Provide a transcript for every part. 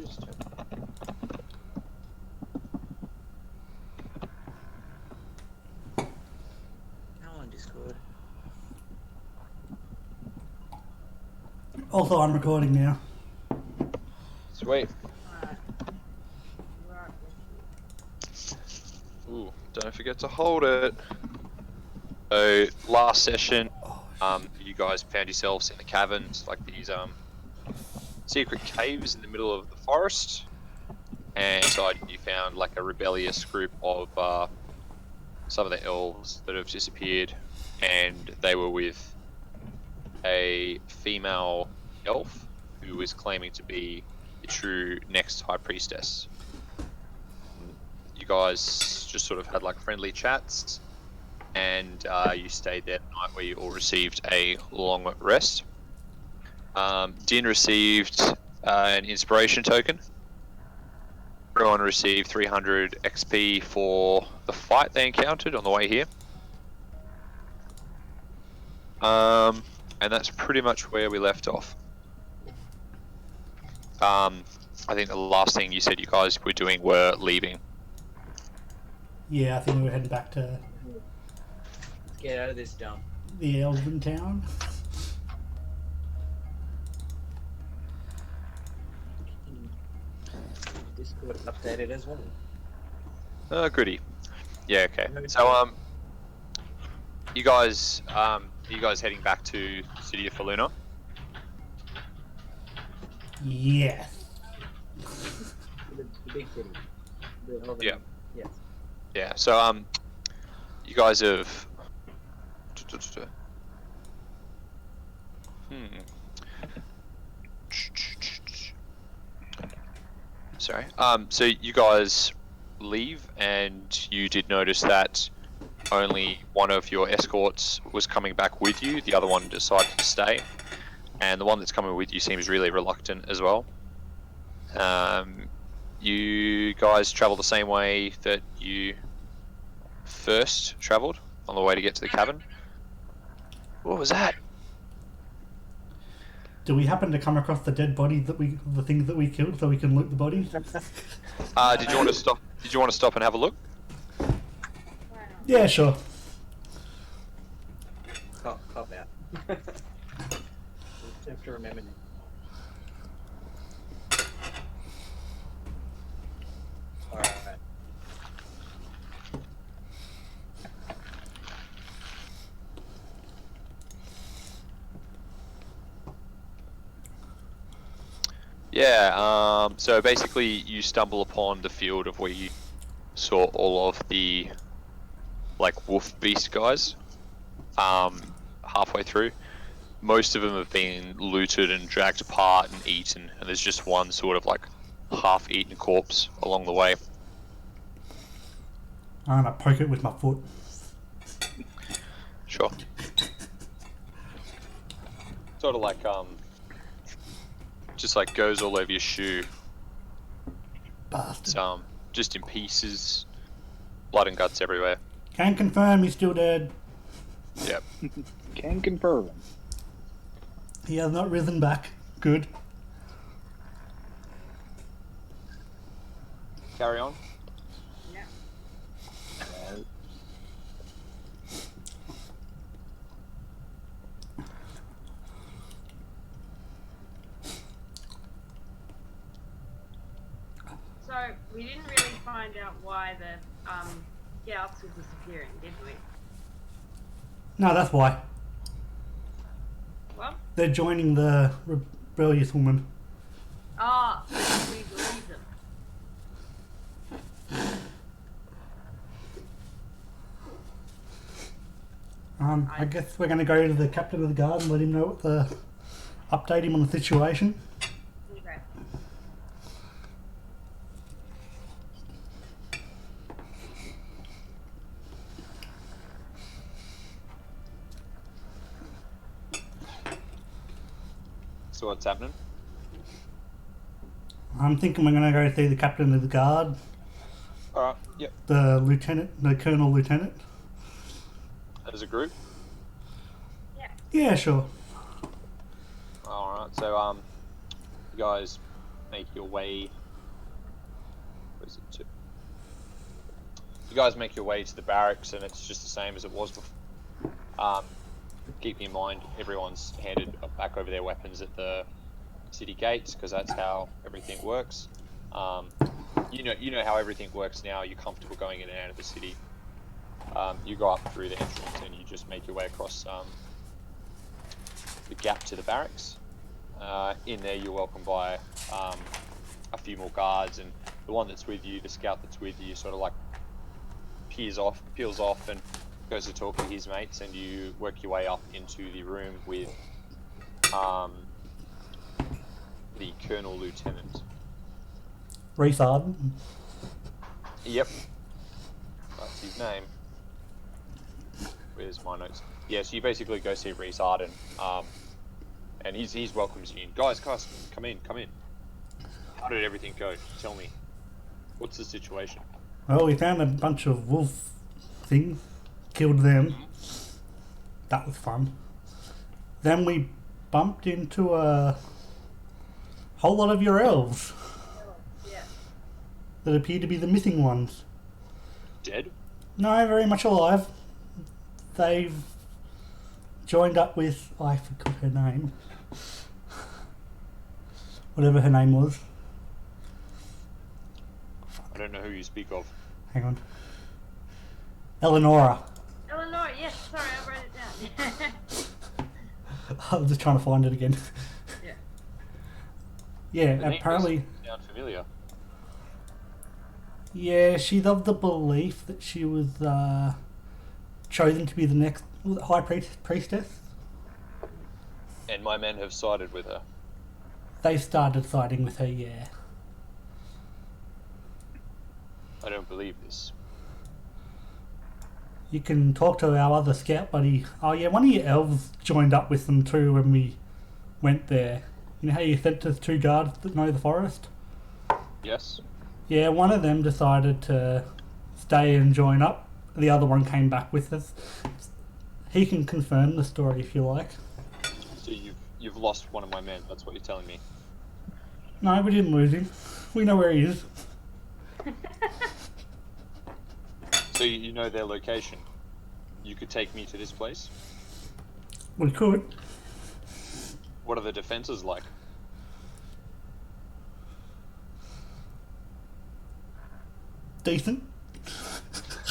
just now on Discord. Also, I'm recording now. Sweet. Alright. Right. Ooh, don't forget to hold it. So last session, you guys found yourselves in the caverns, like these secret caves in the middle of the forest, and inside you found like a rebellious group of some of the elves that have disappeared, and they were with a female elf who was claiming to be the true next high priestess. You guys just sort of had like friendly chats, and you stayed there the night where you all received a long rest. Din received an inspiration token. Everyone received 300 XP for the fight they encountered on the way here. And that's pretty much where we left off. I think the last thing you said you guys were doing were leaving. Yeah, I think we were heading back to Let's get out of this dump. the Elven town. Discord updated as well. Goody. Yeah, okay. So, you guys, are you guys heading back to the city of Faluna? Yeah. The big city. The Elven. Yeah. Yes. Yeah, so, you guys have... Sorry. So you guys leave, and you did notice that only one of your escorts was coming back with you. The other one decided to stay, and the one that's coming with you seems really reluctant as well. You guys travel the same way that you first traveled on the way to get to the cabin. What was that? Do we happen to come across the dead body the things that we killed, so we can loot the bodies? Did you want to stop? Did you want to stop and have a look? Yeah, sure. Cop out. You have to remember now. Alright. Yeah, so basically you stumble upon the field of where you saw all of the, like, wolf beast guys, halfway through. Most of them have been looted and dragged apart and eaten, and there's just one sort of, like, half-eaten corpse along the way. I'm gonna poke it with my foot. Sure. Sort of like, just like goes all over your shoe. Bastard. It's, just in pieces, blood and guts everywhere. Can confirm he's still dead. Yep. Can confirm. He has not risen back. Good. Carry on. Yeah. So we didn't really find out why the scouts were disappearing, did we? No, that's why. Well, They're joining the rebellious woman. we believe them. I guess we're gonna go to the captain of the guard and let him know update him on the situation. Okay. So what's happening? I'm thinking we're gonna go see the captain of the guard, Alright, yep. the colonel lieutenant. As a group? Yeah, sure. Alright, so, you guys make your way. Where's it to? You guys make your way to the barracks, and it's just the same as it was before. Keep in mind, everyone's handed back over their weapons at the city gates, because that's how everything works. You know how everything works now. You're comfortable going in and out of the city. You go up through the entrance, and you just make your way across the gap to the barracks. In there, you're welcomed by a few more guards, and the one that's with you, the scout that's with you, sort of like peels off and goes to talk to his mates, and you work your way up into the room with the Colonel Lieutenant. Reese Arden. Yep, that's his name. Where's my notes? Yeah, so you basically go see Reese Arden, and he's welcomes you in. Guys, come in. How did everything go? Tell me. What's the situation? Well, we found a bunch of wolf things, killed them. That was fun. Then we bumped into a whole lot of your elves Yeah. that appear to be the missing ones. Dead? No, very much alive. They've joined up with, I forgot her name. Whatever her name was. I don't know who you speak of. Hang on. Eleonora. Eleanor, yes, sorry, I wrote it down. I was just trying to find it again. Yeah. Yeah, The name apparently. doesn't sound familiar. Yeah, she's of the belief that she was chosen to be the next high priestess. And my men have sided with her. They've started siding with her, yeah. I don't believe this. You can talk to our other scout buddy. Oh yeah, one of your elves joined up with them too when we went there. You know how you sent us 2 guards that know the forest? Yes? Yeah, one of them decided to stay and join up. The other one came back with us. He can confirm the story if you like. So you've lost one of my men, that's what you're telling me. No, we didn't lose him. We know where he is. So you know their location. You could take me to this place? We could. What are the defenses like? Decent.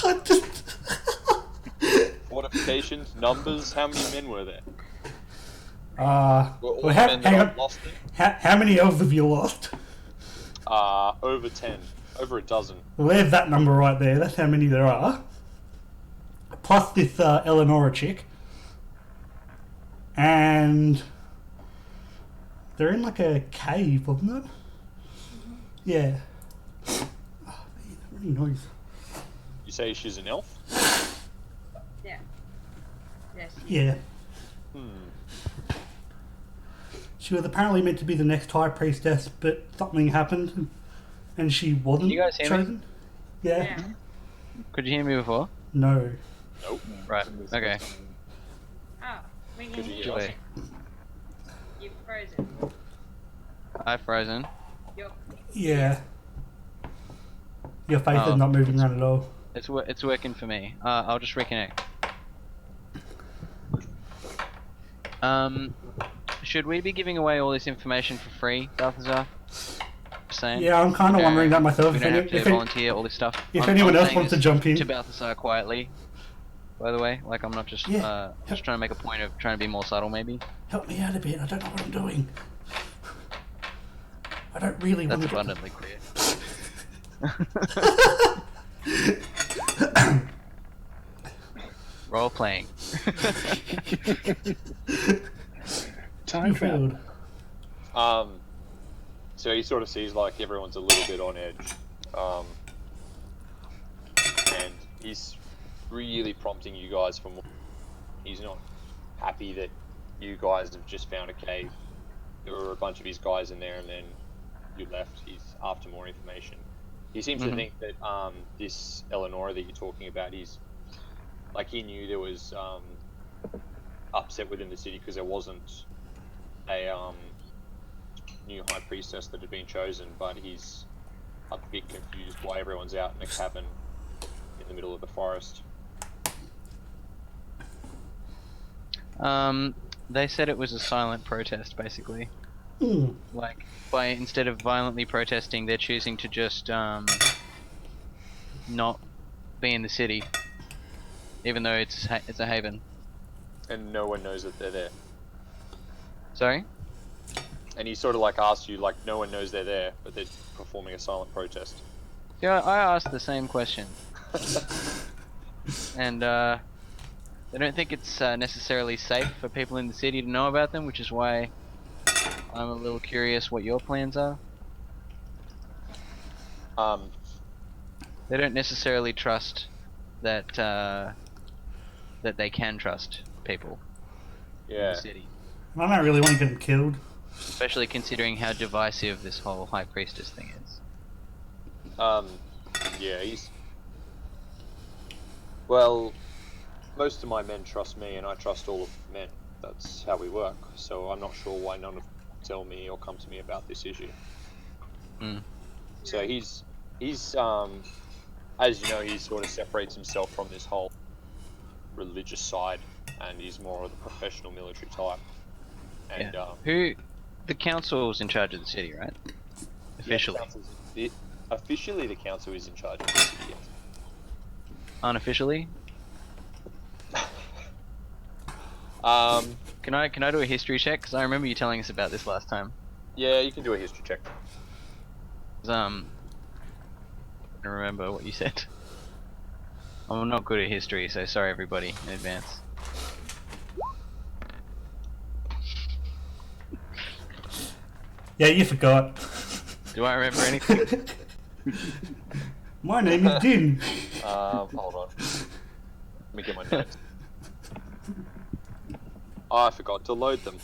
I just... Fortifications, numbers, how many men were there? Were all well, the men that I've lost there? how many elves have you lost? Over 10. Over a dozen. Well, there's that number right there. That's how many there are. Plus this Eleonora chick. And they're in like a cave, wasn't it? Yeah. Oh, man, really noise. You say she's an elf? Yeah. Yes. Yeah. Hmm. She was apparently meant to be the next high priestess, but something happened and she wasn't you guys hear me? chosen. Yeah. Yeah. Could you hear me before? No. Nope. Right. Okay. Oh, we can Could you hear hear us? Joy. You've frozen. I've frozen. You're, Yeah. Your face Oh. is not moving around at all. It's working for me. I'll just reconnect. Should we be giving away all this information for free, Balthazar? Just saying. Yeah, I'm kind of No, wondering that myself. We If, don't any, have to if, it- volunteer all this stuff. if I'm anyone else saying wants to this jump in. to Balthazar quietly. By the way, like I'm not just Yeah. just trying to make a point of trying to be more subtle, maybe. Help me out a bit. I don't know what I'm doing. I don't really want That's to. abundantly clear. Role playing. Time travel. Field. So he sort of sees like everyone's a little bit on edge. And he's really prompting you guys for more. He's not happy that you guys have just found a cave. There were a bunch of his guys in there and then you left. He's after more information. He seems to think that this Eleonora that you're talking about, he knew there was upset within the city because there wasn't a new high priestess that had been chosen, but he's a bit confused why everyone's out in a cabin in the middle of the forest. They said it was a silent protest, basically. Hmm. Like, instead of violently protesting, they're choosing to just, not be in the city. Even though it's a haven. And no one knows that they're there. Sorry? And he sort of like asks you, like, no one knows they're there, but they're performing a silent protest. Yeah, I asked the same question. And, they don't think it's necessarily safe for people in the city to know about them, which is why I'm a little curious what your plans are. They don't necessarily trust that that they can trust people in Yeah. the city, I don't really want to get him killed. especially considering how divisive this whole High Priestess thing is. Yeah, well, most of my men trust me, and I trust all of the men. That's how we work. So I'm not sure why none of them tell me or come to me about this issue. Mm. So he's as you know, he sort of separates himself from this whole religious side, and he's more of the professional military type. And Yeah. The council's in charge of the city, right? Officially. Officially, the council is in charge of the city. Yes. Unofficially? Can I do a history check? Because I remember you telling us about this last time. Yeah, you can do a history check. 'Cause, I don't remember what you said. I'm not good at history, so sorry everybody in advance. Yeah, you forgot. Do I remember anything? My name is Jin. Hold on. Let me get my notes. Oh, I forgot to load them.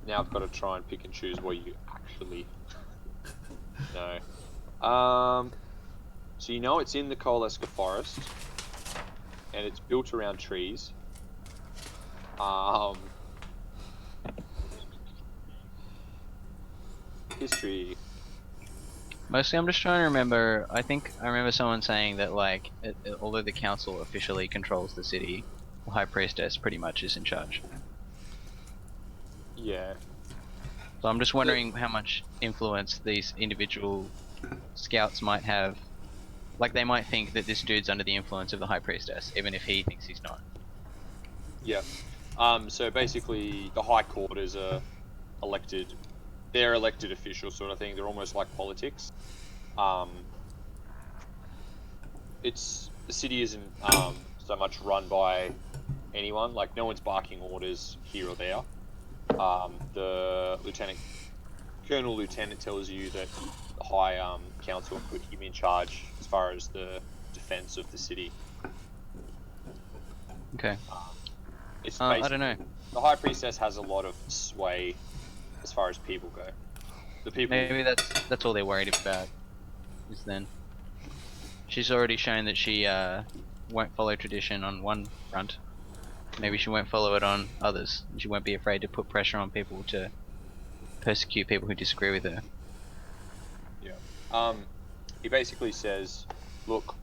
Now I've got to try and pick and choose what you actually know. So you know it's in the Koleska Forest, and it's built around trees. History. Mostly I'm just trying to remember, I think I remember someone saying that like, although the council officially controls the city, the High Priestess pretty much is in charge. Yeah. So I'm just wondering how much influence these individual scouts might have. Like they might think that this dude's under the influence of the High Priestess, even if he thinks he's not. Yeah. So basically, the High Court is elected. They're elected officials, sort of thing. They're almost like politics. The city isn't so much run by anyone. Like no one's barking orders here or there. The Colonel Lieutenant tells you that the High Council put him in charge as far as the defense of the city. Okay. It's I don't know. The High Priestess has a lot of sway as far as people go. The people. Maybe that's all they're worried about. Is then. She's already shown that she won't follow tradition on one front. Maybe she won't follow it on others. She won't be afraid to put pressure on people to persecute people who disagree with her. Yeah. He basically says, look,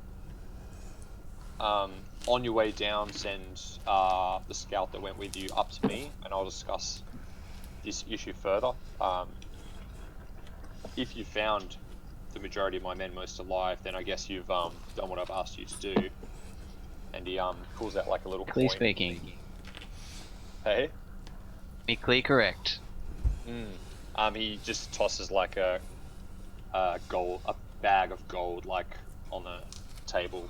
on your way down, send the scout that went with you up to me, and I'll discuss this issue further. If you found the majority of my men most alive, then I guess you've done what I've asked you to do. And he pulls out like a little Clearly coin. speaking. Hey? Technically correct. He just tosses like a bag of gold like on the table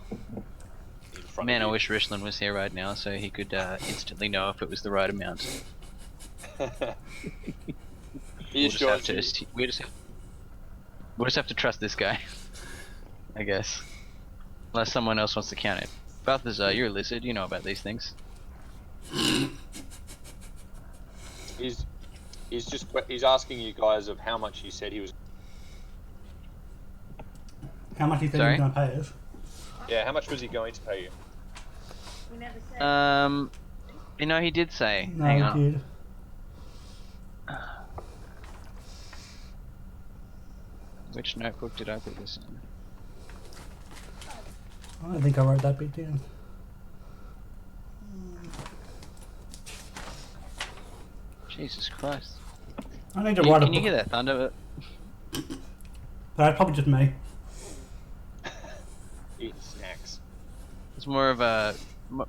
in front Man, I of you. wish Richland was here right now so he could instantly know if it was the right amount. He We'll assures you. just have to trust this guy, I guess. Unless someone else wants to count it. Balthazar, you're a lizard, you know about these things. He's asking you guys of how much he said he was. How much do you think Sorry? he's going to pay us? Yeah, how much was he going to pay you? We never said. You know, he did say. No, Hang I on. did. Which notebook did I put this in? I don't think I wrote that bit down. Jesus Christ. I need to Can, write a can you book. hear that thunder? That's probably just me. Eating snacks. It's more of a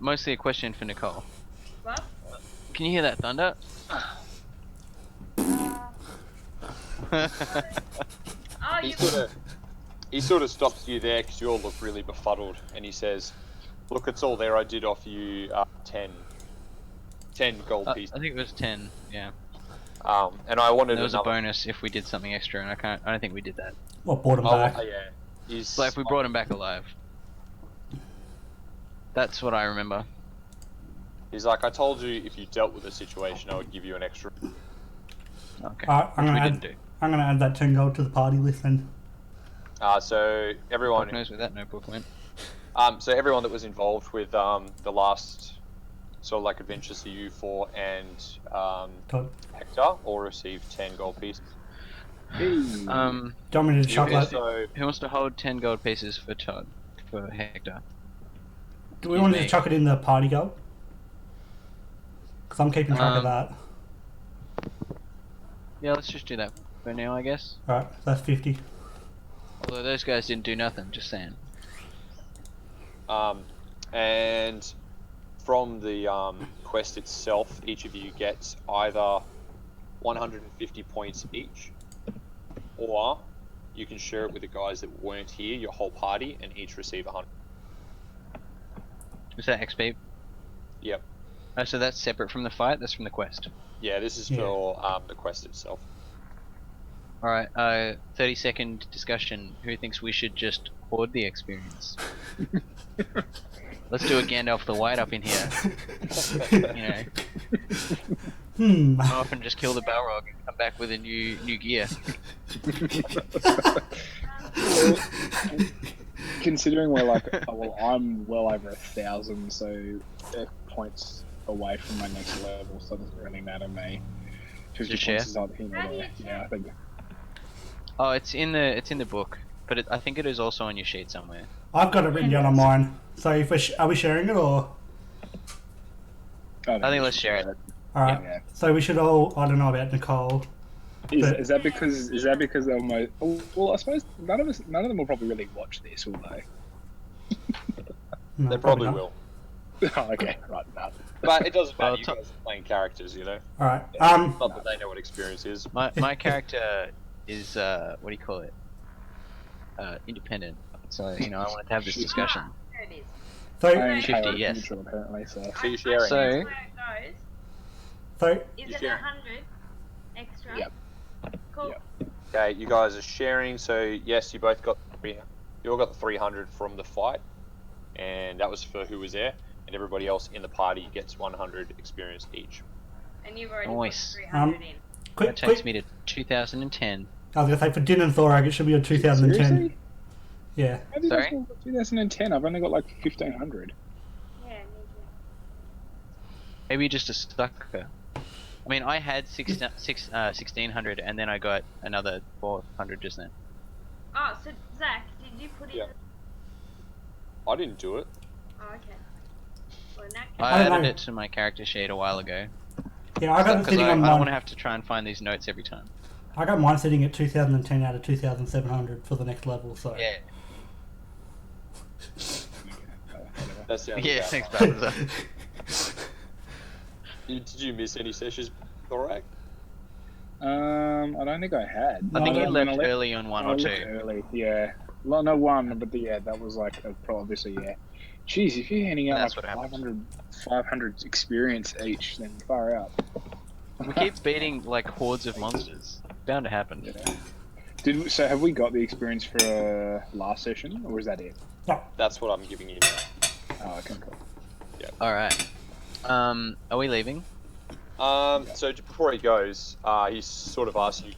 mostly a question for Nicole. What? Can you hear that thunder? Oh, He you. sort of stops you there because you all look really befuddled, and he says, "Look, it's all there. I did offer you 10 gold pieces, I think it was 10. Yeah. and I wanted There was a another." bonus if we did something extra, and I don't think we did that. What brought him Oh, back? yeah. He's Like if we brought him back alive. That's what I remember. He's like, "I told you if you dealt with the situation, I would give you an extra." Okay. I'm Which we gonna didn't do. I'm gonna add that 10 gold to the party list then. So everyone, God knows where that notebook went. so everyone that was involved with the last sort of like adventure, so you four and Todd. Hector, all received 10 gold pieces. Do you want me to chuck You that? also, Who wants to hold 10 gold pieces for Todd? For Hector? Do we want to me. just chuck it in the party gold? Because I'm keeping track of Um, that. Yeah, let's just do that for now, I guess. Alright, that's 50. Although those guys didn't do nothing, just saying. and from the quest itself, each of you gets either 150 points each, or you can share it with the guys that weren't here, your whole party, and each receive 100. Is that XP? Yep. Oh, so that's separate from the fight? That's from the quest. Yeah, this is Yeah. for the quest itself. Alright, 30-second discussion. Who thinks we should just hoard the experience? Let's do a Gandalf the White up in here. You know, go off and just kill the Balrog and come back with a new gear. Considering we're like, I'm well over 1,000, so they're points away from my next level, so it doesn't really matter to me. 50 Just points share? is not here nor How do you there. Yeah, I think. Oh, it's in the book, but I think it is also on your sheet somewhere. I've got it written down on mine. So if are we sharing it or? I think let's share it. Alright. Yeah. So we should all. I don't know about Nicole. Is that because they're my? Well, I suppose none of them will probably really watch this, will they? No, They probably not. will. Oh, okay, right. No. But it doesn't matter, Well, you guys are playing characters, you know? Alright. Not that they know what experience is. My character is what do you call it? Independent. So I wanted to have this discussion. Ah, there it is. So I am 50, chaotic yes. neutral, apparently. So So you're sharing. So- I think that's where it goes. so Is You're it sharing. 100 extra? Yep. Cool. Yep. Okay, you guys are sharing, so yes, you both got you all got the 300 from the fight, and that was for who was there, and everybody else in the party gets 100 experience each. And you've already Nice. put 300 in. quick, That takes quick. me to 2010. I was gonna say for Din and Thorag it should be on 2010. Seriously? Yeah. How did Sorry? I score 2010? I've only got like 1,500. Yeah, me too. Maybe just a sucker. I mean, I had 1600, and then I got another 400 just then. Oh, so Zach, did you put in? Yeah. I didn't do it. Oh, okay. Well, in that case, I don't added know. it to my character sheet a while ago. Yeah, I got it Because sitting I on don't want mine. to have to try and find these notes every time. I got mine sitting at 2010 out of 2,700 for the next level. So Yeah. That sounds Yeah, about thanks, right. brother. Did you miss any sessions, Thorak? I don't think I had. I think No, you I left early on one I or left two. early, yeah. Well, no, one, but yeah, that was like obviously, yeah. Jeez, if you're handing out That's like what happens. 500 experience each, then far out. We keep beating like hordes of monsters. Bound to happen. Yeah. So have we got the experience for last session, or is that it? That's what I'm giving you now. Oh, okay, cool. Alright. Are we leaving? So before he goes, he sort of asks you.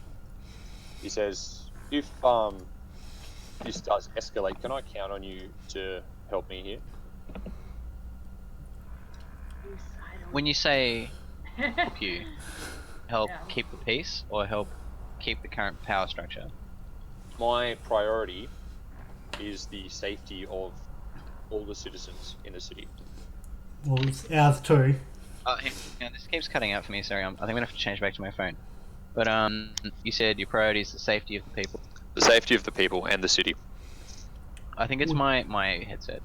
He says, "If this does escalate, can I count on you to help me here? When you say help you, help Yeah. keep the peace or help keep the current power structure? My priority is the safety of all the citizens in the city. Well, it's ours too. Hang on, this keeps cutting out for me. Sorry, I think I'm gonna have to change back to my phone. But you said your priority is the safety of the people. The safety of the people and the city. I think it's my headset.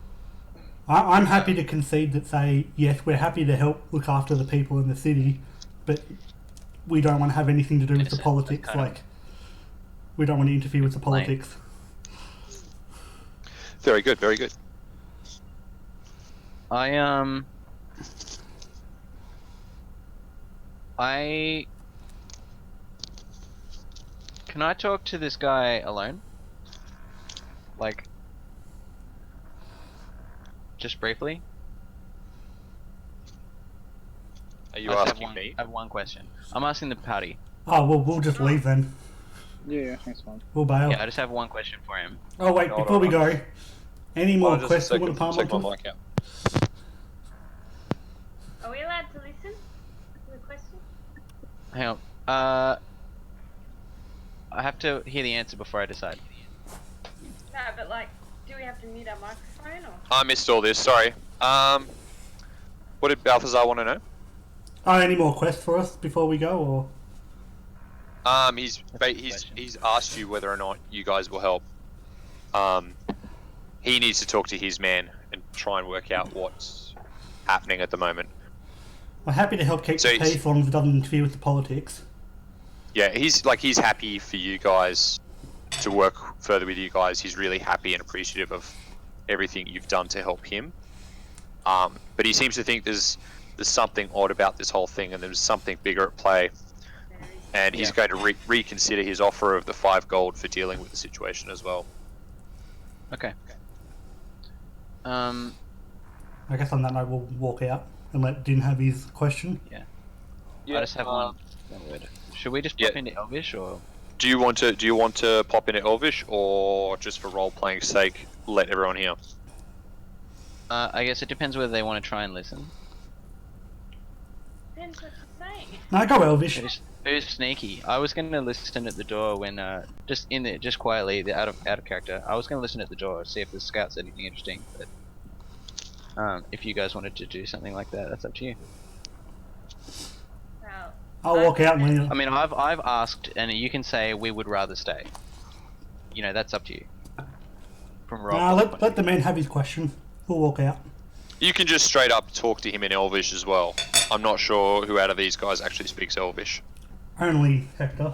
I'm happy to concede that, say, yes, we're happy to help look after the people in the city, but we don't want to have anything to do with the That's politics. kind of Like, we don't want to interfere with the lame. politics. Very good, very good. Can I talk to this guy alone? Like, just briefly? Are you I just asking have me? I have one question. I'm asking the party. Oh, well, we'll just leave then. Yeah, that's fine. We'll bail. Yeah, I just have one question for him. Oh, wait, Hold before we on. go, any more Just a questions you second, want to palm check my onto? mic out. Are we allowed to listen to the question? Hang on. I have to hear the answer before I decide. No, but like, do we have to mute our microphone or? I missed all this, sorry. What did Balthazar want to know? Oh, any more quests for us before we go, or? He's question. he's asked you whether or not you guys will help. He needs to talk to his man and try and work out what's happening at the moment. We're happy to help keep So the it's- peace as long as it doesn't interfere with the politics. Yeah, he's happy for you guys to work further with you guys. He's really happy and appreciative of everything you've done to help him. But he seems to think there's something odd about this whole thing, and there's something bigger at play. There is. And he's going to reconsider his offer of the 5 gold for dealing with the situation as well. Okay. I guess on that note, we'll walk out and let Din have his question. I just have one word. Should we just pop into Elvish or? Do you want to pop into Elvish, or just for role playing sake, let everyone hear? I guess it depends whether they want to try and listen. Depends what you're saying. No, go Elvish. Who's sneaky? I was going to listen at the door when just quietly, out of character. I was going to listen at the door, see if the scout said anything interesting. But if you guys wanted to do something like that, that's up to you. Well, I'll walk out and leave. I mean, I've asked, and you can say we would rather stay. You know, that's up to you. From Rob. No, let the man have his question. We'll walk out. You can just straight up talk to him in Elvish as well. I'm not sure who out of these guys actually speaks Elvish. Only Hector.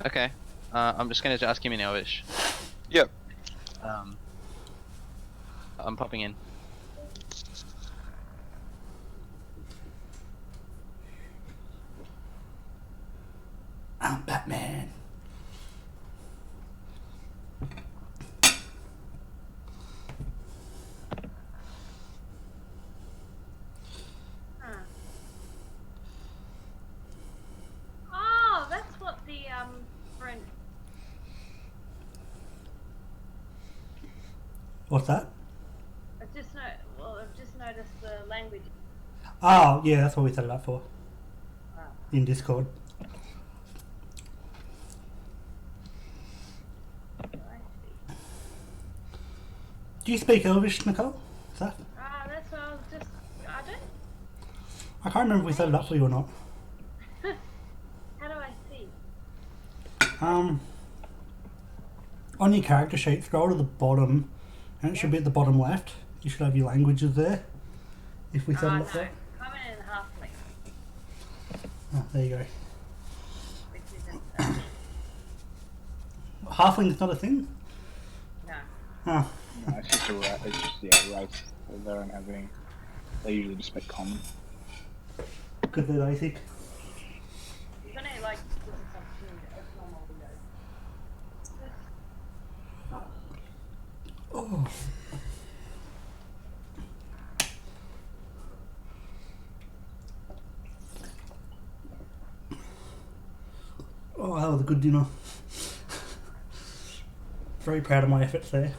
Okay. I'm just going to ask him in Elvish. Yep. I'm popping in. I'm Batman. huh. Oh, that's what the friend. What's that? I've just noticed the language. Oh, yeah, that's what we set it up for. Oh. In Discord. I see. Do you speak Elvish, Nicole? Is that? Ah, that's what I was just. I don't. I can't remember if we set it up for you or not. How do I see? On your character sheet, scroll to the bottom, and it should be at the bottom left. You should have your languages there. If we set Oh it no, up for. common and halfling, Oh, there you go. which isn't. Halfling's not a thing? No. Oh, No, it's just a race. It's just race. They don't have any. They usually just speak common. good they're basic. You're gonna like give us something as normal windows. Oh. Oh, that was a good dinner. Very proud of my efforts there.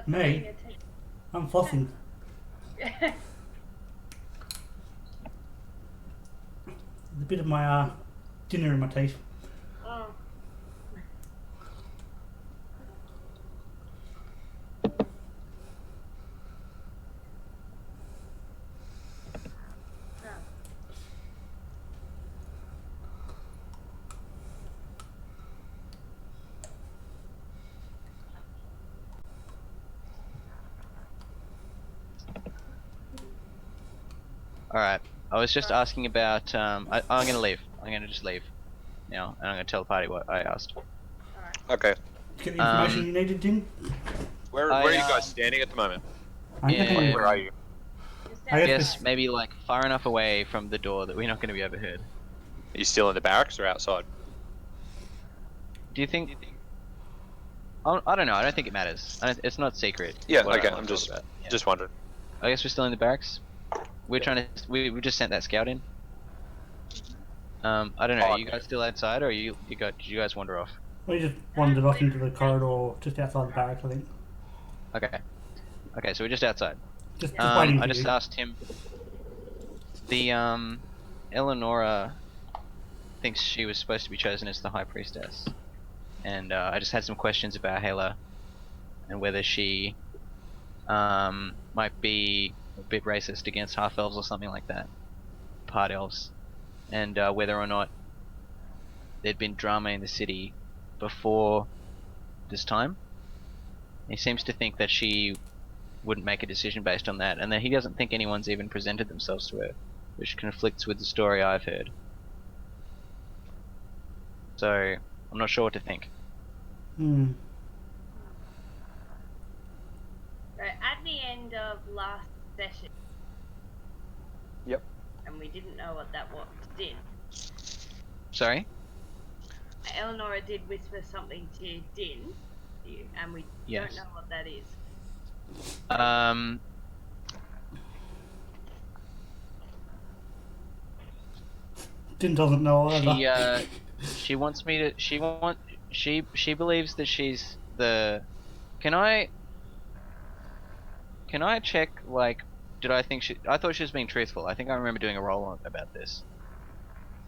Me? paying attention. I'm flossing. There's a bit of my dinner in my teeth. Oh. Alright. I was just asking about, I'm gonna leave. I'm gonna just leave now, and I'm gonna tell the party what I asked. Okay. Get the information you needed, Din? Where are you guys standing at the moment? I'm Yeah. gonna- Where are you? I I guess guess maybe like far enough away from the door that we're not gonna be overheard. Are you still in the barracks or outside? Do you think? I don't know. I don't think it matters. It's not secret. Yeah, what okay, I wanna I'm talk just about. Yeah. just wondering. I guess we're still in the barracks. We're trying to. We just sent that scout in. I don't know. Oh, Are you okay. guys still outside, or did you guys wander off? we just wandered off into the corridor just outside the barracks, I think. Okay. Okay, so we're just outside. Just waiting for I just you. asked him. The Eleonora thinks she was supposed to be chosen as the High Priestess, and I just had some questions about Hela and whether she might be a bit racist against half elves or something like that, part elves, and whether or not there'd been drama in the city before this time. He seems to think that she wouldn't make a decision based on that, and that he doesn't think anyone's even presented themselves to her, which conflicts with the story I've heard. So, I'm not sure what to think. Hmm. So at the end of last session. Yep. And we didn't know what that was. Did Sorry? Eleonora did whisper something to Din, and we Yes. don't know what that is. Din doesn't know either. She wants me to. She believes that she's the. Can I check, like, did I think I thought she was being truthful. I think I remember doing a roll on about this.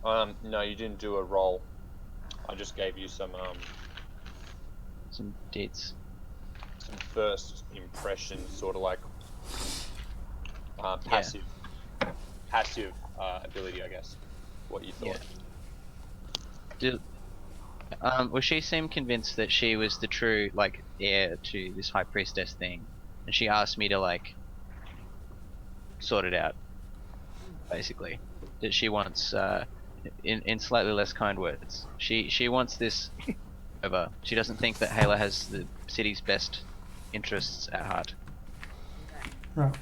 No, you didn't do a roll. I just gave you some Some dates. first impressions, sort of like passive ability, I guess. What you thought. Well, she seemed convinced that she was the true, like, heir to this High Priestess thing, and she asked me to, like, sort it out, basically. That she wants, in slightly less kind words, she wants this over. She doesn't think that Hela has the city's best interests at heart. Right.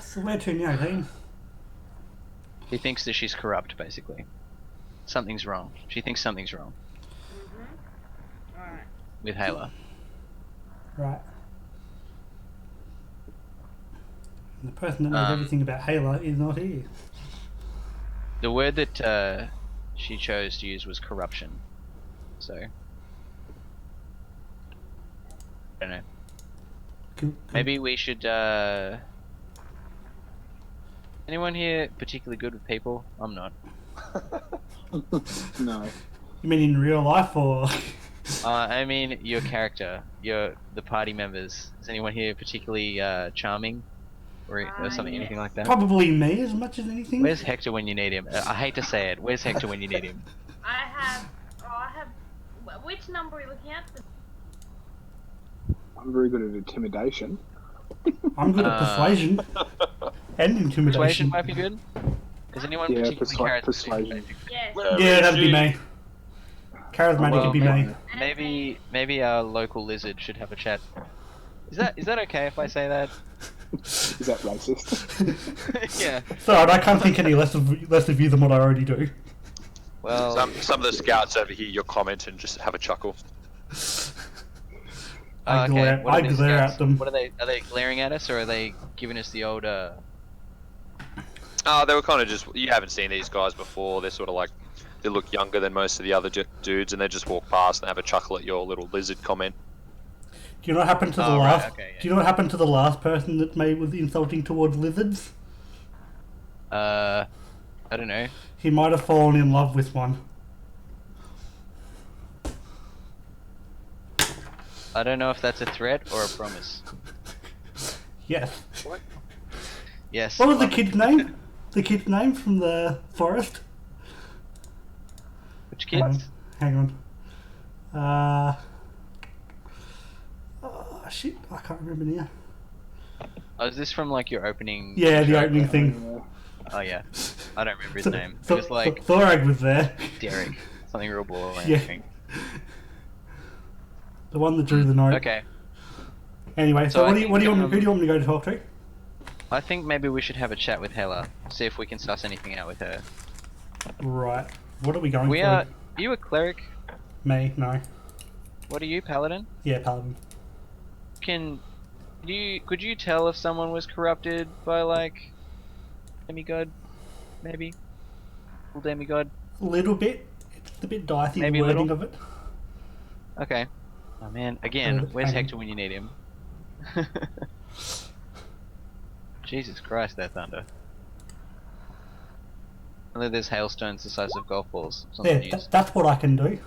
So where to now, Dean? He thinks that she's corrupt, basically. Something's wrong. She thinks something's wrong Alright. with Hela. Right. And the person that knows everything about Hela is not here. The word that she chose to use was corruption. So, I don't know. Cool. Maybe we should. Anyone here particularly good with people? I'm not. No. You mean in real life or? I mean your character, the party members. Is anyone here particularly charming, or something, anything like that? Probably me as much as anything. Where's Hector when you need him? I hate to say it. Where's Hector when you need him? I have. Which number are we looking at? I'm very good at intimidation. I'm good at persuasion and Persuasion intimidation. might be good. Is anyone Yeah, particularly charismatic? persuasion. Yes. Yeah, that'd be me. Charismatic Well, would be me. Maybe our local lizard should have a chat. Is that okay if I say that? Is that racist? Yeah. Sorry, I can't think any less of you than what I already do. Well, Some of the scouts overhear your comment and just have a chuckle. I okay. glare, What are I these glare scouts? at them. What are they glaring at us, or are they giving us the old They were kind of just, you haven't seen these guys before. They're sort of like they look younger than most of the other dudes, and they just walk past and have a chuckle at your little lizard comment. Do you know what happened to the Oh, right, last? okay, yeah. Do you know what happened to the last person that May was insulting towards lizards? I don't know. He might have fallen in love with one. I don't know if that's a threat or a promise. Yes. Yes. What was the love it. kid's name? The kid's name from the forest? Which Hang on. kids? Hang on. Oh, shit, I can't remember now. Oh, is this from like your opening? Yeah, the show? opening thing. Oh yeah. I don't remember his name. It was like Thorag was there. Derek. Something real boring. Yeah. I think. The one that drew the note. Okay. Anyway, so So what I do you want? think, Who do you want me to go to talk to? I think maybe we should have a chat with Hela. See if we can suss anything out with her. Right. What are we going We for? are you a cleric? Me? No. What are you, paladin? Yeah, Paladin. Could you tell if someone was corrupted by like demigod, maybe? Full demigod? A little bit. It's a bit dicey, Maybe the a wording little? of it. Okay. Oh man, again, where's hang on. Hector when you need him? Jesus Christ, that thunder. Only there's hailstones the size of golf balls. It's on the Yeah, news. that's what I can do.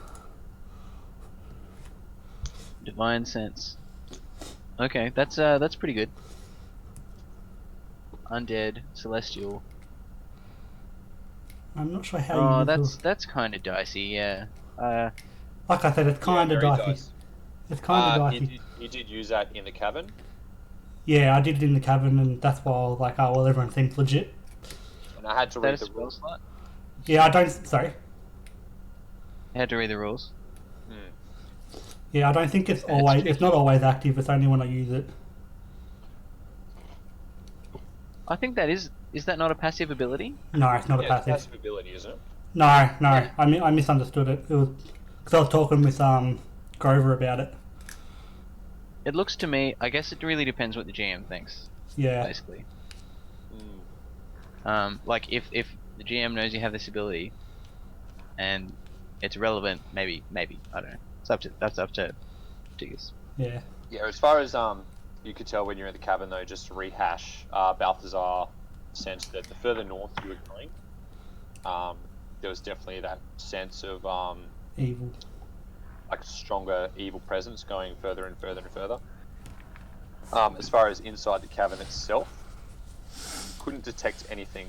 Divine sense. Okay, that's pretty good. Undead, celestial. I'm not sure how Oh, you that's kind of dicey. Yeah. Like I said, it's kind of very dicey. dicey. It's kind of You dicey. did use that in the cavern. Yeah, I did it in the cabin, and that's why I was like, oh, well, everyone thinks legit. And I had to Is that a read the spell rules. slot? Yeah, I don't. Sorry. You had to read the rules. Yeah, I don't think it's It's always. tricky. It's not always active. It's only when I use it. I think that is that not a passive ability? No, it's not a Yeah, it's a passive. passive ability, isn't it? No. Yeah. I misunderstood it. It was because I was talking with Grover about it. It looks to me, I guess it really depends what the GM thinks, Yeah. basically. Like if the GM knows you have this ability, and it's relevant, maybe I don't know. That's up to Diggers. Yeah. Yeah, as far as you could tell when you're in the cavern though, just to rehash, Balthazar sensed that the further north you were going, there was definitely that sense of Evil. like a stronger evil presence going further and further and further. As far as inside the cavern itself, couldn't detect anything.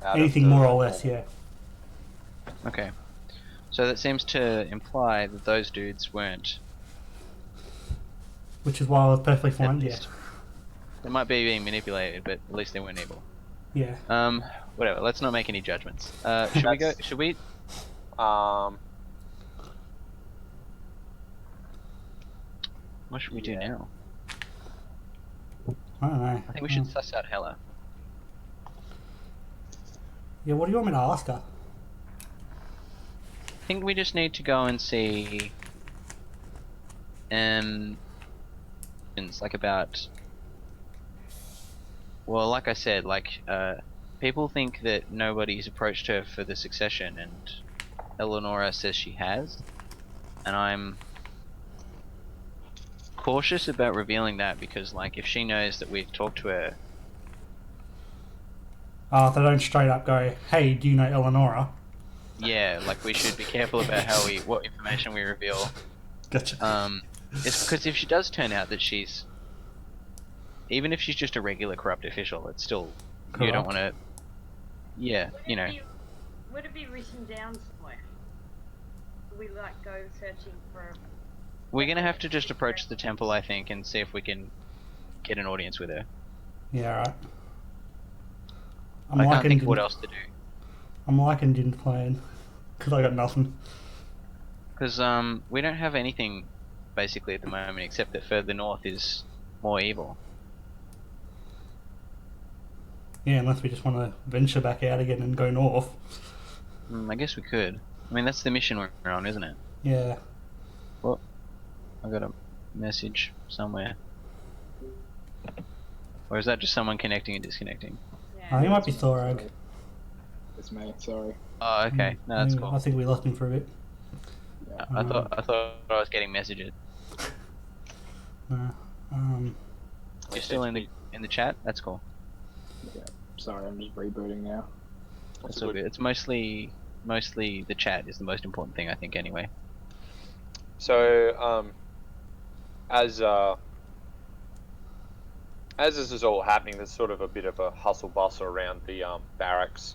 out of Anything the more or less, normal. yeah. Okay. So that seems to imply that those dudes weren't. Which is why I was perfectly At fine. Yeah. least. They might be being manipulated, but at least they weren't evil. Yeah. Whatever. Let's not make any judgments. Should we go? That's- Should we? What should we do Yeah. now? I don't know. I think we should suss out Hela. Yeah. What do you want me to ask her? I think we just need to go and see. It's like about. Well, like I said, people think that nobody's approached her for the succession, and Eleonora says she has, and I'm cautious about revealing that because, like, if she knows that we've talked to her, They don't straight up go, "Hey, do you know Eleonora?" yeah, like we should be careful about what information we reveal. Gotcha. It's because if she does turn out that she's, even if she's just a regular corrupt official, it's still you don't Corrupt. want to. Yeah, you know. Would it be written down somewhere? Do we like go searching for? We're gonna have to just approach the temple, I think, and see if we can get an audience with her. Yeah. Right. I can't think of what else to do. I'm liking Din's plan because I got nothing. Because we don't have anything basically at the moment except that further north is more evil. Yeah, unless we just want to venture back out again and go north. I guess we could. I mean, that's the mission we're on, isn't it? Yeah. I got a message somewhere. Or is that just someone connecting and disconnecting? I think it might be Thorag. It's me, sorry. Oh, okay. No, that's I cool. think we lost him for a bit. I thought I was getting messages. Nah. You're still in the chat. That's cool. Sorry, I'm just rebooting now. That's all good. It's mostly the chat is the most important thing, I think. Anyway. So, as this is all happening, there's sort of a bit of a hustle bustle around the barracks,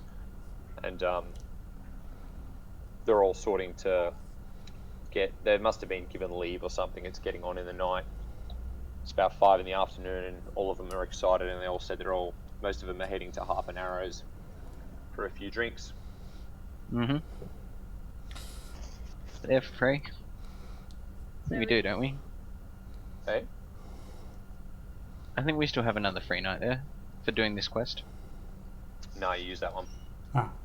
and they're all sorting to get. They must have been given leave or something. It's getting on in the night. It's about 5 in the afternoon, and all of them are excited, and they all said most of them are heading to Harper Narrows for a few drinks. Mhm. They're for free. So We do, don't we? Hey, I think we still have another free night there for doing this quest. no, you use that one.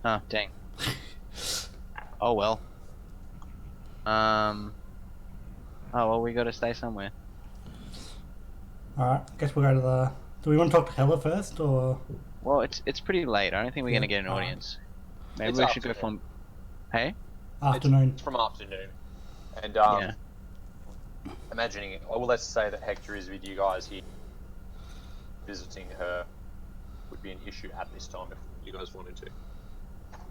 Oh, dang. Oh well. Oh well, we gotta stay somewhere. Alright, guess we'll go to the... Do we want to talk to Hella first, or... Well, it's pretty late. I don't think we're gonna get an Alright. audience. Maybe It's we should go afternoon. from. Hey. Afternoon? It's from afternoon, and Yeah. imagining. Well, let's say that Hector is with you guys here. Visiting her would be an issue at this time if you guys wanted to.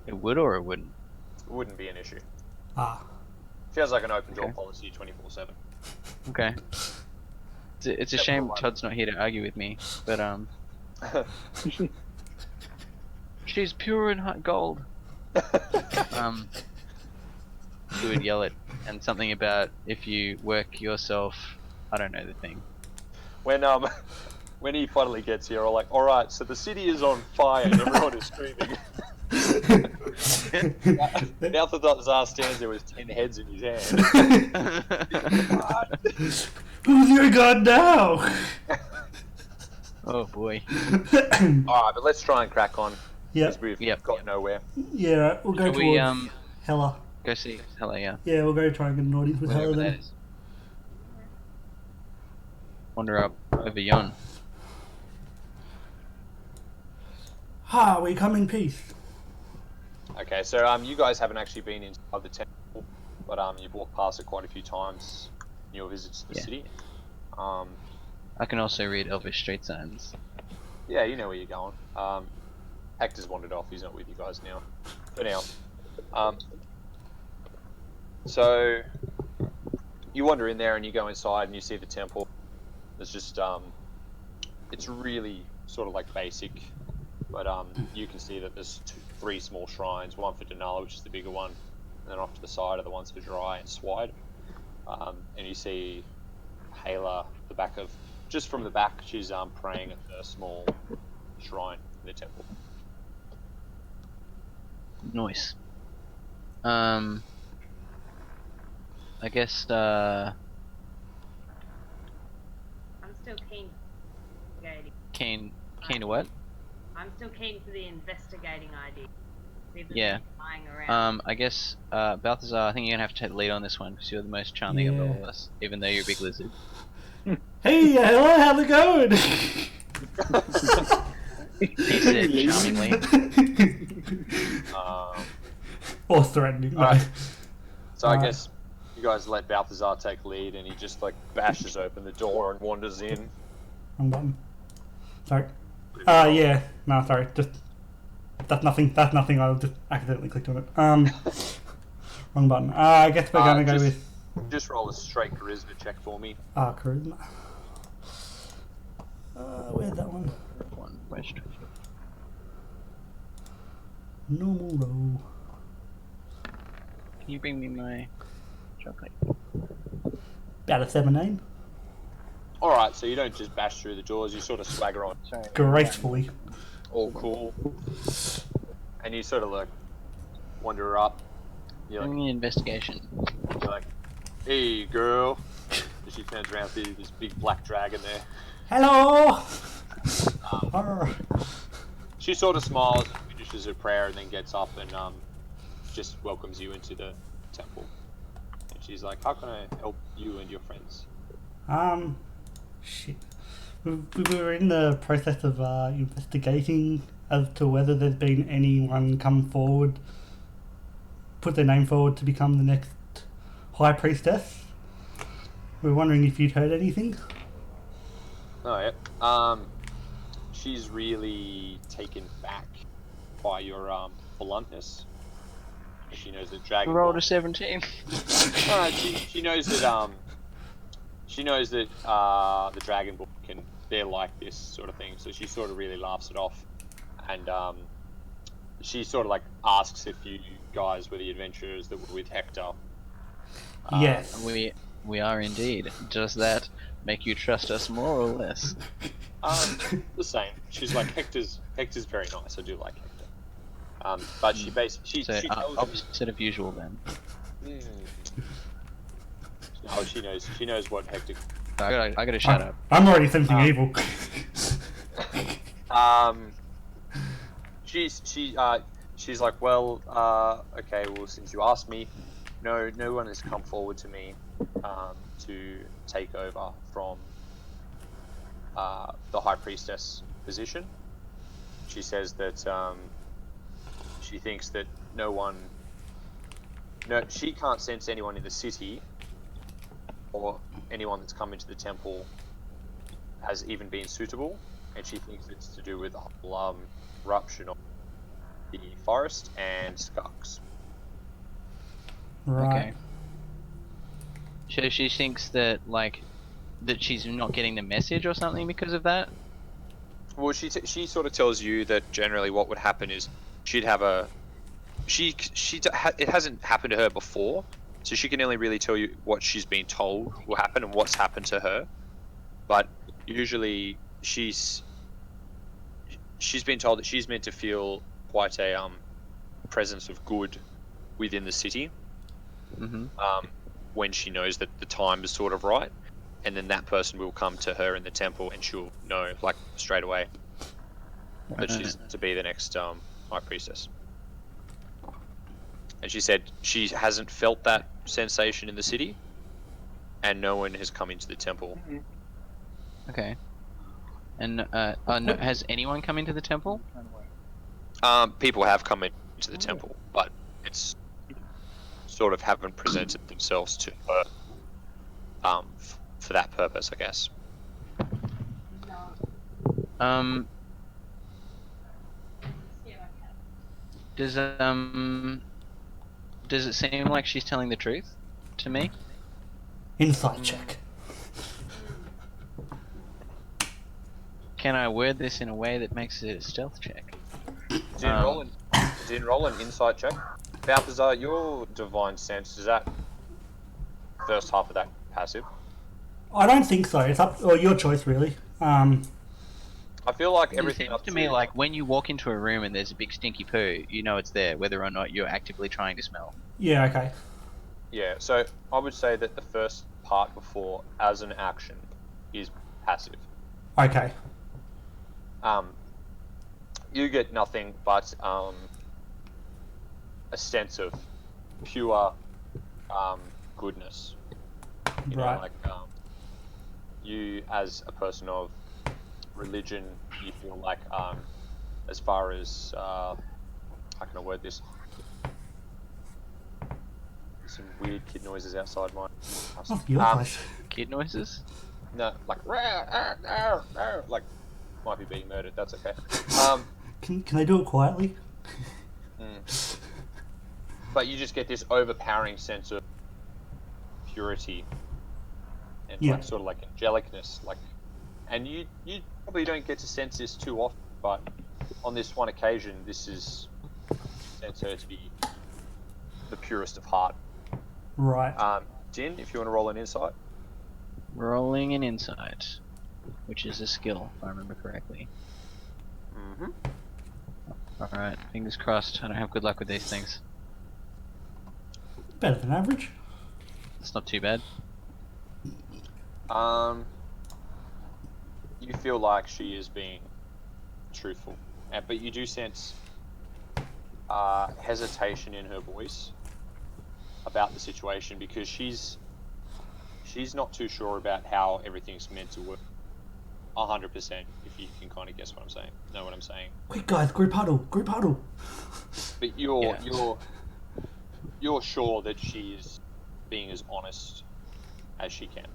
It would or it wouldn't. It wouldn't be an issue. Ah. She has like an open door Okay. policy 24/7. Okay. It's a Except shame for one. Todd's not here to argue with me, but she's pure and hot gold. He would yell it, and something about if you work yourself. I don't know the thing. When he finally gets here, I'm like, all right, so the city is on fire and everyone is screaming. Balthazar stands there with 10 heads in his hand. Who's your god now? Oh boy. Alright, but let's try and crack on. Yeah, Because we've Yep. got nowhere. yeah, right, we'll go Shall towards we Hella. go see Hella? Yeah. Yeah, we'll go try and get an audience with Hella Whatever that then. is. Wander up over yon. Ha, we come in peace. Okay, so you guys haven't actually been inside the temple, but you've walked past it quite a few times in your visits to the Yeah. city. I can also read Elvish street signs. Yeah, you know where you're going. Hector's wandered off, he's not with you guys now. For now. So you wander in there and you go inside and you see the temple. There's just it's really sort of like basic, but you can see that there's 3 small shrines, one for Denala, which is the bigger one, and then off to the side are the ones for Dry and Swide. And you see Hala, just from the back, she's praying at the small shrine in the temple. Nice. I guess I'm still keen. keen to what? I'm still keen for the investigating idea. See if there's Yeah. anything lying around. I guess Balthazar, I think you're gonna have to take the lead on this one because you're the most charming of all Yeah. of us, even though you're a big lizard. Hey, Hella, how's it going? He said charmingly. Or threatening. No. Alright. So I Alright. guess you guys let Balthazar take lead, and he just like bashes open the door and wanders in. Wrong button. Sorry. Yeah. No, sorry. Just that's nothing. That's nothing. I just accidentally clicked on it. Wrong button. I guess we're gonna go just- with Just roll a straight charisma check for me. charisma. Where's that one? One question. Normal roll. Can you bring me my chocolate? About a 17. Alright, so you don't just bash through the doors, you sort of swagger on, Sorry. Gracefully. all cool. And you sort of like wander up. You're Bring like, me an investigation. hey girl. And she turns around, see this big black dragon there. Hello. Um, She sort of smiles and finishes her prayer and then gets up and just welcomes you into the temple. And she's like, how can I help you and your friends? Shit. We were in the process of investigating as to whether there's been anyone come forward put their name forward to become the next High Priestess. We're wondering if you'd heard anything. Oh yeah. She's really taken back by your bluntness. She knows that Dragon Roll Ball. to 17. She knows that the Dragon Ball they're like this sort of thing. So she sort of really laughs it off, and she sort of like asks if you guys were the adventurers that were with Hector. Yes. We are indeed. Does that make you trust us more or less? The same. She's like Hector's very nice. I do like Hector. But she basically So she tells you. opposite of usual then. Oh, she knows what Hector. I gotta shut up. I'm already sensing evil. She's like, well, okay, well, since you asked me, no one has come forward to me to take over from the High Priestess position. She says that she thinks that she can't sense anyone in the city or anyone that's come into the temple has even been suitable, and she thinks it's to do with the whole corruption of the forest and Skunks. Right. Okay. So she thinks that that she's not getting the message or something because of that. Well, she sort of tells you that generally what would happen is she'd have a it hasn't happened to her before, so she can only really tell you what she's been told will happen and what's happened to her. But usually she's been told that she's meant to feel quite a presence of good within the city. Mm-hmm. When she knows that the time is sort of right, and then that person will come to her in the temple and she'll know like straight away that she's to be the next High Priestess. And she said she hasn't felt that sensation in the city, and no one has come into the temple. Okay. And no, has anyone come into the temple? People have come into the temple, but it's sort of haven't presented themselves to her for that purpose, I guess. Does it seem like she's telling the truth to me? Insight check. Can I word this in a way that makes it a stealth check? Roll an insight check. Balthazar, your divine sense, is that first half of that passive? I don't think so. It's up or your choice, really. I feel like It everything seems up to me like when you walk into a room and there's a big stinky poo, you know it's there, whether or not you're actively trying to smell. Yeah. Okay. Yeah, so I would say that the first part before, as an action, is passive. Okay. You get nothing but a sense of pure goodness. You know, Right. like you, as a person of religion, you feel like, as far as how can I word this? Some weird kid noises outside my house. Oh, your place. Kid noises? No, like like might be being murdered. That's okay. Can I do it quietly? But you just get this overpowering sense of purity and Yeah. like, sort of like angelicness, like, and you probably don't get to sense this too often, but on this one occasion, this is sense her to be the purest of heart. Right. Jin, if you want to roll an insight. Rolling an insight, which is a skill, if I remember correctly. Mm-hmm. Alright, fingers crossed. I don't have good luck with these things. Better than average. It's not too bad. You feel like she is being truthful, but you do sense hesitation in her voice about the situation because she's not too sure about how everything's meant to work 100%, if you can kind of guess what I'm saying, know what I'm saying. Quick, guys, group huddle. But you're you're sure that she's being as honest as she can.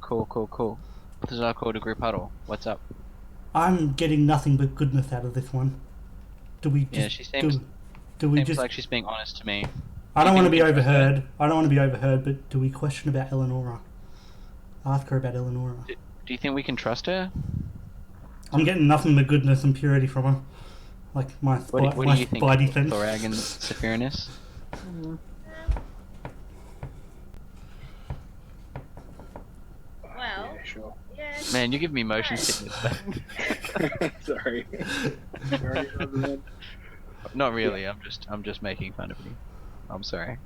Cool. This is our call to group huddle. What's up? I'm getting nothing but goodness out of this one. Do we just Yeah, she seems do we seems just like she's being honest to me. I don't you want to think be we can trust her? overheard. I don't want to be overheard, but do we question about Eleonora? Ask her about Eleonora. Do you think we can trust her? I'm getting nothing but goodness and purity from her. Like my What do my you think, spidey sense. Thorag and Sephirinus? Well, Yeah, sure. yeah. Man, you give me motion Right. sickness. Sorry. Sorry, everyone. Not really. I'm just making fun of you. I'm sorry.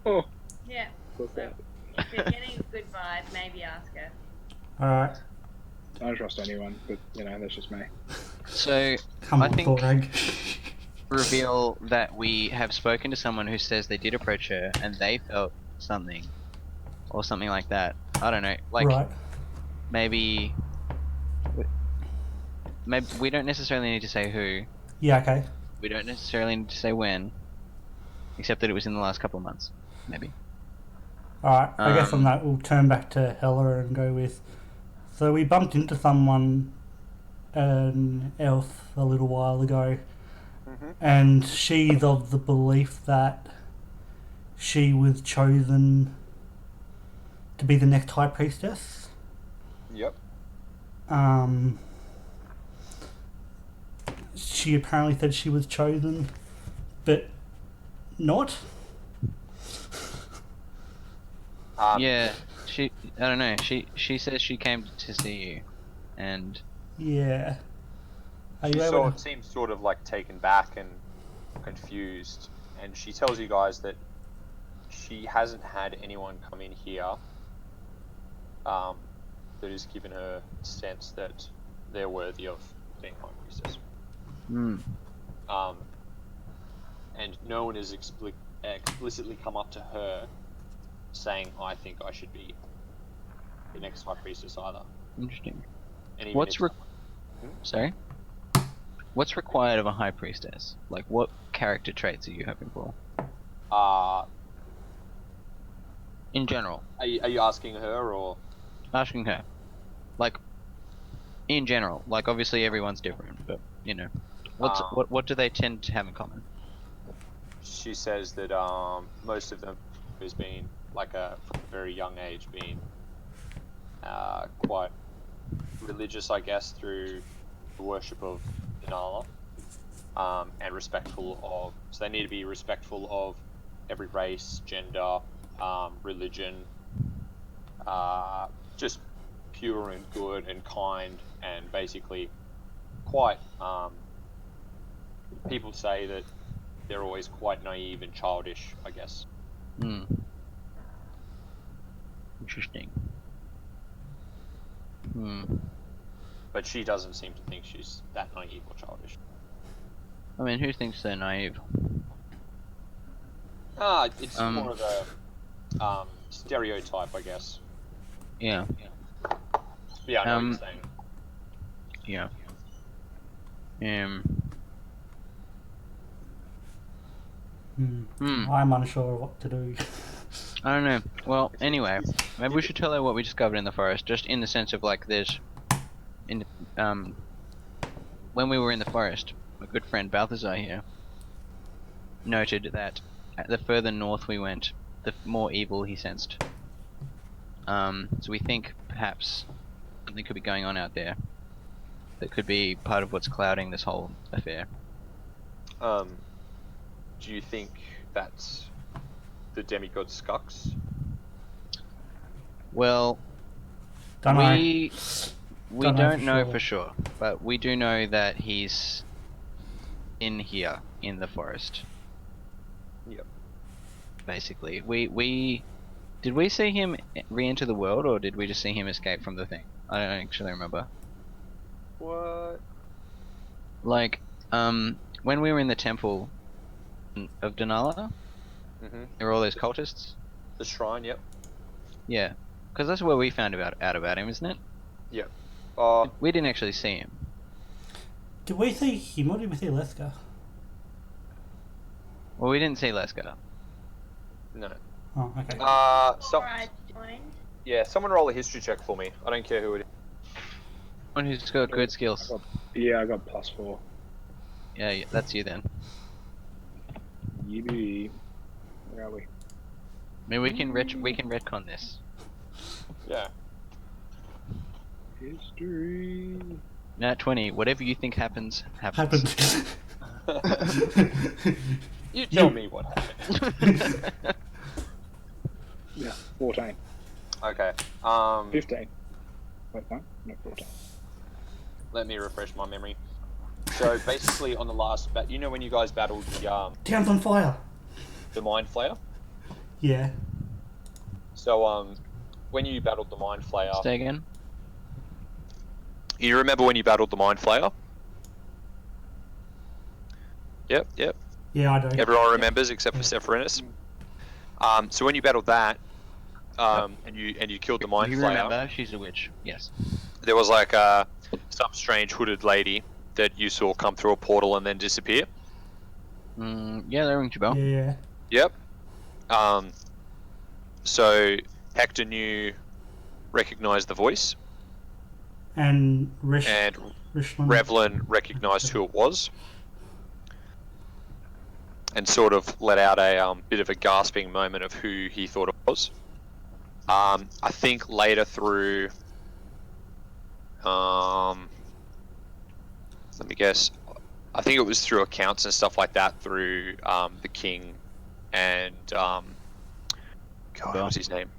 Oh, Yeah. what's So that? if you're getting a good vibe, maybe ask her. All right, I don't trust anyone, but you know, that's just me. So come I on, think- Thorag. reveal that we have spoken to someone who says they did approach her and they felt something, or something like that. I don't know. Like Right. maybe we don't necessarily need to say who. Yeah. Okay. We don't necessarily need to say when. Except that it was in the last couple of months, maybe. All right. I guess on Um, that we'll turn back to Hella and go with. So we bumped into someone, an elf, a little while ago, and she's of the belief that she was chosen to be the next high priestess. Yep. She apparently said she was chosen, but not. Yeah, I don't know. She says she came to see you, and Yeah. Are She you able sort to... of seems sort of like taken back and confused, and she tells you guys that she hasn't had anyone come in here that has given her a sense that they're worthy of being High Priestess. And no one has explicitly come up to her saying, I think I should be the next High Priestess either. interesting. And even What's if- sorry? What's required of a high priestess? Like, what character traits are you hoping for? In general, are you asking her or? asking her, like, in general, like obviously everyone's different, but you know, what do they tend to have in common? She says that most of them has been like from a very young age been quite religious, I guess, through the worship of Inala, and respectful of. So they need to be respectful of every race, gender, religion, just pure and good and kind, and basically quite. People say that they're always quite naive and childish, I guess. Interesting. But she doesn't seem to think she's that naive or childish. I mean, who thinks they're naive? It's more of a stereotype, I guess. Yeah. Yeah, I know what you're saying. Yeah. I'm unsure of what to do. I don't know. Well, anyway, maybe we should tell her what we discovered in the forest, just in the sense of like there's, when we were in the forest, my good friend Balthazar here noted that the further north we went, the more evil he sensed. So we think perhaps something could be going on out there that could be part of what's clouding this whole affair. Do you think that's the demigod Skux? Don't Well, we Don't know don't for know sure. for sure, but we do know that he's in here in the forest. Yep. Basically, we did we see him re-enter the world, or did we just see him escape from the thing? I don't actually remember. What? Like, when we were in the temple of Donala, there were all those cultists. The shrine, yep. Yeah, because that's where we found out about him, isn't it? Yep. We didn't actually see him. Did we see him or did we see Leska? Well, we didn't see Leska. No. Oh, okay. Alright, joined. Yeah, someone roll a history check for me. I don't care who it is. One who's got good skills. Yeah, I got +4. Yeah, that's you then. Yippee. Where are we? I mean, we can retcon this. Yeah. History. Nat 20. Whatever you think happens, happens. Happened. You tell me what happened. Yeah, 14. Okay. 15. Wait, no? No, 14. Let me refresh my memory. So basically, on the last you know when you guys battled Town's on fire. the Mind Flayer. Yeah. So when you battled the Mind Flayer, Stay again. you remember when you battled the Mind Flayer? Yep. Yeah, I do. Everyone remembers except for Sephirinus. So when you battled that, and you killed the Mind You Flayer, remember? She's a witch. Yes. there was like some strange hooded lady that you saw come through a portal and then disappear. Yeah, that rings a bell. Yeah. Yep. So Hector recognized the voice, And and Rishlin. Revlin recognized who it was, and sort of let out a bit of a gasping moment of who he thought it was. I think later through, let me guess, I think it was through accounts and stuff like that through the king and God, what was his name?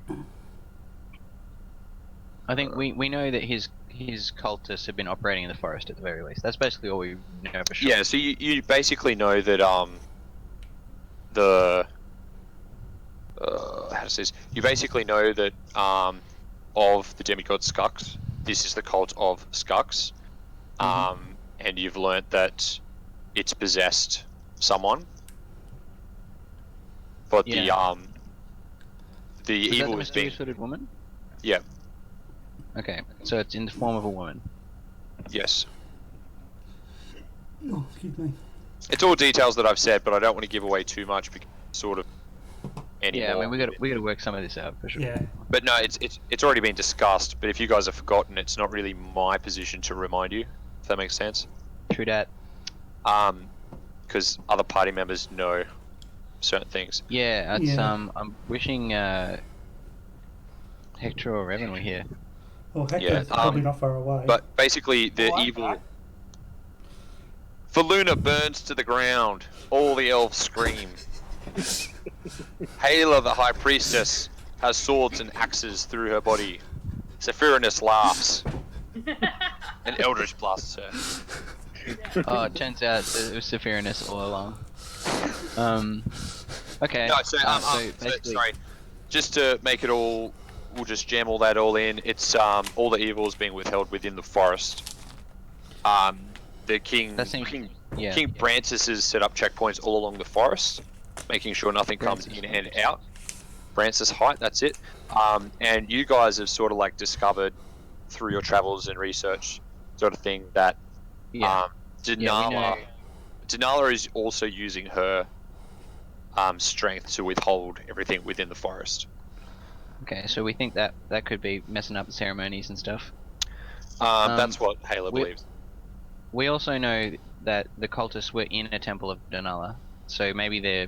I think we know that his cultists have been operating in the forest at the very least. That's basically all we know for sure. Yeah, so you basically know that how to say this? You basically know that of the demigod Skux, this is the cult of Skux, and you've learnt that it's possessed someone, but Yeah. the Is that evil the is being mysterious-hooded woman? Yeah. Okay, so it's in the form of a woman. yes. Oh, excuse me. It's all details that I've said, but I don't want to give away too much because it's sort of anymore. Yeah, I mean we got to work some of this out for sure. Yeah. But no, it's already been discussed. But if you guys have forgotten, it's not really my position to remind you. If that makes sense. True dat. Because other party members know certain things. Yeah, it's Yeah. I'm wishing Hector or Revan were here. Well, Hector's Yeah, probably not far away. But basically, the Oh, I'm evil. back. Faluna burns to the ground. All the elves scream. Hela, the high priestess, has swords and axes through her body. Sephirinus laughs. And Eldritch blasts her. Oh, it turns out it was Sephirinus all along. Okay. No, so, basically, sorry. Just to make it all, we'll just jam all that all in. It's all the evil is being withheld within the forest. The king, That seems- King yeah. Brancis has set up checkpoints all along the forest, making sure nothing comes Brancis in and out. Brancis Height, that's it. And you guys have sort of like discovered through your travels and research, sort of thing, that Yeah. Denala, Yeah, we know. Denala is also using her strength to withhold everything within the forest. Okay, so we think that could be messing up the ceremonies and stuff. That's what Hela we- believes. We also know that the cultists were in a temple of Donala, so maybe they're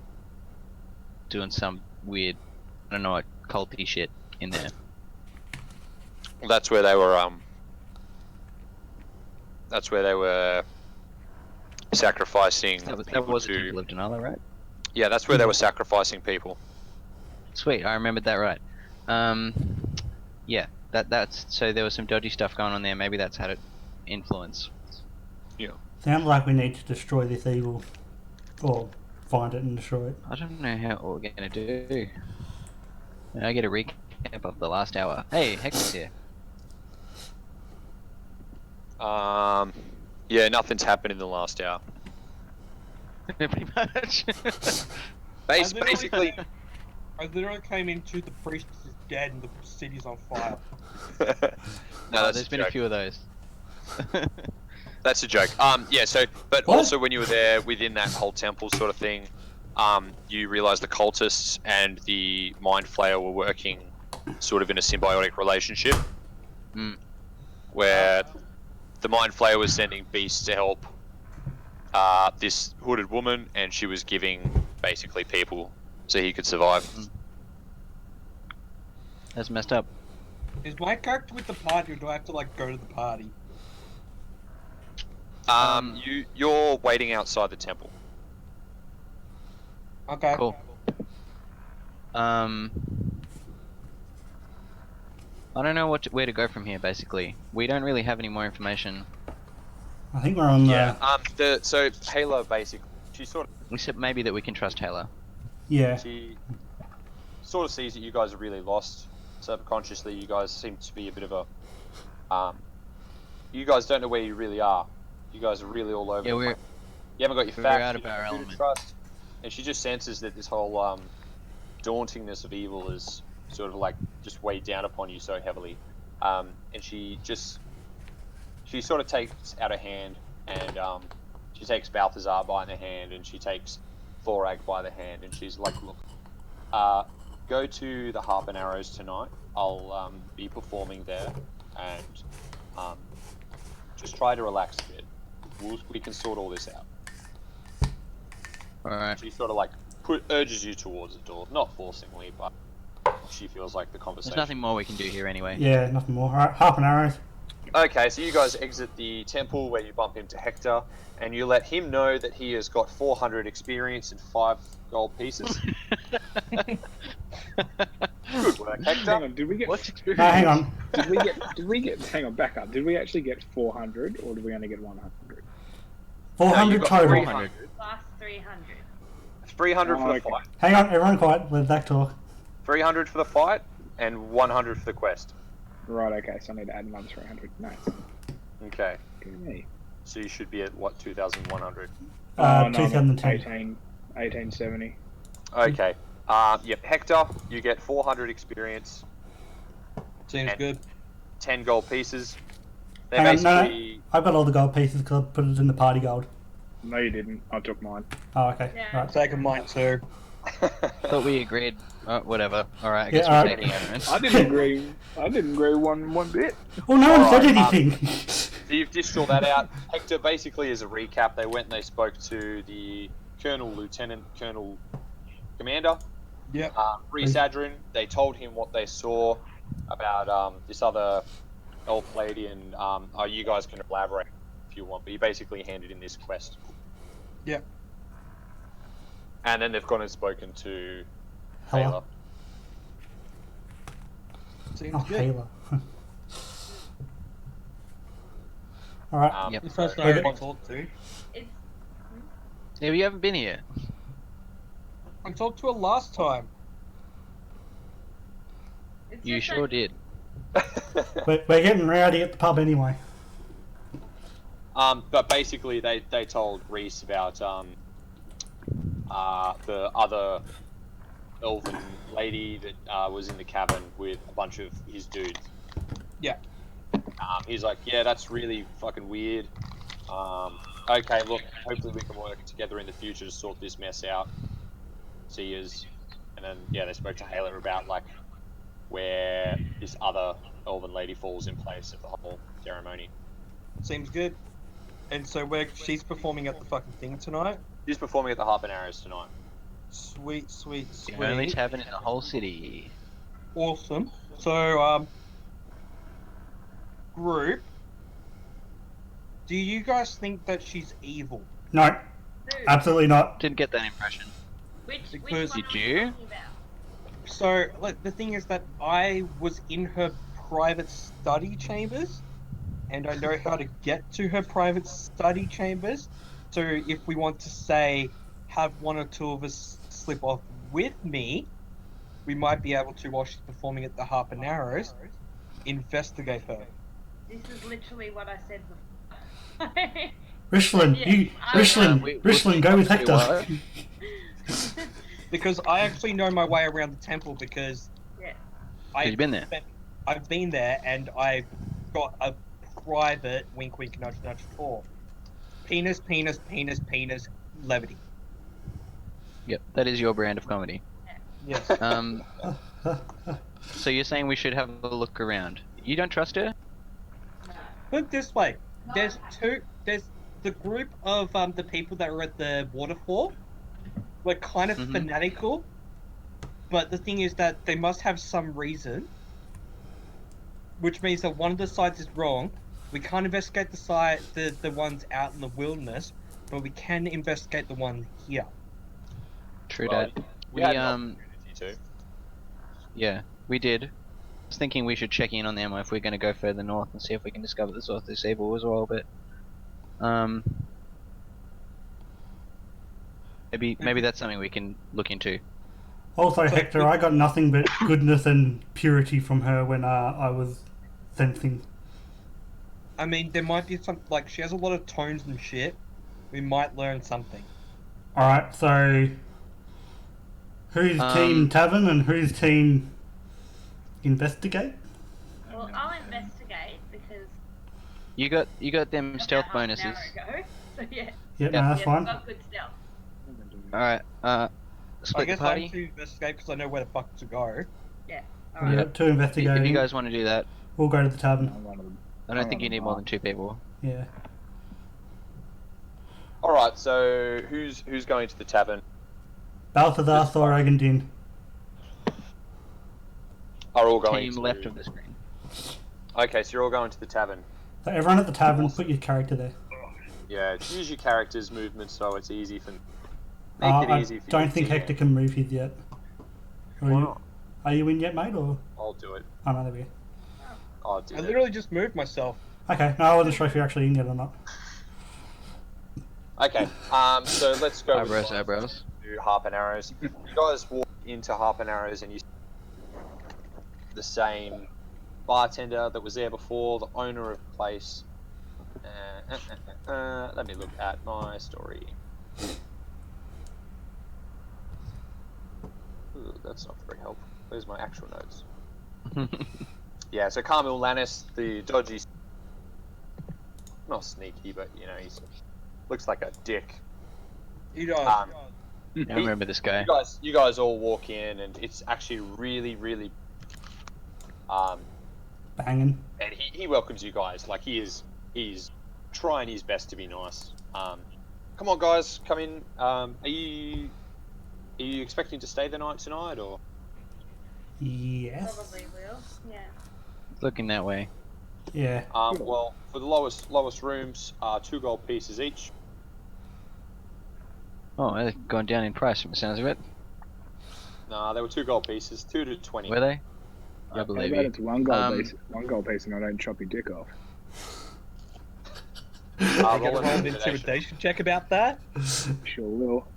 doing some weird, I don't know what, culty shit in there. That's where they were. That's where they were sacrificing. That people was a to- temple of Donala, right? Yeah, that's where they were sacrificing people. Sweet, I remembered that right. Yeah, that's so there was some dodgy stuff going on there. Maybe that's had an influence. Sounds like we need to destroy this evil. Or find it and destroy it. I don't know how what we're gonna do. I get a recap of the last hour. Hey, Hector's here. Yeah, nothing's happened in the last hour. Pretty much. Basically, I literally came into the priest is dead and the city's on fire. no, that's there's a been joke. a few of those. That's a joke. Yeah. So, but What? also when you were there within that whole temple sort of thing, you realise the cultists and the Mind Flayer were working sort of in a symbiotic relationship, where the Mind Flayer was sending beasts to help this hooded woman, and she was giving basically people so he could survive. That's messed up. Is my character with the party, or do I have to like go to the party? You're waiting outside the temple. Okay. Cool. I don't know where to go from here. Basically, we don't really have any more information. I think we're on the... So Halo basically, she sort Except maybe that we can trust Taylor. Yeah. she sort of sees that you guys are really lost. Subconsciously, you guys seem to be a bit of a you guys don't know where you really are. You guys are really all over. Yeah, the we're place. You haven't got your we're facts. out of you don't our know who to element. trust, and she just senses that this whole dauntingness of evil is sort of like just weighed down upon you so heavily, and she sort of takes out a hand, and she takes Balthazar by the hand, and she takes Thorag by the hand, and she's like, look, go to the Harp and Arrows tonight. I'll be performing there, and just try to relax a bit. We can sort all this out. Alright. She sort of like urges you towards the door, not forcingly, but she feels like the conversation. There's nothing more we can do here anyway. Yeah, nothing more. Alright, Harp and Arrows. Okay, so you guys exit the temple where you bump into Hector, and you let him know that he has got 400 experience and 5 gold pieces. Good work, Hang Hector. on, did we get? What's experience? No, hang on. Did we get? Hang on, back up. Did we actually get 400, or did we only get 100? 400 you got total. 300. Plus 300. 300 for the okay. fight. Hang on, everyone quiet. Let Zach talk. 300 for the fight, and 100 for the quest. Right. Okay. So I need to add another 300. Nice. Okay, Good me. so you should be at what, 2,100? No, 2010. 1870. Okay. Yep, Hector, you get 400 experience, Seems And- good. 10 gold pieces. They Hang on, no, basically. I've got all the gold pieces because I put it in the party gold. No, you didn't. I took mine. Oh, okay. Yeah. Right. Take a mine too. Thought we agreed. Whatever. Alright, I guess Yeah, we're alright. taking evidence. I didn't agree. I didn't agree one bit. Oh, no one said Alright, anything. So you've dished all that out. Hector, basically, as a recap, they went and they spoke to the Colonel, Lieutenant, Colonel, Commander, Yep. Reese Adrin. They told him what they saw about this other elf lady, and you guys can elaborate if you want, but you basically handed in this quest. Yep. And then they've gone and spoken to Hello. Taylor. Seems Oh, good. Halo. Alright. Yep. The first Okay. I talked to. It's Yeah, you haven't been here. I talked to her last time. it's You just sure that did. We're getting rowdy at the pub anyway. But basically, they told Reese about the other elven lady that was in the cabin with a bunch of his dudes. Yeah. He's like, yeah, that's really fucking weird. Okay, look, hopefully we can work together in the future to sort this mess out. See yous. And then, yeah, they spoke to Halo about, like, where this other elven lady falls in place of the whole ceremony. Seems good. And so she's performing at the fucking thing tonight. She's performing at the Harp and Arrows tonight. Sweet, sweet, The sweet. only tavern in the whole city. Awesome. So, group, do you guys think that she's evil? No, Dude, absolutely not. Didn't get that impression. which because- one Did are we you? talking about? So, like, the thing is that I was in her private study chambers, and I know how to get to her private study chambers. So, if we want to say, have one or two of us slip off with me, we might be able to, while she's performing at the Harp and Arrows, investigate her. This is literally what I said before. Rishlin, Yeah, Rishlin, go with Do Hector. what? Because I actually know my way around the temple because Yeah. Have you been there? I've been there and I've got a private wink wink nudge nudge tour. Penis, penis, penis, penis, levity. Yep, that is your brand of comedy. Yes. So you're saying we should have a look around? You don't trust her? Put it this way: there's the group of the people that were at the waterfall. Were kind of Mhm. fanatical, but the thing is that they must have some reason, which means that one of the sides is wrong. We can't investigate the ones out in the wilderness, but we can investigate the one here. True Well, that. we We had an opportunity to. yeah, we did. I was thinking we should check in on them if we're going to go further north and see if we can discover the source of this evil as well. But maybe that's something we can look into. Also, Hector, I got nothing but goodness and purity from her when I was sensing. I mean, there might be some like she has a lot of tones and shit. We might learn something. Alright, so who's team tavern and who's team investigate? Well, I'll investigate because You got them about stealth half an bonuses. hour ago. So yeah, Yep, no, that's yeah, fine. got good stealth. All right. I Split the guess I'm party. to investigate because I know where the fuck to go. Yeah. We Alright. got two If investigating. you guys want to do that, We'll go to the tavern. I'm one of them. I don't think you need more than 2 people. Yeah. All right. So who's going to the tavern? Balthazar, Thor, Agandin. Are all going Team to... left of the screen. Okay, so you're all going to the tavern. So everyone at the tavern, put your character there. Yeah, use your character's movement so it's easy for. Make it I easy for don't your think DM. Hector can move his yet. Are Why you, not? are you in yet, mate? Or I'll do it. oh no, there we go. I'll do I it. literally just moved myself. Okay, no, I wasn't sure if you're actually in yet or not. Okay. So let's go. with Eyebrows, guys eyebrows. To Harp and Arrows. You guys walk into Harp and Arrows and you see the same bartender that was there before, the owner of the place. Let me look at my story. Ooh, that's not very helpful. Where's my actual notes? Yeah, so Carmel Lannis, the dodgy, not sneaky, but you know, he looks like a dick. He does. I remember this guy. You guys all walk in, and it's actually really, Banging. and he welcomes you guys. Like he's trying his best to be nice. Come on, guys, come in. Are you expecting to stay the night tonight, or? Yes. Probably will. Yeah. Looking that way. Yeah. Well, for the lowest rooms, 2 gold pieces each. Oh, they're gone down in price from the sounds of it. Nah, they were 2 gold pieces, 2 to 20. Were they? I How believe about you. it's one gold piece, and I don't chop your dick off. I Roll get an an intimidation. intimidation check about that. Sure will.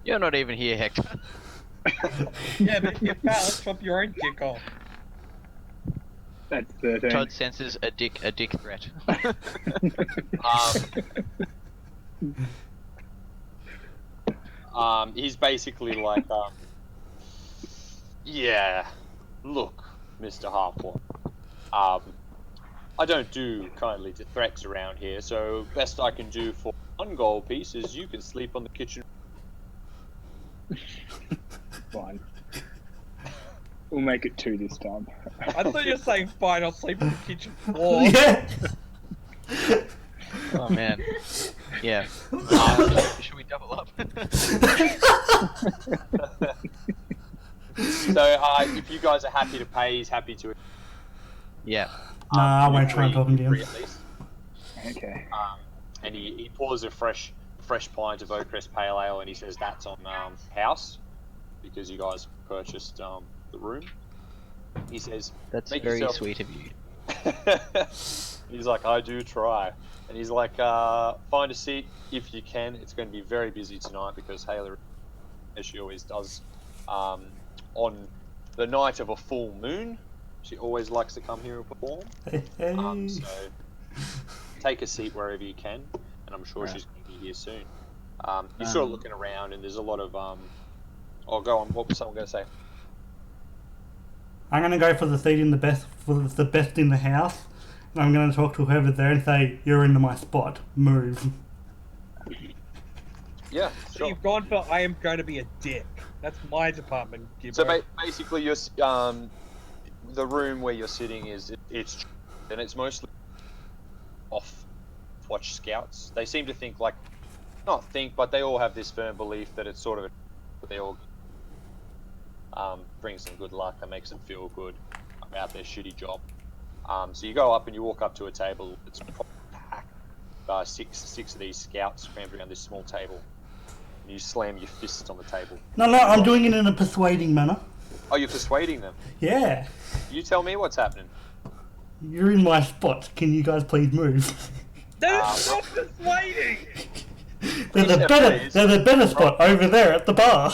You're not even here, Hector. Yeah, but if you're fat, chop your own dick off. That's 13. Todd senses a dick threat. He's basically like, yeah, look, Mr. Harport, I don't do kindly to threats around here, so best I can do for 1 gold piece is you can sleep on the kitchen. Fine. We'll make it 2 this time. I thought you were saying, fine, I'll sleep on the kitchen floor. Yeah. Oh man. Yeah. Should we double up? So, if you guys are happy to pay, he's happy to. Yeah. Nah, I won't try and Three- talk him down. three at least. Okay. And he pours a fresh pint of Oakrest Pale Ale, and he says that's on house because you guys purchased the room. He says, That's Make very yourself- sweet of you. he's like, I do try, and he's like, find a seat if you can. It's going to be very busy tonight because Hayla, as she always does, on the night of a full moon, she always likes to come here and perform. Hey, hey. So take a seat wherever you can, and I'm sure Right. she's going to be here soon. You're sort of looking around, and there's a lot of oh, go on. What was someone going to say? I'm gonna go for the seat in the best in the house. I'm going to talk to whoever's there and say, "You're into my spot. Move." Yeah, So sure. you've gone for I am going to be a dick. That's my department, Gibbo. So basically, you're the room where you're sitting it's and it's mostly off watch scouts. They seem to think like not think, but they all have this firm belief that it's sort of they all brings them good luck and makes them feel good about their shitty job. So you go up and you walk up to a table. It's probably packed. Six of these scouts crammed around this small table. And you slam your fist on the table. No, I'm doing it in a persuading manner. Oh, you're persuading them. Yeah. You tell me what's happening. You're in my spot. Can you guys please move? That is not persuading! There's a better spot over there at the bar.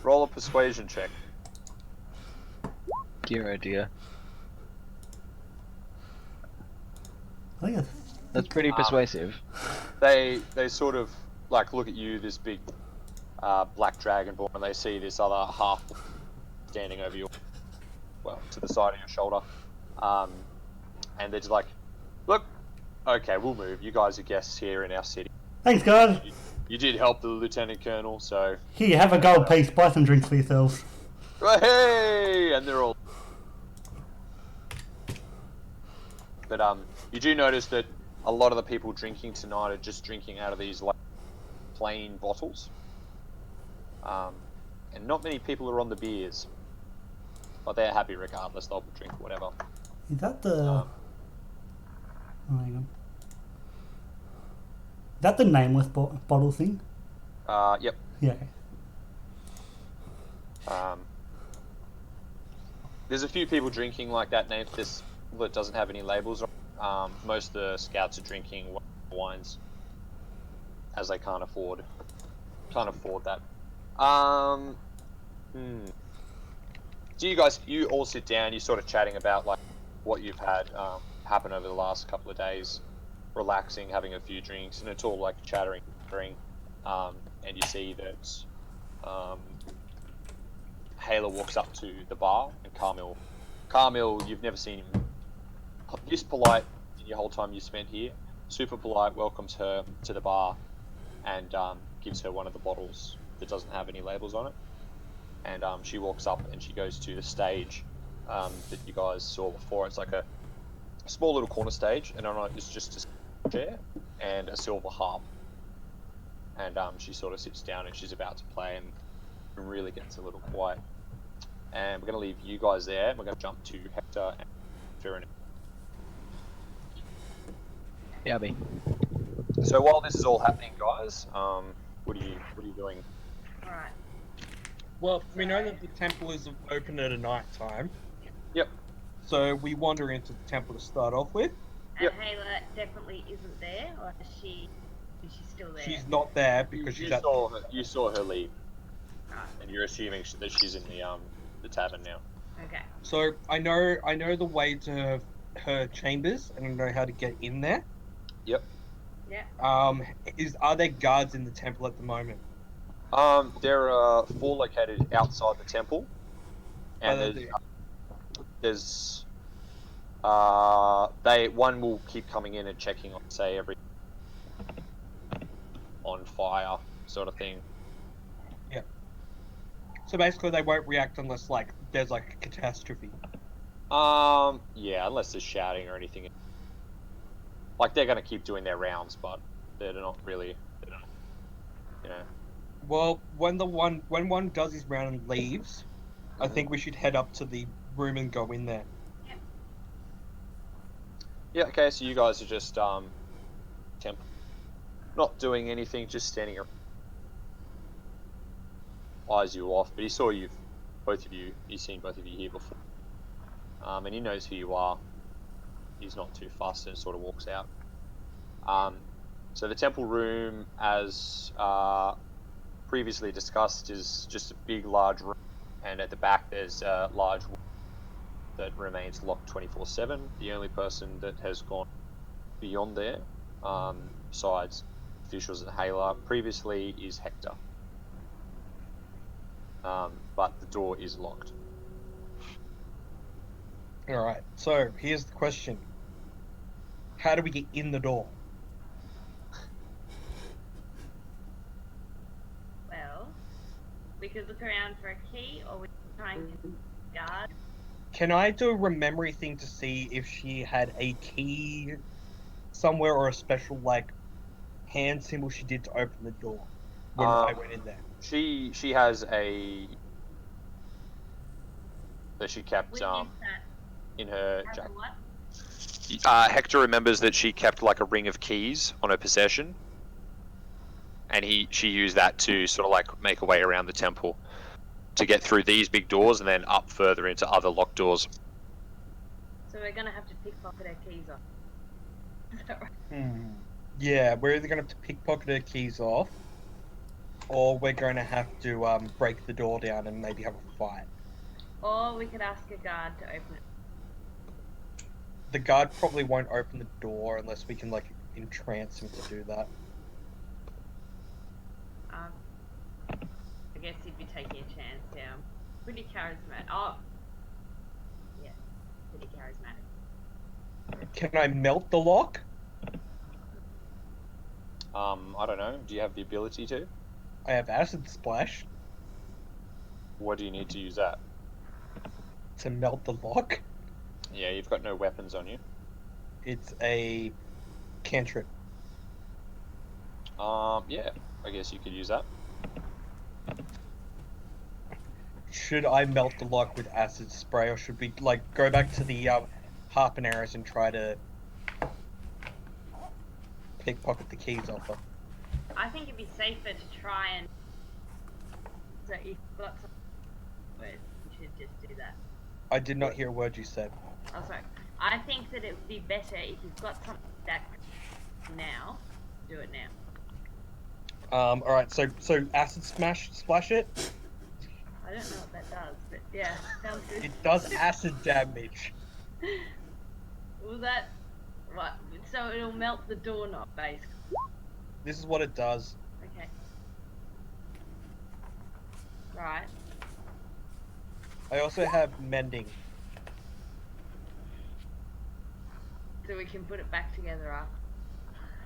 Roll a persuasion check. Dear oh dear. I think That's pretty persuasive. They sort of like look at you, this big black dragonborn, and they see this other half standing over your, well, to the side of your shoulder, and they're just like, look, okay, we'll move. You guys are guests here in our city. Thanks, guys. You did help the lieutenant colonel, so Here, have a gold piece. Buy some drinks for yourselves. hey, and they're all. But you do notice that a lot of the people drinking tonight are just drinking out of these like plain bottles, and not many people are on the beers, but they're happy regardless. They'll drink whatever. Is that the? Oh, hang on. Is that the nameless bottle thing? Yep. Yeah. Okay. There's a few people drinking like that name. This that doesn't have any labels on. Most of the scouts are drinking wines, as they can't afford that. So you all sit down. You're sort of chatting about like what you've had happen over the last couple of days, relaxing, having a few drinks, and it's all like chattering. And you see that Hayla walks up to the bar, and Carmel, you've never seen him this polite in your whole time you spent here. Super polite, welcomes her to the bar, and gives her one of the bottles that doesn't have any labels on it. And she walks up and she goes to the stage that you guys saw before. It's like a small little corner stage, and on it is just a chair and a silver harp. And she sort of sits down and she's about to play, and it really gets a little quiet. And we're going to leave you guys there, and we're going to jump to Hector and Fiona. Yabby. So while this is all happening, guys, what are you doing? Alright. Well, we know that the temple is open at a night time. Yep. So we wander into the temple to start off with. And Yep. Hayla definitely isn't there, or is she still there? She's not there because she's at. You saw her leave, Right. and you're assuming that she's in the tavern now. Okay. So I know the way to her chambers, and I know how to get in there. Yep. Yeah. Are there guards in the temple at the moment? There are 4 located outside the temple, and there's one will keep coming in and checking on, say, every on fire sort of thing. So basically, they won't react unless like there's like a catastrophe. Yeah, unless there's shouting or anything. Like they're gonna keep doing their rounds, but they're not really, you know. Well, when one does his round and leaves, I think we should head up to the room and go in there. Yeah. Okay. So you guys are just temp, not doing anything, just standing around. Eyes you off, but he saw you, both of you. He's seen both of you here before, and he knows who you are. He's not too fussed and sort of walks out. So the temple room, as previously discussed, is just a big, large room, and at the back there's a large wall that remains locked 24/7. The only person that has gone beyond there, besides officials at Hayla, previously is Hector. But the door is locked. Alright, so here's the question. How do we get in the door? Well, we could look around for a key, or we could try and get a guard. Can I do a rememory thing to see if she had a key somewhere or a special, like, hand symbol she did to open the door when I went in there? She has a that she kept We use that in her as a jacket. what? Hector remembers that she kept like a ring of keys on her possession, and she used that to sort of like make a way around the temple to get through these big doors and then up further into other locked doors. So we're gonna have to pickpocket our keys off. Is that right? Yeah, we're either going to have to pickpocket her keys off, or we're going to have to break the door down and maybe have a fight. Or we could ask a guard to open it. The guard probably won't open the door unless we can, like, entrance him to do that. I guess you'd be taking a chance. Yeah, pretty charismatic. Oh, yeah, pretty charismatic. Can I melt the lock? I don't know. Do you have the ability to? I have acid splash What do you need to use that? to melt the lock. Yeah, you've got no weapons on you. It's a cantrip. Yeah, I guess you could use that. Should I melt the lock with acid spray, or should we, like, go back to the harp and arrows and try to pickpocket the keys off her? I think it'd be safer to try and. So if you've got some words, you should just do that. I did not hear a word you said. Oh, sorry. I think that it would be better if you've got something that now, do it now. Alright, so acid splash it? I don't know what that does, but yeah, sounds good. It does acid damage. Will that. What? So it'll melt the doorknob, basically. This is what it does. Okay. Right. I also have mending. So we can put it back together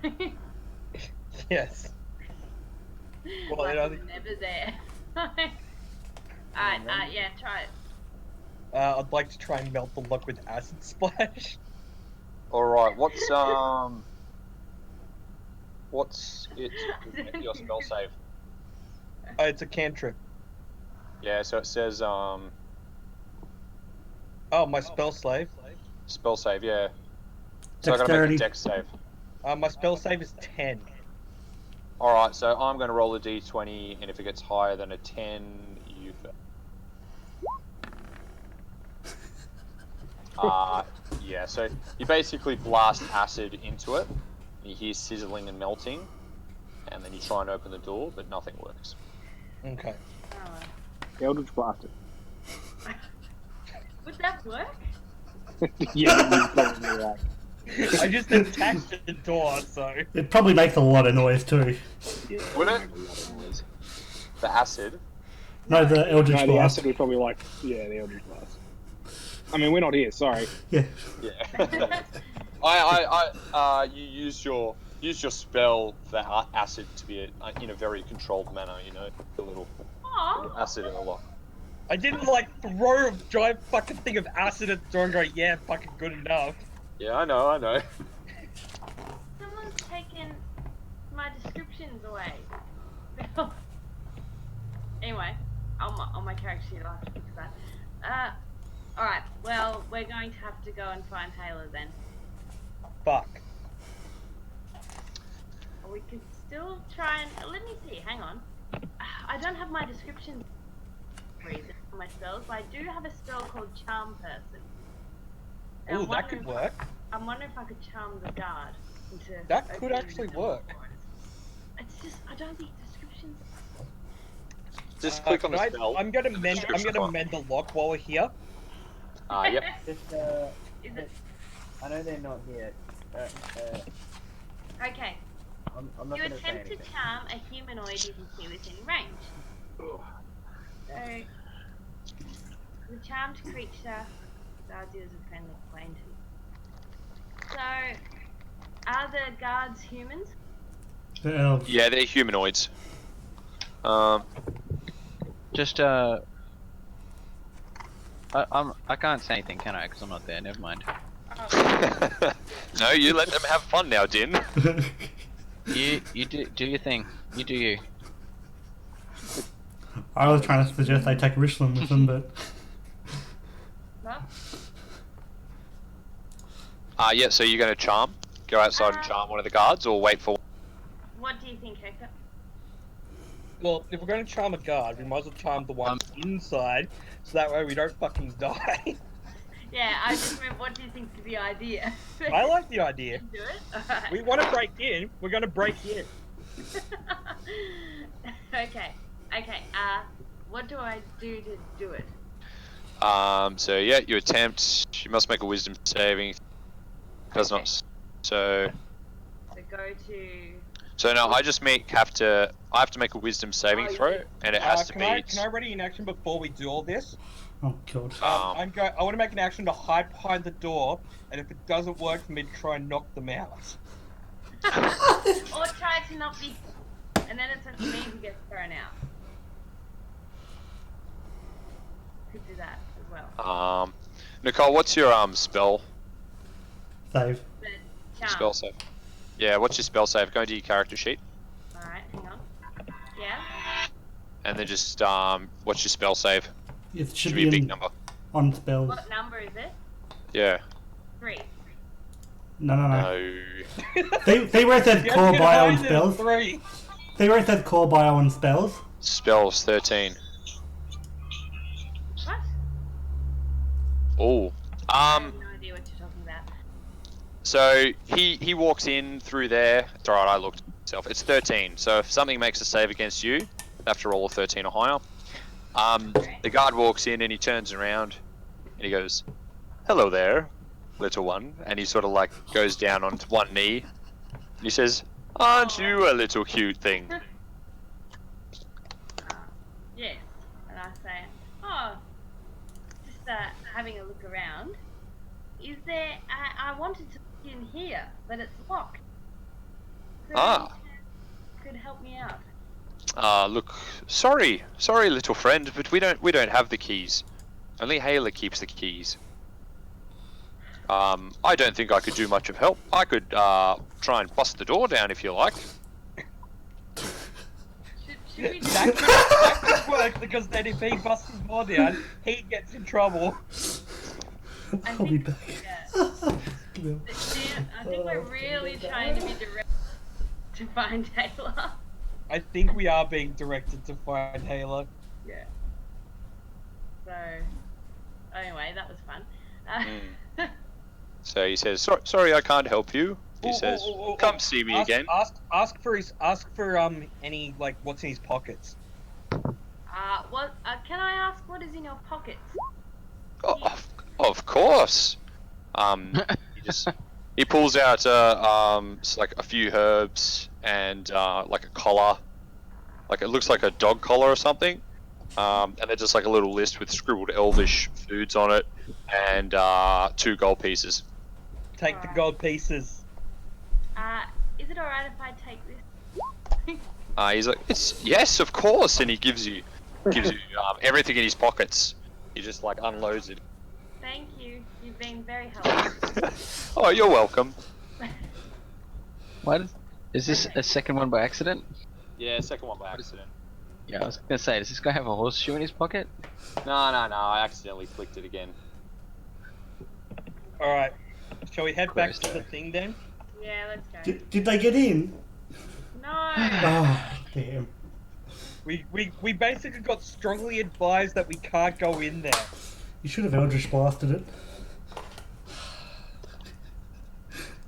after. Yes. Well, like it it only- was never there. Alright, yeah, try it. I'd like to try and melt the lock with acid splash. Alright, what's your spell save? It's a cantrip. Yeah, so it says Oh, my spell save. spell save, yeah. So I gotta make Dexterity. a dex save. My spell save is 10. Alright, so I'm gonna roll a d20, and if it gets higher than a 10, you fail. Yeah, so you basically blast acid into it, you hear sizzling and melting, and then you try and open the door, but nothing works. Okay. Oh, Eldritch Blast would that work? it. Yeah, you're probably right. I just attacked the door, so. It'd probably make a lot of noise too. Yeah, Would it? make a lot of noise. The acid? No, the Eldritch No, the Blast. acid would probably like, yeah, the Eldritch Blast. I mean, we're not here, sorry. Yeah. Yeah. You use your spell for acid to be in a very controlled manner, you know, a little Aw. acid in the lock. I didn't, like, throw a giant fucking thing of acid at the door and go, yeah, fucking good enough. Yeah, I know. Someone's taken my descriptions away. Anyway, on my character sheet, I'll have to fix that. Alright, well, we're going to have to go and find Taylor then. Fuck. Or we could still try and. Let me see, hang on. I don't have my descriptions for my spells, but I do have a spell called Charm Person. And Ooh, I'm that could wondering- work. I'm wondering if I could charm the guard into. That could opening actually the door work. for us. It's just, I don't think descriptions. Just click on the Can spell. I'm gonna mend Description. mend the lock while we're here. Yep. Just, Is it. I know they're not here. Okay. I'm not You gonna say attempt to anything. charm a humanoid you can see within range. So, the charmed creature Guards use a friendly acquaintance. So, are the guards humans? The elves. Yeah, they're humanoids. Just I can't say anything, can I? Because I'm not there. Never mind. No, you let them have fun now, Din. You do your thing. You do you. I was trying to suggest they take Richland with them, but Well, Yeah, so you're gonna charm? Go outside and charm one of the guards, or wait for... what do you think, Hector? Well, if we're going to charm a guard, we might as well charm the one inside, so that way we don't fucking die. Yeah, I just meant, what do you think of the idea? I like the idea. Do it? Alright. We want to break in, we're going to break in. Okay, what do I do to do it? So yeah, you attempt, you must make a wisdom saving. Does not... So... So go to... So no, I just have to make a wisdom saving throw, and it has to can be... I ready an action before we do all this? oh god. Um, I want to make an action to hide behind the door, and if it doesn't work for me, to try and knock them out. Or try to not be... And then it's me who gets thrown out. Could do that as well. Nicole, what's your spell Save. But charm. spell save? Yeah, what's your spell save? Go to your character sheet, Alright, hang on. Yeah? and then just what's your spell save? It Should should be a big in, number. on spells. What number is it? Yeah. 3. No. No. They wrote that core bio on spells. 3. They wrote that core bio on spells. Spells 13. What? Oh. I have no idea what you're talking about. So he walks in through there. It's alright, I looked myself. It's 13. So if something makes a save against you, you have to roll a 13 or higher. The guard walks in and he turns around and he goes, "Hello there, little one." And he sort of like goes down onto one knee and he says, "Aren't you a little cute thing?" Yes. And I say, oh, just having a look around. Is there... I wanted to look in here, but it's locked. So Ah. you could help me out. Look, sorry little friend, but we don't have the keys. Only Hayla keeps the keys. I don't think I could do much of help. I could try and bust the door down if you like. Should we That could work, because then if he busts his door down, he gets in trouble. I'll be back. Yeah. I think we're really trying to be direct to find Taylor. I think we are being directed to find Halo. Yeah. So, anyway, that was fun. So he says, sorry I can't help you. He says, come see me again. Ask for any, like, what's in his pockets. Can I ask what is in your pockets? Oh, of course. He pulls out like a few herbs and like a collar, like it looks like a dog collar or something. And then just like a little list with scribbled Elvish foods on it, and 2 gold pieces. Take the gold pieces. Is it alright if I take this? He's like, yes, of course, and he gives you everything in his pockets. He just like unloads it. Thank you. You've been very helpful. Oh, you're welcome. What? Is this a second one by accident? Yeah, second one by accident. Yeah, I was gonna say, does this guy have a horseshoe in his pocket? No, I accidentally clicked it again. Alright. Shall we head back to Christ. the thing then? Yeah, let's go. Did they get in? No! Oh, damn. We basically got strongly advised that we can't go in there. You should have Eldritch Blasted it.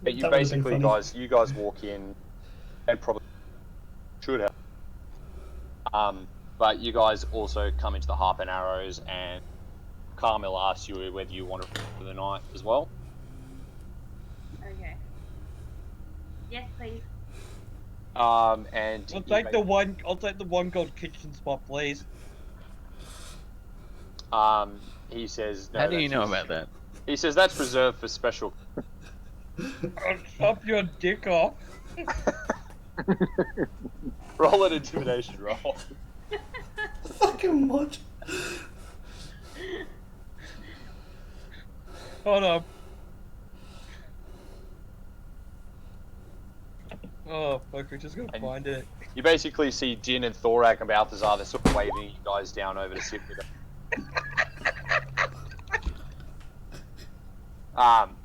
But you That would've been basically, funny. you guys walk in, and probably should have. But you guys also come into the Harp and Arrows, and Carmel asks you whether you want to for the night as well. Okay. Yes, please. And I'll you take the one gold kitchen spot, please. He says, no, How do you that's know his- about that? He says that's reserved for special. I'll chop your dick off. Roll an intimidation roll. Fucking what? Hold on. Oh, fuck, we're just gonna And- find it. You basically see Din and Thorak and Balthazar. They're sort of waving you guys down over to sit with them.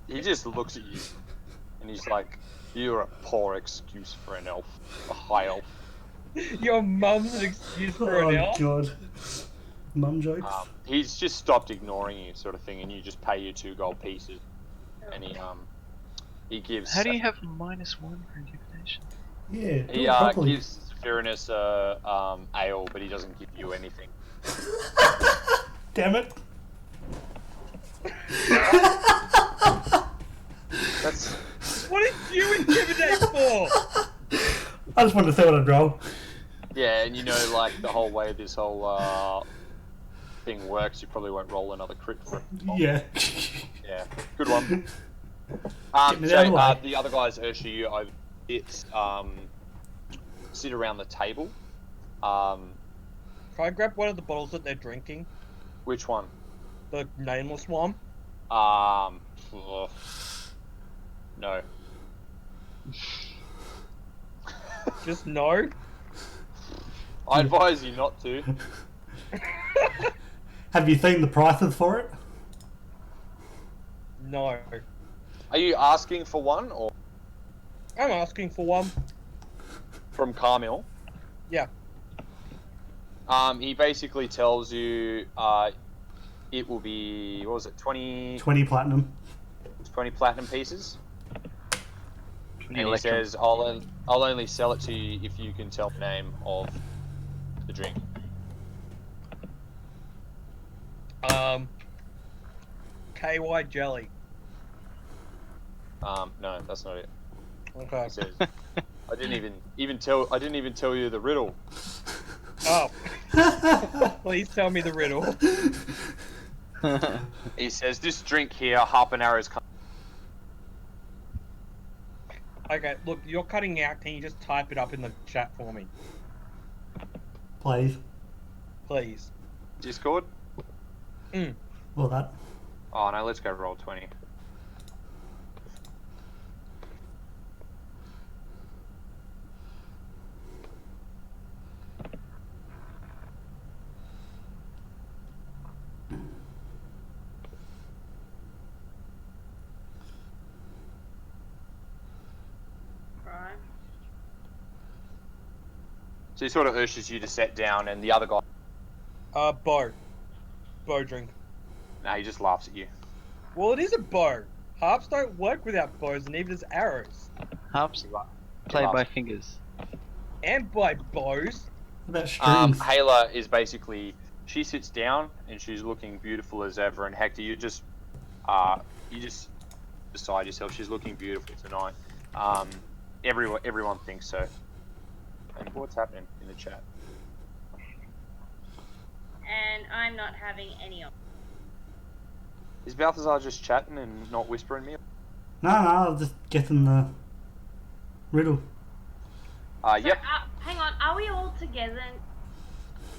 He just looks at you, and he's like, "You're a poor excuse for an elf, a high elf." Your mum's an excuse for an Oh elf? god. Mum jokes. He's just stopped ignoring you, sort of thing, and you just pay your 2 gold pieces, and he gives. How do you have -1 for intimidation? Yeah, do He it properly. gives Serenus ale, but he doesn't give you anything. Damn it. That's What did you intimidate for? I just wanted to see what I'd roll. yeah, and you know, like the whole way this whole thing works, you probably won't roll another crit for it. Yeah. Yeah, good one. Getting it out of the way. The other guys urge you over sit around the table. Can I grab one of the bottles that they're drinking? Which one? The nameless one? Ugh. No. Just no? I advise you not to. Have you seen the prices for it? No. Are you asking for one or I'm asking for one. from Carmel? Yeah. He basically tells you it will be, what was it, 20 20 platinum. platinum pieces? And he Electrum. says, I'll only sell it to you if you can tell the name of the drink. KY jelly. No, that's not it. Okay. He says, I didn't even tell you the riddle. Oh. Please tell me the riddle. He says, this drink here, Harp and Arrows come. Okay, look, you're cutting out. Can you just type it up in the chat for me? Please. Please. Discord? Or that. Oh no, let's go roll 20. Right. So he sort of urges you to sit down, and the other guy, Bow. Bow drink. no, he just laughs at you. Well, it is a bow. Harps don't work without bows, and neither does arrows. Harps He la- played laughs. by fingers. And by bows. What about strings? Hayla is basically, she sits down and she's looking beautiful as ever, and Hector, you just beside yourself, she's looking beautiful tonight. Everyone thinks so. And what's happening in the chat? And I'm not having any of Is Balthazar just chatting and not whispering me? No, I was just guessing the riddle. Yep. Hang on, are we all together?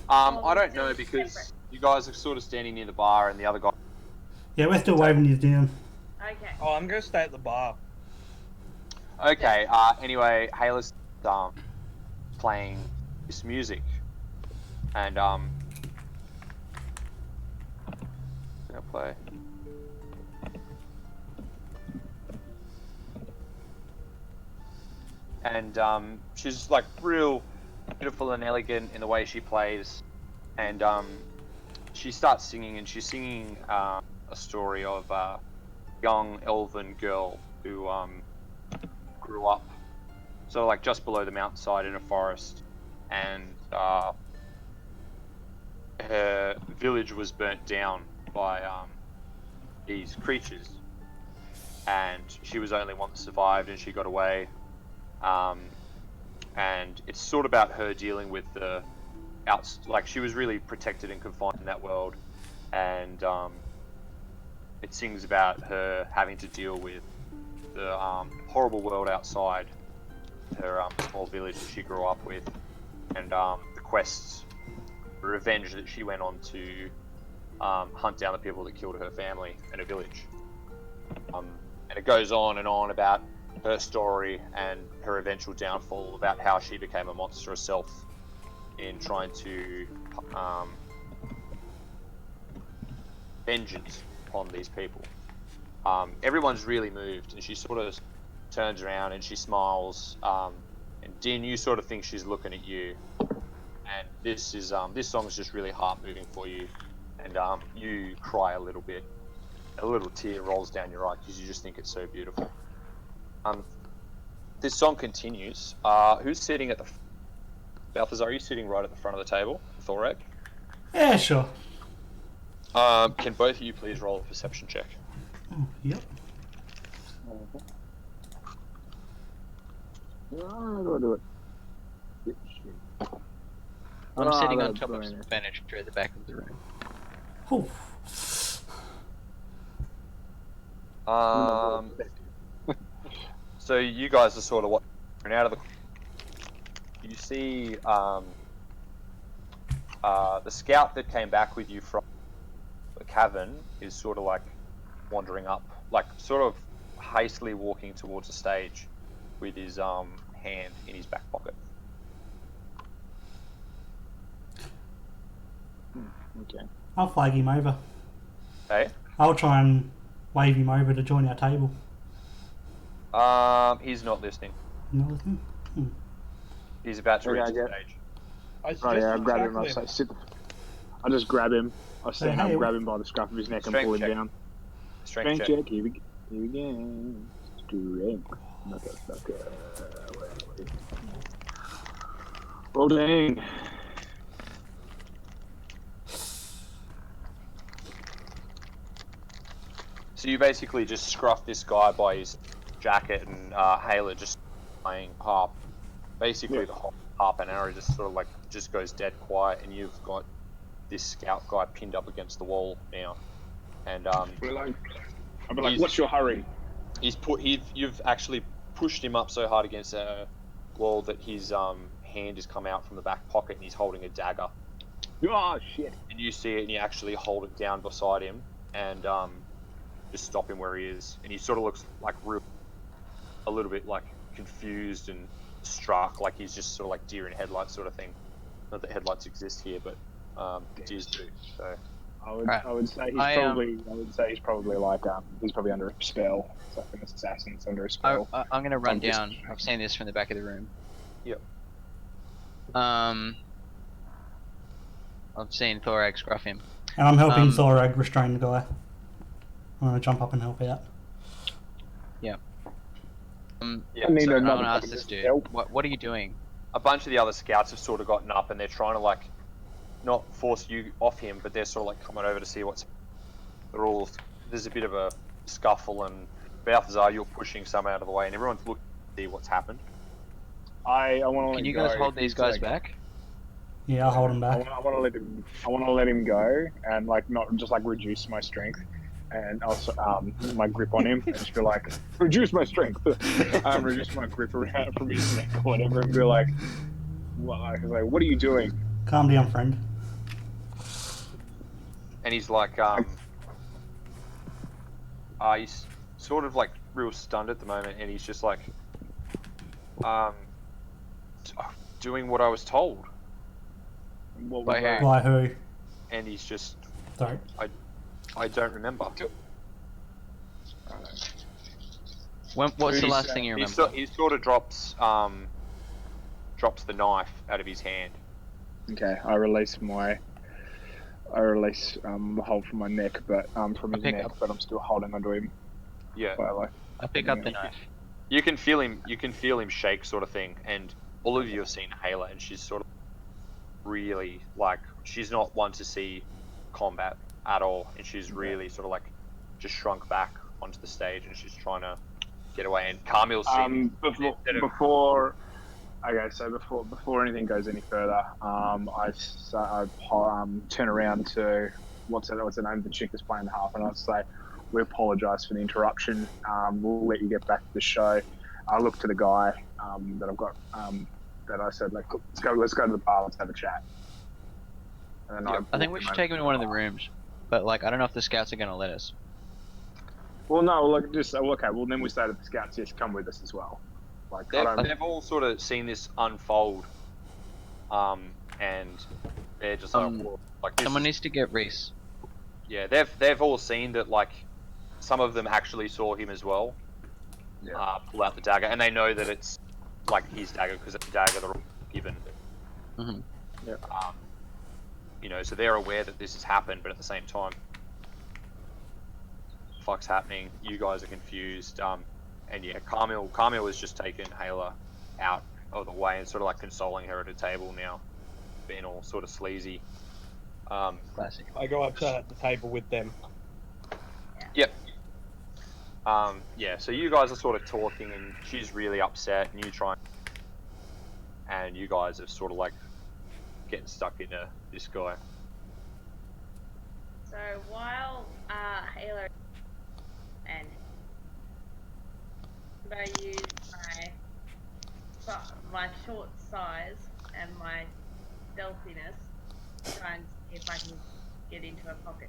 I don't know because you guys are sort of standing near the bar and the other guy. Yeah, we're still waving you down. Okay. Oh, I'm gonna stay at the bar. Okay. Anyway, Hayla's playing this music, and gonna play. And she's like real beautiful and elegant in the way she plays, and she starts singing, and she's singing a story of a young elven girl who grew up sort of like just below the mountainside in a forest, and her village was burnt down by these creatures, and she was the only one that survived, and she got away. And it's sort of about her dealing with the like she was really protected and confined in that world, and it sings about her having to deal with the horrible world outside her small village that she grew up with, and the quests, the revenge that she went on to hunt down the people that killed her family and her village. And it goes on and on about her story and her eventual downfall, about how she became a monster herself in trying to vengeance upon these people. Everyone's really moved, and she sort of turns around and she smiles. And Din, you sort of think she's looking at you, and this song's just really heart moving for you, and you cry a little bit. A little tear rolls down your eye because you just think it's so beautiful. This song continues. Who's sitting at the... Balthazar, are you sitting right at the front of the table, Thorek? Yeah, sure. Can both of you please roll a perception check? Oh, yep. I'll do it. I'm sitting on that's top of brilliant. some furniture at the back of the room. Oh, So you guys are sort of what out of the... You see the scout that came back with you from the cavern is sort of like wandering up, like sort of hastily walking towards the stage with his hand in his back pocket. Okay. I'll flag him over. Hey? I'll try and wave him over to join our table. He's not listening. Not listening? He's about to reach Okay, the yeah. stage. I Right, yeah, I suggest grab him. I tackle say, sit. I just grab him. I stand Hey, up, grab him by the scruff of his neck, and Strength pull him check. down. Strength Strength check. check. Here we go. Strength. Motherfucker. Where are we? Well, dang. So you basically just scruff this guy by his jacket, and Hayla just playing harp. Basically, Yeah. the whole harp and arrow just sort of like just goes dead quiet, and you've got this scout guy pinned up against the wall now, and We're like, I'll be like, He's- what's your hurry? you've actually pushed him up so hard against a wall that his hand has come out from the back pocket, and he's holding a dagger. Oh, shit. And you see it, and you actually hold it down beside him, and just stop him where he is. And he sort of looks like a little bit like confused and struck, like he's just sort of like deer in headlights sort of thing. Not that headlights exist here, but deers do. So I would say he's probably like he's probably under a spell. It's like an assassin's under a spell. I'm gonna run I'm just- down. I've seen this from the back of the room. Yep. I've seen Thorax scruff him. And I'm helping Um, Thorag restrain the guy. I'm going to jump up and help out. yeah, I need so a- I want to Motherfucker, ask this just dude. help. What are you doing? a bunch of the other scouts have sort of gotten up, and they're trying to like not force you off him, but they're sort of like coming over to see what's. There's a bit of a scuffle, and Balthazar, you're pushing some out of the way, and everyone's looking to see what's happened. I want to let Can him you go. guys hold these guys back? Yeah, I'll hold him back. I want to let him. I want to let him go and like not just like reduce my strength, and also my grip on him, and just be like reduce my strength, reduce my grip around from his neck or whatever, and be like, what are you doing? Calm down, friend. And he's like, he's sort of like real stunned at the moment, and he's just like, doing what I was told, What By was that? who? By who? and he's just, Sorry. I don't remember. What's the Who's, last thing you He, remember? he sort of drops the knife out of his hand. Okay, I release the hold from my neck, but from his pick neck, up. but I'm still holding onto him. Yeah, By like, I pick up the knife. you can feel him. You can feel him shake, sort of thing. And all of you have seen Hayla, and she's sort of really like she's not one to see combat at all, and she's really sort of like just shrunk back onto the stage, and she's trying to get away. And Carmil's seen before anything goes any further, I turn around to what's the name of the chick that's playing the harp, and I say, we apologise for the interruption. We'll let you get back to the show. I look to the guy that I've got that I said, like, let's go to the bar, let's have a chat. And then I think we should take him to one of the rooms, but like I don't know if the scouts are gonna let us. Well, no, like just okay. Well, then we say to the scouts, yes, come with us as well. Like They've all sort of seen this unfold, and they're just like, well, like this Someone is- needs to get Reese. yeah, they've all seen that. Like, some of them actually saw him as well. Yeah. Pull out the dagger, and they know that it's like his dagger because it's the dagger they're all given. Mm-hmm. Yeah. You know, so they're aware that this has happened, but at the same time, fuck's happening. You guys are confused. And yeah, Carmel has just taken Hayla out of the way and sort of like consoling her at a table now, being all sort of sleazy. Classic. I go up to the table with them. Yep. Yeah, so you guys are sort of talking, and she's really upset, and and you guys are sort of like getting stuck into this guy. So while Halo and I use my short size and my stealthiness to try and see if I can get into a pocket.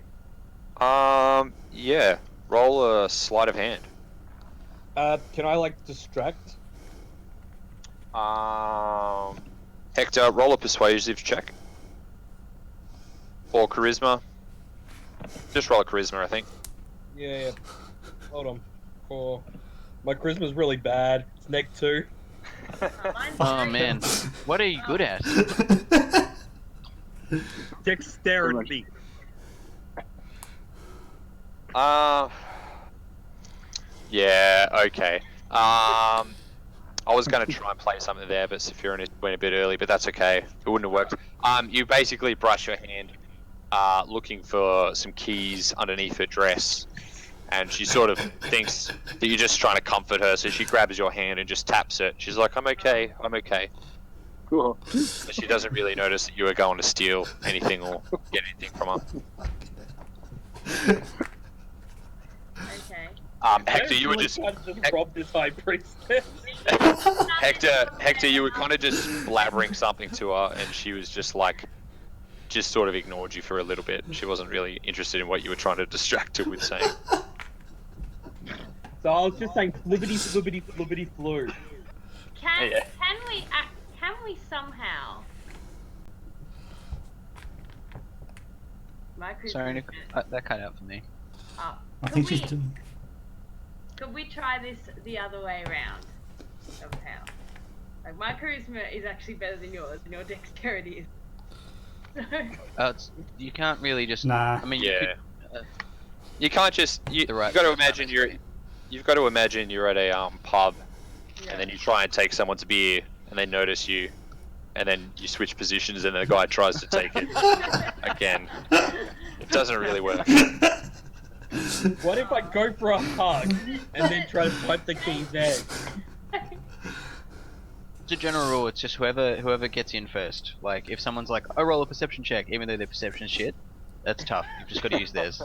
Yeah. Roll a sleight of hand. Can I like distract? Hector, roll a persuasive check. Or charisma. Just roll a charisma, I think. Yeah. Hold on. My charisma's really bad. It's -2. Mine's Oh very- man, what are you good at? Dexterity. Yeah, okay. I was going to try and play something there, but Sephiroth went a bit early, but that's okay. It wouldn't have worked. You basically brush your hand, looking for some keys underneath her dress, and she sort of thinks that you're just trying to comfort her, so she grabs your hand and just taps it. She's like, I'm okay. Cool. But she doesn't really notice that you were going to steal anything or get anything from her. Okay. Hector, you were really just... trying to just rob this high priestess. Hector, you were kind of just blabbering something to her, and she was just like, just sort of ignored you for a little bit. She wasn't really interested in what you were trying to distract her with saying. So I was just saying, flibbity flu. Can Yeah. can we somehow? My Sorry, charisma Nick, is that cut out for me. up. I think she's doing. Could we try this the other way around? Somehow. Like, my charisma is actually better than yours, and your dexterity is. You can't really just. Nah. I mean, Yeah. You can't just... You've The right got to time. imagine you're at a pub, and then you try and take someone's beer, and they notice you, and then you switch positions, and the guy tries to take it again. It doesn't really work. What if I go for a hug and then try to swipe the keys out? As a general rule, it's just whoever gets in first. Like, if someone's like, "Oh, roll a perception check," even though their perception's shit, that's tough. You've just got to use theirs.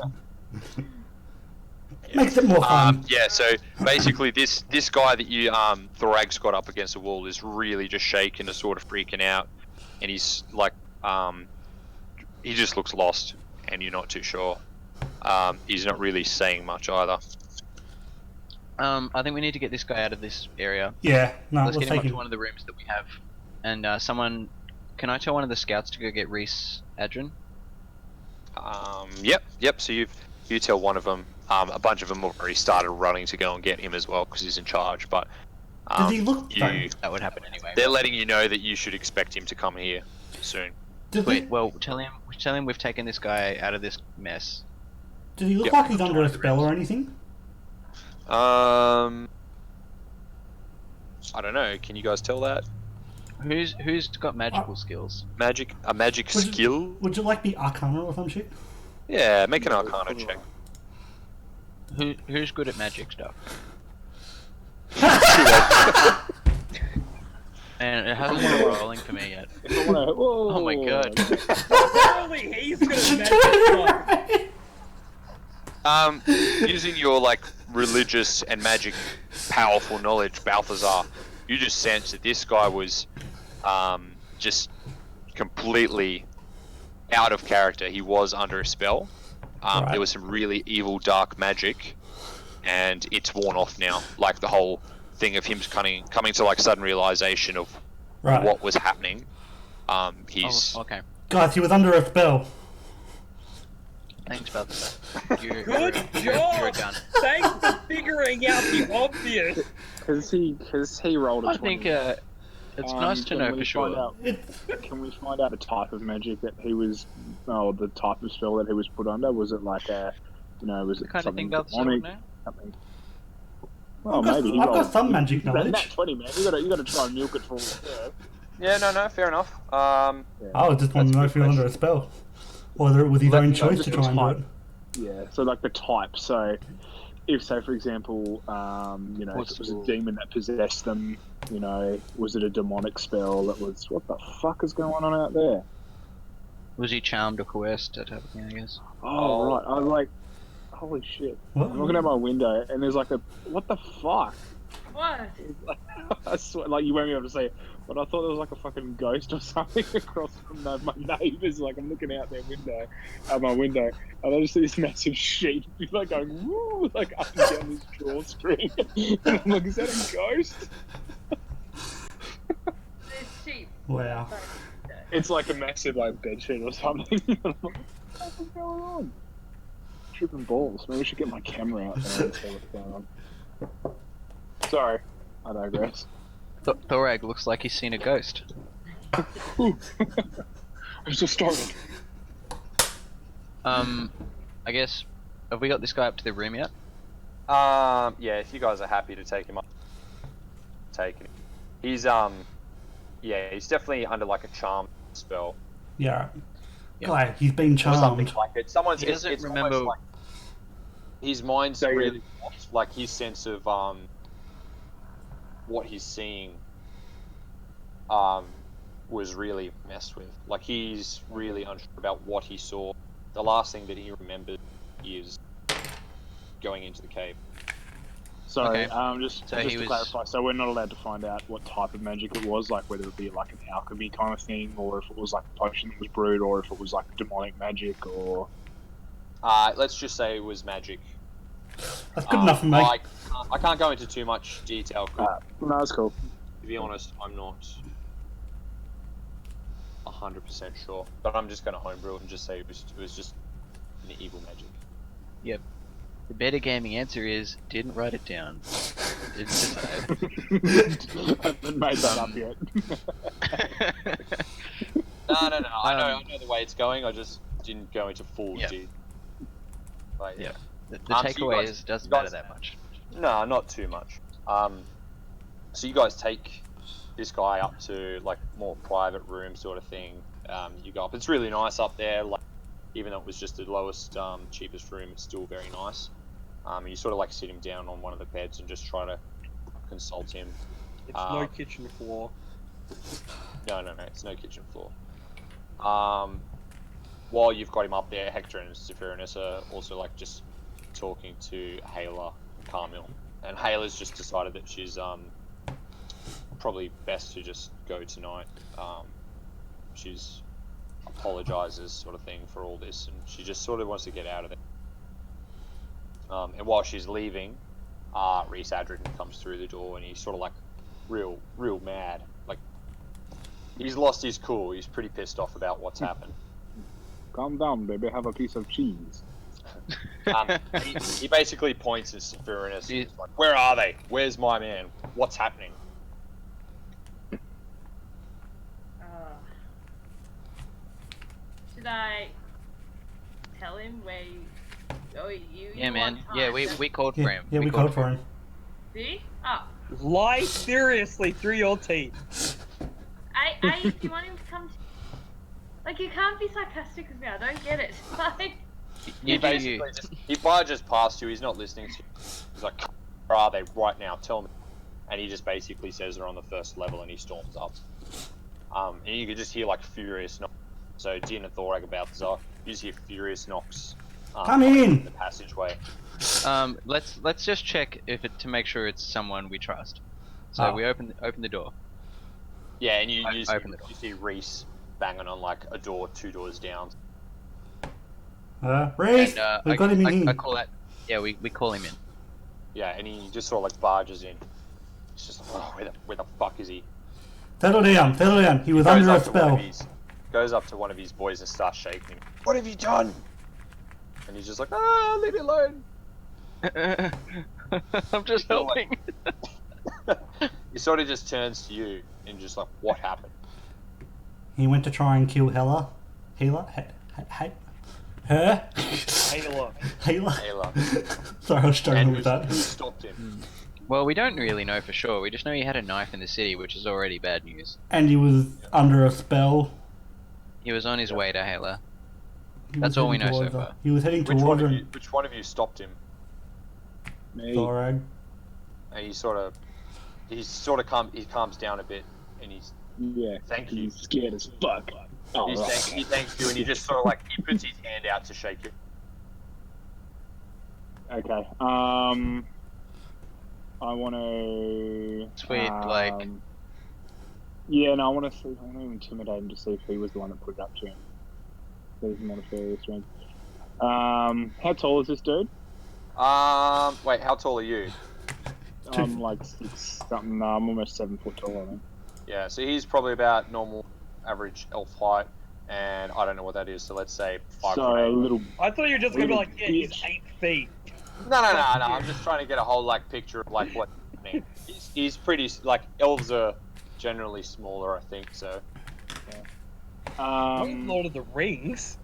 Makes it more fun. Yeah, so basically this guy that you Thorag's got up against the wall is really just shaking and sort of freaking out, and he's like he just looks lost, and you're not too sure. He's not really saying much either. I think we need to get this guy out of this area. Yeah, no, Let's we'll get him take up to him. one of the rooms that we have. And someone, can I tell one of the scouts to go get Reese Adrin? Yep. So you tell one of them. A bunch of them have already started running to go and get him as well because he's in charge. But Does he look? That would happen anyway. they're letting you know that you should expect him to come here soon. Does Wait, he, well, tell him we've taken this guy out of this mess. does he look Yep. like he's under a spell or anything? I don't know. Can you guys tell that? Who's got magical skills? A magic Would you- skill? Would you like be Arcana or some shit? Yeah, make an Arcana check. Who's good at magic stuff? And it hasn't been rolling for me yet. Oh my god. Only he's gonna magic one. Using your like religious and magic powerful knowledge, Balthazar, you just sensed that this guy was just completely out of character. He was under a spell. Right. There was some really evil dark magic, and it's worn off now. Like the whole thing of him coming to like sudden realization of Right. what was happening. He's Oh, okay. Guys, he was under a spell. Thanks, Balthazar. You're Good you're a job. gun. Thanks for figuring out the obvious. Because he rolled a I 20. think it's nice to can know we for sure. find out- It's Can we find out the type of magic that he was, the type of spell that he was put under? Was it like a, was The it kind of something thing Balthazar demonic? would know. Something. Well, I've got, maybe he I've got rolled. some magic That knowledge. 20, man. You gotta try and milk it for all it's worth. yeah, no, fair enough. I was just wanting to know if he was under a spell. Or whether it was his own choice to try and do it. Yeah. So like the type. So, if say for example, if it was a demon that possessed them, was it a demonic spell that was? What the fuck is going on out there? Was he charmed or coerced? That type of thing, I guess. Oh, right. I was like, holy shit. What? I'm looking at my window and there's like what the fuck? What? I swear, like you won't be able to see it, but I thought there was like a fucking ghost or something across from my neighbours. Like I'm looking out my window, and I just see this massive sheet, like going woo, like up and down this drawstring. And I'm like, is that a ghost? It's cheap. Wow. It's like a massive like bed sheet or something. I'm like, what the fuck is going on? Tripping balls. Maybe we should get my camera out there and see what's going on. Sorry, I digress. Thorag looks like he's seen a ghost. I'm still startled. I guess, have we got this guy up to the room yet? Yeah, if you guys are happy to take him up, take him. He's he's definitely under like a charm spell. Yeah. Yeah. Guy, he's been Or something charmed. like it. Someone's He it's doesn't almost remember- like his mind's So really off, like his sense of what he's seeing was really messed with. Like he's really unsure about what he saw. The last thing that he remembers is going into the cave. So, Okay. just So he to was- clarify, so we're not allowed to find out what type of magic it was, like whether it be like an alchemy kind of thing, or if it was like a potion that was brewed, or if it was like demonic magic, or... Let's just say it was magic. That's good enough for me. I can't go into too much detail. 'Cause No, that's cool. to be honest, I'm not 100% sure. But I'm just going to homebrew it and just say it was just an evil magic. The better gaming answer is, didn't write it down. Didn't decide. I haven't made that up yet. No. I know the way it's going. I just didn't go into full Yeah. detail. Like, Yeah. The So you takeaway guys- is, doesn't you guys- matter that much. No, not too much. So you guys take this guy up to like more private room sort of thing. You go up. It's really nice up there. Like even though it was just the lowest, cheapest room, it's still very nice. You sort of like sit him down on one of the beds and just try to consult him. It's no kitchen floor. No, it's no kitchen floor. While you've got him up there, Hector and Sephirinus are also like just talking to Hayla and Carmel. And Hayla's just decided that she's probably best to just go tonight. She's apologizes sort of thing for all this, and she just sort of wants to get out of there. And while she's leaving, Rhys Adrian comes through the door, and he's sort of like real mad. Like he's lost his cool. He's pretty pissed off about what's happened. Calm down, baby. Have a piece of cheese. He basically points at Sephirinus. Yeah. He's like, "Where are they? Where's my man? What's happening?" Should I tell him where you... Oh, you Yeah, man. want Yeah, time, we don't- we called for him. Yeah, we called for him. See? Oh. Lie seriously through your teeth. Do you want him to come to... Like, you can't be sarcastic with me, I don't get it. Like... He You do basically you. he barges past you. He's not listening to you. He's like, "Where are they right now? Tell me." And he just basically says they're on the first level, and he storms up. And you could just hear like furious knocks. So Din and Thorag about Balthazar, you just hear furious knocks Come in. The passageway. Let's just check if it to make sure it's someone we trust. So Ah. we open the door. Yeah, and you see, Open the door. you see Reese banging on like a door 2 doors down. Reese, And, we've got him in. I call that. Yeah, we call him in. Yeah, and he just sort of like barges in. It's just like, oh, where the fuck is he? Settle down, settle down. He was under a spell. Goes up to one of his boys and starts shaking him. What have you done? And he's just like, ah, leave me alone. I'm just helping. He sort of just turns to you and just like, what happened? He went to try and kill Hela. Her? Ayla. Hela? Ayla. Sorry, I was struggling And with who that. stopped him? Well, we don't really know for sure. We just know he had a knife in the city, which is already bad news. And he was under a spell. He was on his way to Hela. He That's was all we heading know so towards her. far. He was heading Which towards her. which one of you stopped him? Me. Thorag. And he calms down a bit, and he's Yeah. thank you. He's scared as fuck. Oh, He right. thanks you, and he just sort of like he puts his hand out to shake you. Okay. I want to. Sweet, like- Yeah, no, I want to see. I want to intimidate him to see if he was the one that put it up to him. See if he's not a furious one. How tall is this dude? Wait, how tall are you? I'm like 6 something. I'm almost 7 foot tall. I think. Yeah, so he's probably about normal, average elf height, and I don't know what that is. So let's say 5 So foot a 8. little. I thought you were just gonna be like, yeah, he's Bitch. 8 feet. No. I'm just trying to get a whole like picture of like what. He's pretty like elves are generally smaller, I think. So Lord of the Rings.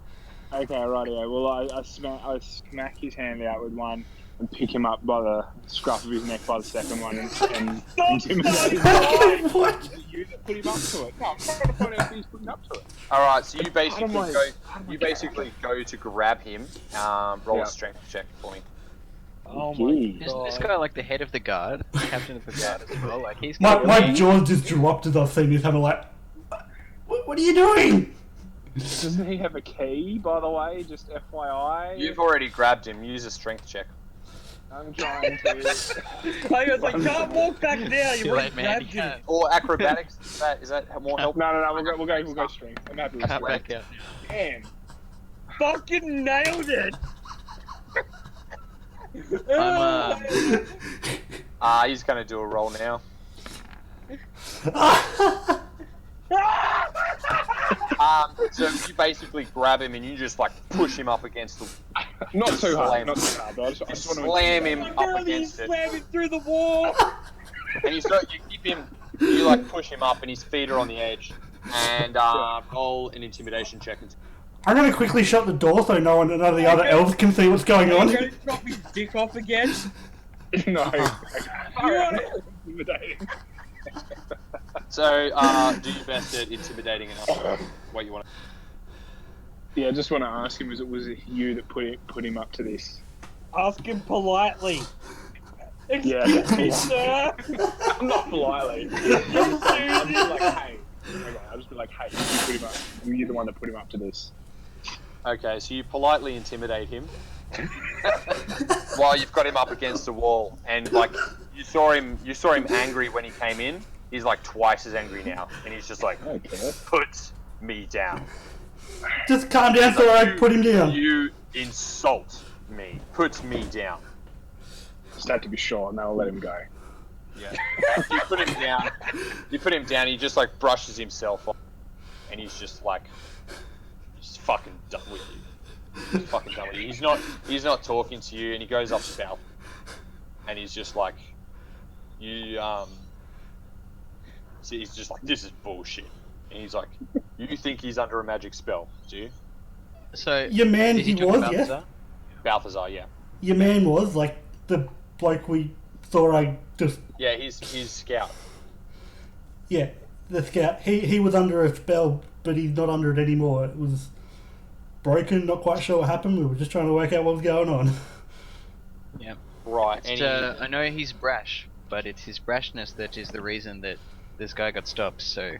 Okay, rightio. Well, I smack his hand out with one and pick him up by the scruff of his neck by the second one and intimidate him. What? You that put him up to it. No, I'm trying to find out if he's putting up to it. all right, so you basically How do I- go. how do I You get basically go to grab him. Roll Yeah. a strength check for me. Oh Gee. my Isn't this god. guy like the head of the guard? Captain of the guard as well? Like he's My jaw just dropped as I've seen this. I'm like, what are you doing? Doesn't he have a key, by the way? Just FYI. You've already grabbed him. Use a strength check. I'm trying to. I was like, can't walk back now. You Too already late, man. grabbed You him. can't. Or acrobatics. Is that more help? No. We'll go strength. I'm happy with Can't strength. back out. Damn. Fucking nailed it. I'm He's gonna do a roll now. So you basically grab him and you just like push him up against the. Not too hard. Slam. Not too hard. But I just want to Slam him up Girl, you against it, slam him through the wall. and you keep him. You like push him up, and his feet are on the edge. And roll an intimidation check. I'm gonna quickly shut the door so none of the other elves can see what's going on. You're gonna drop his dick off again. No. You're Intimidating. So do your best at intimidating enough. What you want? Yeah, I just want to ask him: was it you that put him up to this? Ask him politely. Yeah. Excuse me, sir. Not politely. I'll just be like, hey. Okay, I'll just be like, hey, you put him up. You're the one that put him up to this. Okay, so you politely intimidate him while you've got him up against the wall, and like you saw him angry when he came in. He's like twice as angry now, and he's just like, Okay. "Put me down. Just calm down so I put him down. You insult me. Put me down." Just had to be short, and they'll let him go. Yeah. You put him down. You put him down. He just like brushes himself off, and he's just like, he's fucking done with you. He's fucking done with you. He's not talking to you, and he goes up to Val, and he's just like, you so he's just like, this is bullshit, and he's like, you think he's under a magic spell, do you? So Your man, is he talking was, yeah. Balthazar? Balthazar, yeah. Your man was like the bloke we thought I just. Yeah, he's scout. Yeah, the scout. He was under a spell, but he's not under it anymore. It was broken. Not quite sure what happened. We were just trying to work out what was going on. Yeah. Right, and It's, I know he's brash, but it's his brashness that is the reason that this guy got stopped. So,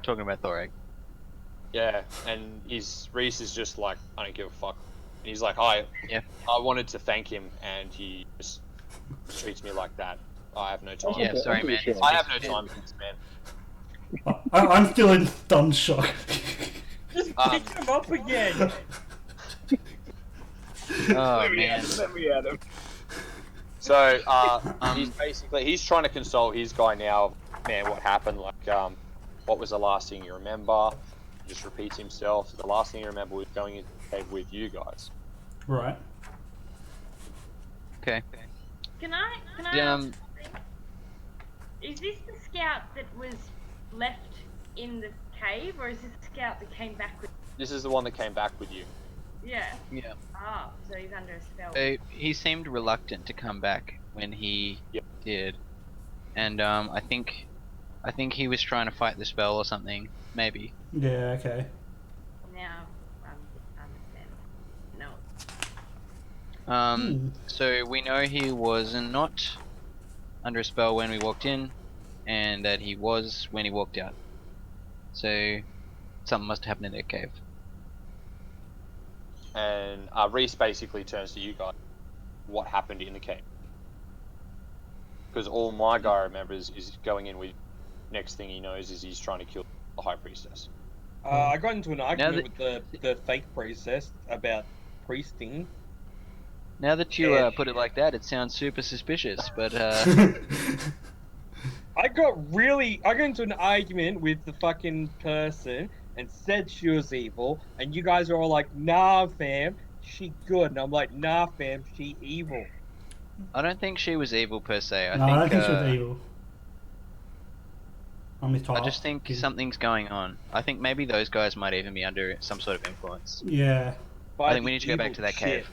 talking about Thorag. Yeah, and Reese is just like, I don't give a fuck. And he's like, I wanted to thank him, and he just treats me like that. I have no time. Yeah, sorry, man. Sure. I have no time for this, man. I'm still in stunned shock. Just Um, pick him up again. Oh Let me man. at him. Let me at him. So he's trying to console his guy now. Man, what happened? Like, what was the last thing you remember? Just repeats himself. The last thing you remember was going into the cave with you guys. Right. Okay. Can I Yeah, ask something? Is this the scout that was left in the cave, or is this the scout that came back with? This is the one that came back with you. Yeah. Yeah. Ah, so he's under a spell. He seemed reluctant to come back when he Yep. did, and I think he was trying to fight the spell or something. Maybe. Yeah. Okay. Now I understand. No. So we know he was not under a spell when we walked in, and that he was when he walked out. So something must have happened in that cave. And Reese basically turns to you guys. What happened in the cave? Because all my guy remembers is going in with. Next thing he knows is he's trying to kill the High Priestess. I got into an argument that- with the fake priestess about priesting. Now that you Yeah. put it like that, it sounds super suspicious. But I got into an argument with the fucking person and said she was evil, and you guys are all like, nah, fam, she good. And I'm like, nah, fam, she evil. I don't think she was evil per se. I don't think she was evil. I just think something's going on. I think maybe those guys might even be under some sort of influence. Yeah. By I think we the need to go back evil to that chick. cave.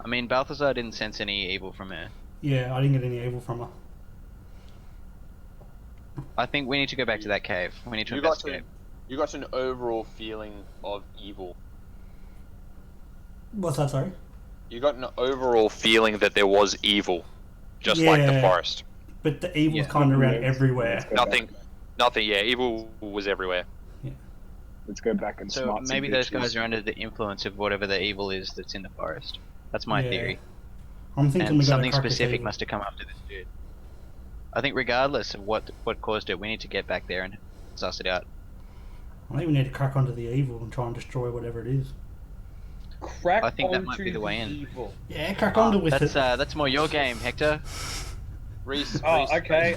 I mean, Balthazar didn't sense any evil from her. Yeah. I didn't get any evil from her. I think we need to go back to that cave. We need to You got investigate. you got an overall feeling of evil. What's that? Sorry. You got an overall feeling that there was evil, just like the Yeah. forest. But the evil's Yeah. kind of around Let's everywhere. go back. Nothing. Yeah, evil was everywhere. Let's go back and So smart some maybe those bitches. guys are under the influence of whatever the evil is that's in the forest. That's my Yeah. theory. I'm thinking And we got something specific must have come after this dude. I think regardless of what caused it, we need to get back there and suss it out. I think we need to crack onto the evil and try and destroy whatever it is. Crack I think that might onto be the way in. evil. Yeah, crack onto with it. That's more your game, Hector. Reese. Oh, Reese- okay.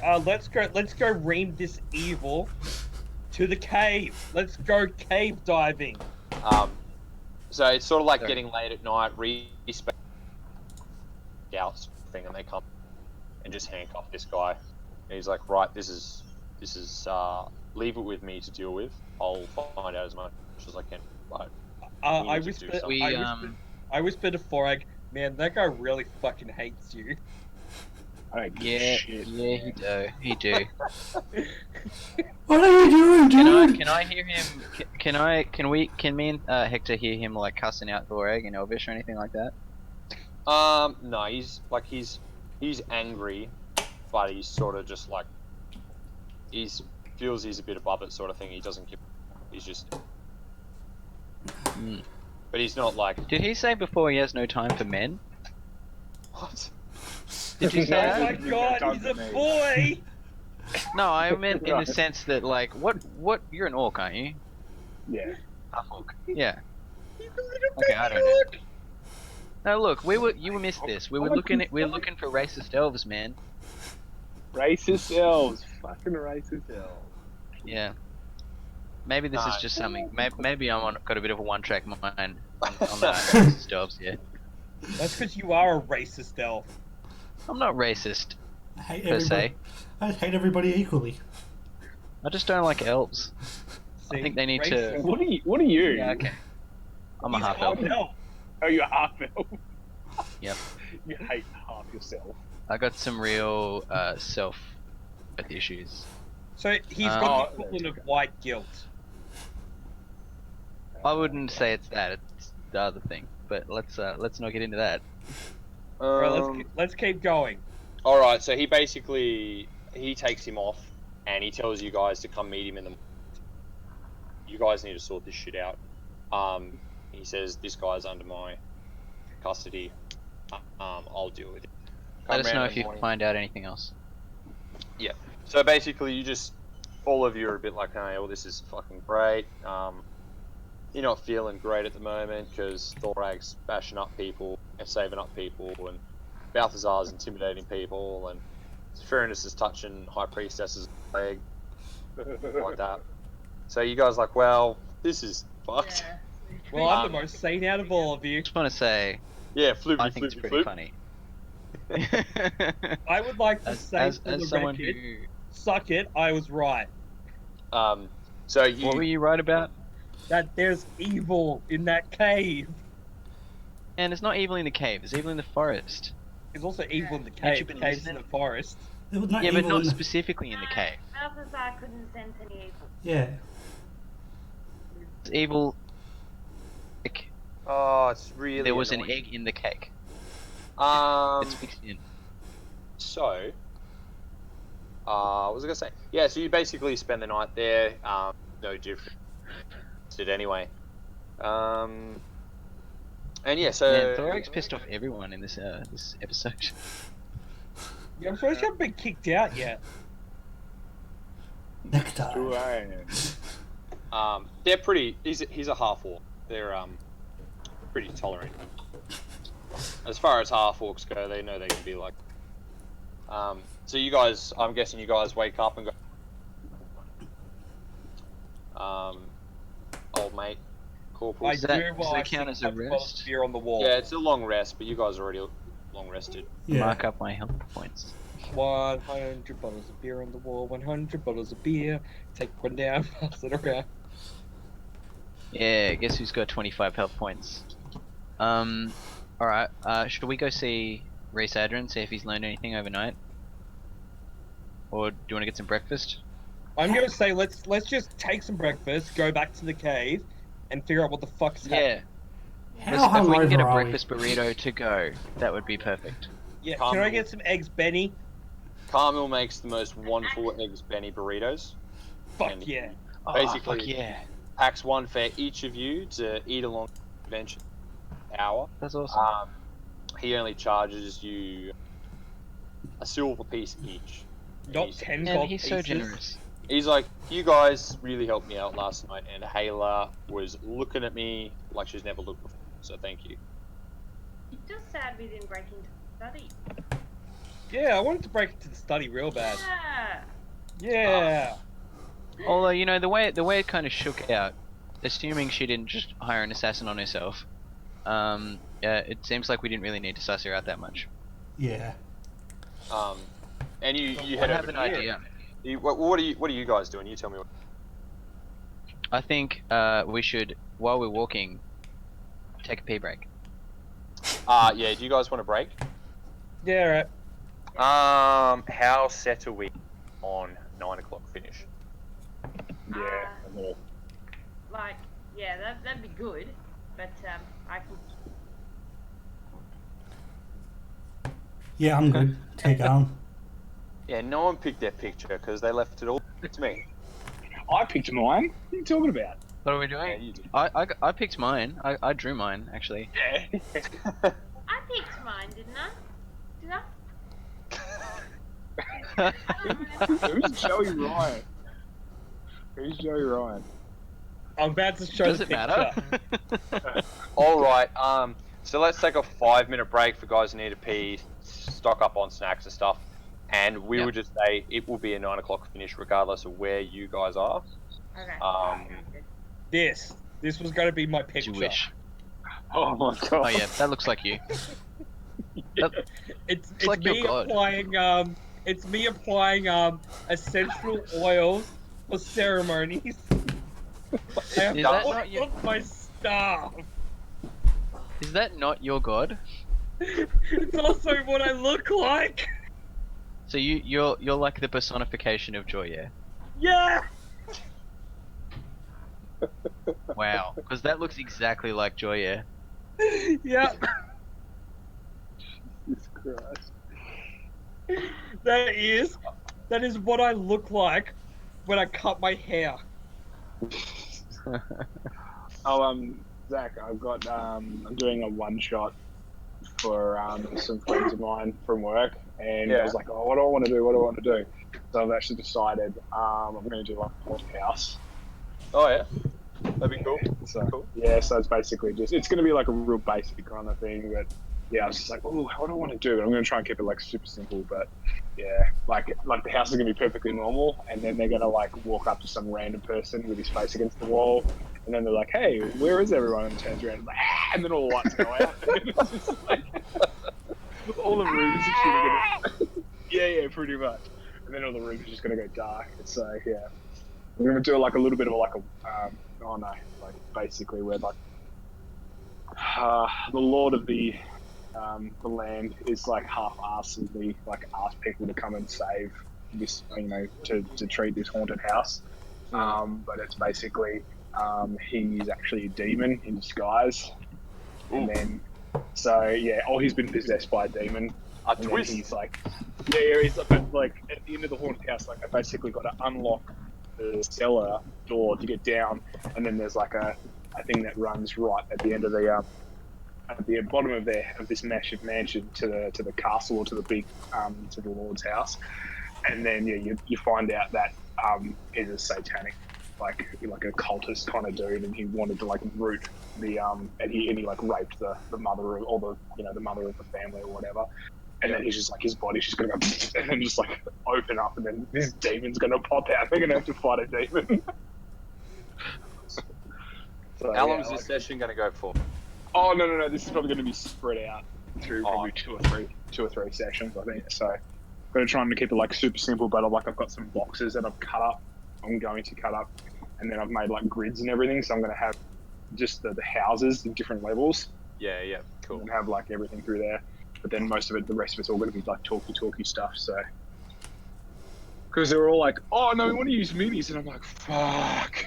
Let's go ream this evil to the cave. Let's go cave diving. So it's sort of like Sorry. getting late at night. Reese scouts thing, and they come and just handcuff this guy. And he's like, right, this is leave it with me to deal with. I'll find out as much as I can. But I need to do whispered. something. I whispered to Forag, man, that guy really fucking hates you. I don't give Yeah, a shit. yeah, he do. What are you doing, dude? Can I hear him? Can me and Hector hear him like cussing out Thoreg in Elvish or anything like that? no, he's angry, but he's sort of just like feels he's a bit above it, sort of thing. He doesn't give. He's just. Mm. But he's not like. Did he say before he has no time for men? What? Did you say Oh that? my god, he's a boy! No, I meant in Right. the sense that like, what? You're an orc, aren't you? Yeah. Half orc. Yeah. He's a little Okay, I baby don't know. orc. No, look, you missed this. We're looking for racist elves, man. Racist elves. Fucking racist elves. Yeah. Maybe this is just something. Maybe got a bit of a one-track mind on racist elves. Yeah. That's because you are a racist elf. I'm not racist I hate per se. I just hate everybody equally. I just don't like elves. I See, think they need to- racist- What are you? Yeah, okay. I'm a He's half elf. Oh, you're half elf. Yep. You hate half yourself. I got some real self issues. So he's got the equivalent of white guilt. I wouldn't say it's that. It's the other thing. But let's not get into that. Right, let's keep going. All right, so he takes him off, and he tells you guys to come meet him in the. you guys need to sort this shit out. He says, this guy's under my custody. I'll deal with it. Let us Come know round if in the you morning. find out anything else. So basically, you just, all of you are a bit like, hey, well, this is fucking great. You're not feeling great at the moment because Thorag's bashing up people and saving up people, and Balthazar's intimidating people, and Furnace is touching High Priestess's leg, like that. So you guys are like, well, this is fucked. Yeah. Well, I'm the most sane out of all of you. Just want to say, Yeah, floopy, I think it's floopy, pretty floop. funny. I would like to as say as, for as the someone record, who, suck it, I was right. So you, what were you right about? That there's evil in that cave. And it's not evil in the cave. It's evil in the forest. There's also evil in the Ain't you cave. been The cave's in listening? the forest. It was not Yeah, but evil not in the... specifically in the cave. Balthazar couldn't sense any evil. Yeah. It's evil. Like, oh, it's really there was annoying. an egg in the cake. It's fixed in. So, what was I gonna say? Yeah, so you basically spend the night there. No different. Did anyway. And yeah, so Man, Thorag's pissed off everyone in this this episode. Yeah, I'm surprised you haven't been kicked out yet. Next time. Too late. they're pretty. He's a half orc. They're pretty tolerant. As far as half orcs go, they know they can be like. So you guys, I'm guessing you guys wake up and go. Old mate, corporal. I Does that- do does while that I count see as a a rest? beer on the wall. Yeah, it's a long rest, but you guys are already long rested. Yeah. Mark up my health points. 100 bottles of beer on the wall. 100 bottles of beer. Take one down, pass it around. Yeah, guess who's got 25 health points? Alright, should we go see Rhys Adrin, see if he's learned anything overnight? Or do you want to get some breakfast? I'm gonna say let's just take some breakfast, go back to the cave, and figure out what the fuck's happening. Yeah, How if we can get a hungover are we? breakfast burrito to go, that would be perfect. Yeah. Calm Can I down. get some eggs, Benny? Carmel makes the most wonderful eggs Benny burritos. Fuck And yeah. Oh, Basically- fuck yeah. Packs one for each of you to eat along the adventure hour. That's awesome. He only charges you a silver piece each. Not He's- 10 Man, gold he's pieces. so generous. He's like, you guys really helped me out last night, and Hayla was looking at me like she's never looked before. So thank you. It's just sad we didn't break into the study. Yeah, I wanted to break into the study real bad. Yeah. Yeah. Although, you know, the way it kind of shook out, assuming she didn't just hire an assassin on herself, it seems like we didn't really need to suss her out that much. Yeah. And you I head have over an to- idea. What are you guys doing? You tell me. What... I think we should, while we're walking, take a pee break. Yeah. Do you guys want to break? Yeah, right. How set are we on 9 o'clock finish? Yeah. Like, yeah, that'd be good. But I could. Yeah, I'm good. Take on. Yeah, no one picked their picture because they left it all to me. I picked mine. What are you talking about? What are we Yeah, doing? you did. I picked mine. I drew mine, actually. Yeah. I picked mine, didn't I? Did I? Who's Joey Ryan? Who's Joey Ryan? I'm about to show Does the it picture. matter? All right. So let's take a 5-minute break for guys who need to pee, stock up on snacks and stuff, and we Yep. would just say it will be a 9 o'clock finish regardless of where you guys are. Okay. Um, This was going to be my picture. Jewish. Oh my god. Oh yeah, that looks like you. It's like your me god. applying it's me applying essential oils for ceremonies. I have Is to that put not your- on my staff. Is that not your god? It's also what I look like. So you're like the personification of joy, yeah? Yeah. Wow, because that looks exactly like joy, yeah. Yeah. Jesus Christ. That is what I look like when I cut my hair. Oh, Zach, I've got I'm doing a one shot for some friends of mine from work, and I was like, oh, what do I want to do? What do I want to do? So I've actually decided I'm going to do like a haunted house. Oh yeah, that'd be cool. So Cool. yeah, so it's basically just it's going to be like a real basic kind of thing, but yeah, I was just like, oh, what do I want to do? And I'm going to try and keep it like super simple, but yeah, like the house is going to be perfectly normal, and then they're going to like walk up to some random person with his face against the wall, and then they're like, hey, where is everyone? And turns around and like, ah, and then all the lights go out, and it's just like all the rooms are gonna yeah, pretty much, and then all the rooms are just going to go dark. So yeah, we're going to do like a little bit of like a like basically we're like the Lord of the land is like half-assedly like ask people to come and save this, to treat this haunted house. But it's basically he's actually a demon in disguise, and then he's been possessed by a demon. A And twist. then he's like, he's like at the end of the haunted house, like I basically got to unlock the cellar door to get down, and then there's like a thing that runs right at the end of the at the bottom of this massive mansion to the castle or to the big to the Lord's house, and then you find out that he's a satanic like a cultist kind of dude, and he wanted to like root the and he like raped the mother of, or the mother of the family or whatever. And then he's just like, his body's just gonna go and then just like open up, and then this demon's gonna pop out. They're gonna have to fight a demon. So, How long is this session going to go for? Oh no! This is probably going to be spread out through probably two or three sessions, I think. So, I'm going to try and keep it like super simple. But I've got some boxes that I've cut up. I'm going to cut up, and then I've made like grids and everything. So I'm going to have just the houses in different levels. Yeah, cool. And have like everything through there. But then the rest of it's all going to be like talky stuff. So, because they were all like, "Oh no, we want to use minis," and I'm like, "Fuck."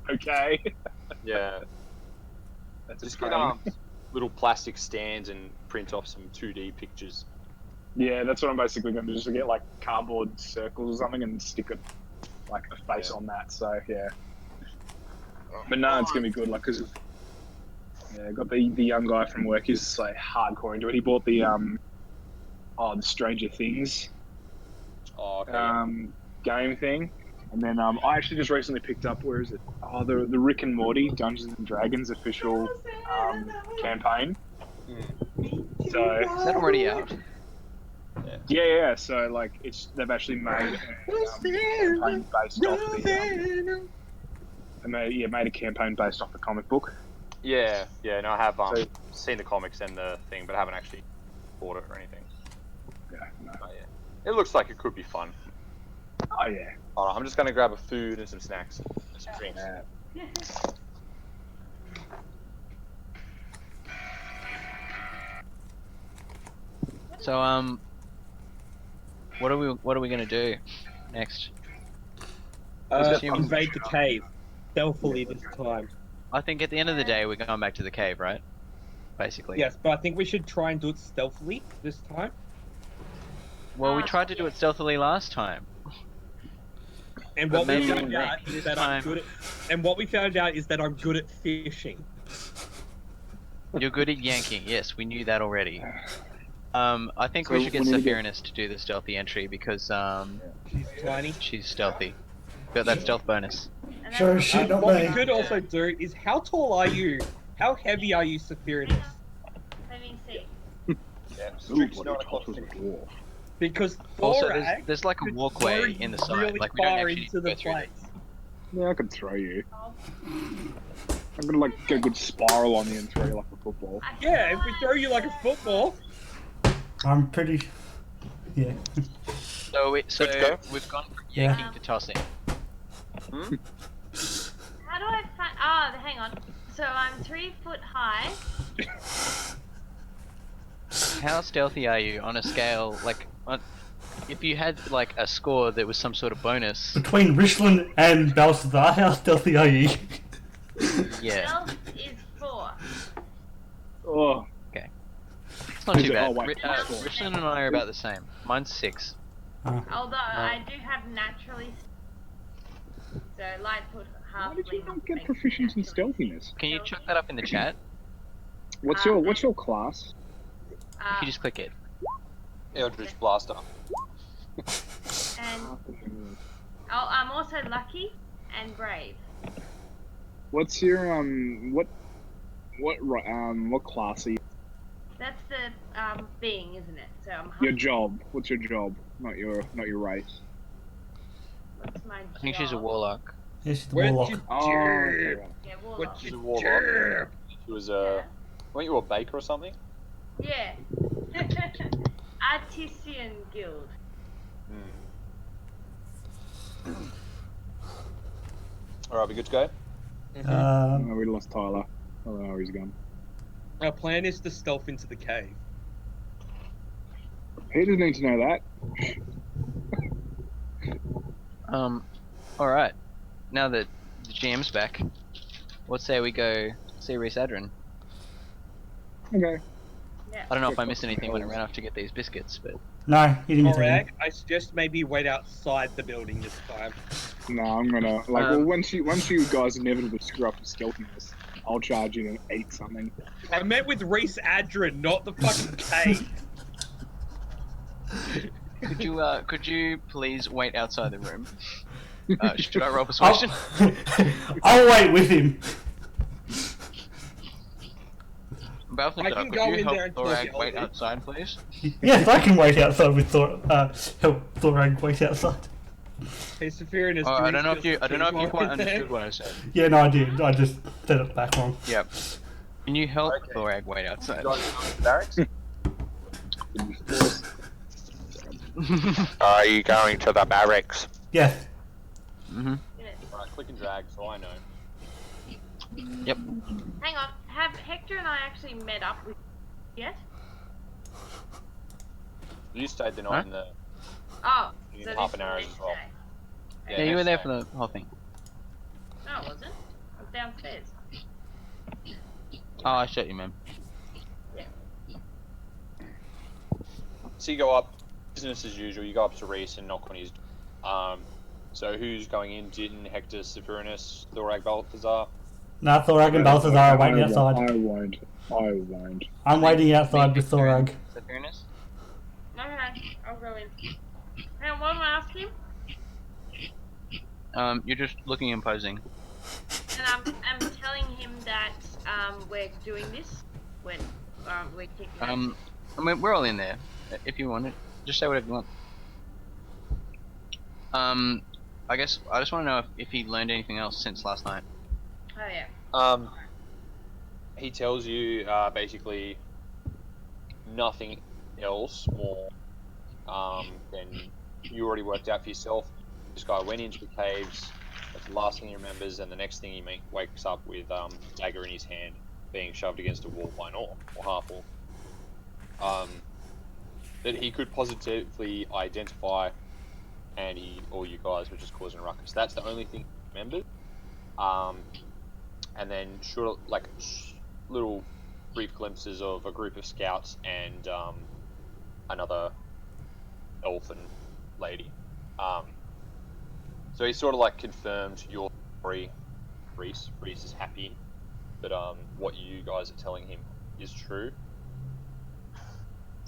Okay. Yeah. That's Just a get little plastic stands and print off some 2D pictures. Yeah, that's what I'm basically going to do. Just get like cardboard circles or something and stick it like a face on that. So yeah. But no, it's going to be good. Like, cause I got the young guy from work. He's like hardcore into it. He bought the the Stranger Things Oh, okay. game thing. And then I actually just recently picked up, where is it? Oh, the Rick and Morty Dungeons and Dragons official campaign. So Is that already out? yeah. So like they've actually made a campaign based off the made a campaign based off the comic book. Yeah. No, I have So- seen the comics and the thing, but I haven't actually bought it or anything. Yeah. No. But yeah, it looks like it could be fun. Oh yeah. Alright, I'm just gonna grab a food and some snacks and some drinks. So what are we gonna do next? Invade the cave stealthily this time. I think at the end of the day we're going back to the cave, right? Basically. Yes, but I think we should try and do it stealthily this time. Well, we tried to do it stealthily last time. And But what we maybe found out this is that time- I'm good at. And what we found out is that I'm good at fishing. You're good at yanking. Yes, we knew that already. I think So we should get we need to get- Sephirinus to do the stealthy entry because She's tiny. she's stealthy. Got that stealth bonus. And Sure, that's shit, not What me. we could also do is, how tall are you? How heavy are you, Sephirinus? Let me see. Yeah, Ooh, Strick's what 9 a o'clock. tough dwarf. Because Also, Thorak there's like a could walkway throw in the you side. really Like we don't far actually need into to the go through place. Yeah, I could throw you. Oh, I'm gonna like get a good spiral on you and throw you like a football. I Yeah, feel if we throw you like a football. I'm pretty. Yeah. So Good to go. we've gone from Yeah. yanking to tossing. How do I find? Ah, hang on. So I'm 3 foot high. How stealthy are you on a scale like if you had like a score that was some sort of bonus? Between Richland and Balthazar, how stealthy are you? Yeah, Stealth is 4. Oh, it's not Is too it- bad. oh, wait, Richland and I are about the same. Mine's 6. Although I do have naturally. So light foot half. Why did you not get proficient in stealthiness? Can you chuck that up in the chat? What's your class? If you just click it. Eldritch Blaster. And I'm also lucky and brave. What's your what class are you? That's the being, isn't it? So I'm. Your job. What's your job? Not your race. What's my I think she's a warlock. Yeah, she's the Where'd warlock. you Oh, okay, jerk? right. Yeah, warlock. She's a warlock. She was weren't you a baker or something? Yeah. Artisan Guild. Alright, we good to go? Oh, we lost Tyler. I don't know where he's gone. Our plan is to stealth into the cave. He doesn't need to know that. Alright. Now that the GM's back, let's say we go see Reese Adrin. Okay. Yeah. I don't know if I missed anything when I ran off to get these biscuits, but No, you didn't miss Alright, anything. I suggest maybe wait outside the building this time. No, I'm gonna well once you guys inevitably screw up your stealthiness, I'll charge you and eat something. I met with Reese Adrin, not the fucking cave. could you please wait outside the room? Should I roll persuasion? I'll wait with him. Balthazar, I can could go you in help there and talk Thorag to wait Elvie. outside, please? Yes, I can wait outside with help Thorag wait outside. Hey, Saphira is I don't know if you quite understood what I said. Yeah, no, I did. I just said it back wrong. Yep. Can you help Okay. Thorag wait outside? Barracks? Are you going to the barracks? Yes. Mm-hmm. Right, click and drag so I know. Yep. Hang on. Have Hector and I actually met up with yet? You stayed the night Huh? in the Oh, You so can hop this an arrow is as well. today. Yeah, you were next there day. for the whole thing. No, it wasn't. I was downstairs. Oh, I shot you, man. So you go up, business as usual, you go up to Reese and knock on his door. So who's going in? Jin, Hector, Sephirinus, Thorag, Balthazar? No, Thorag and Balthazar are waiting I outside. won't. I'm waiting outside with Thorag. Sephirinus? Okay, I'll go in. Hang on, what am I asking? You're just looking imposing. And I'm telling him that we're doing this when we're kicking. I mean, we're all in there. If you want it, just say whatever you want. I guess I just want to know if he learned anything else since last night. Oh yeah. He tells you basically nothing else more than you already worked out for yourself. This guy went into the caves. That's the last thing he remembers, and the next thing he wakes up with dagger in his hand, being shoved against a wall by an orc or half orc. That he could positively identify, and or you guys were just causing a ruckus. That's the only thing he remembered. And then little brief glimpses of a group of scouts and another elfin lady. So he sort of like confirmed your story. Reese is happy that what you guys are telling him is true.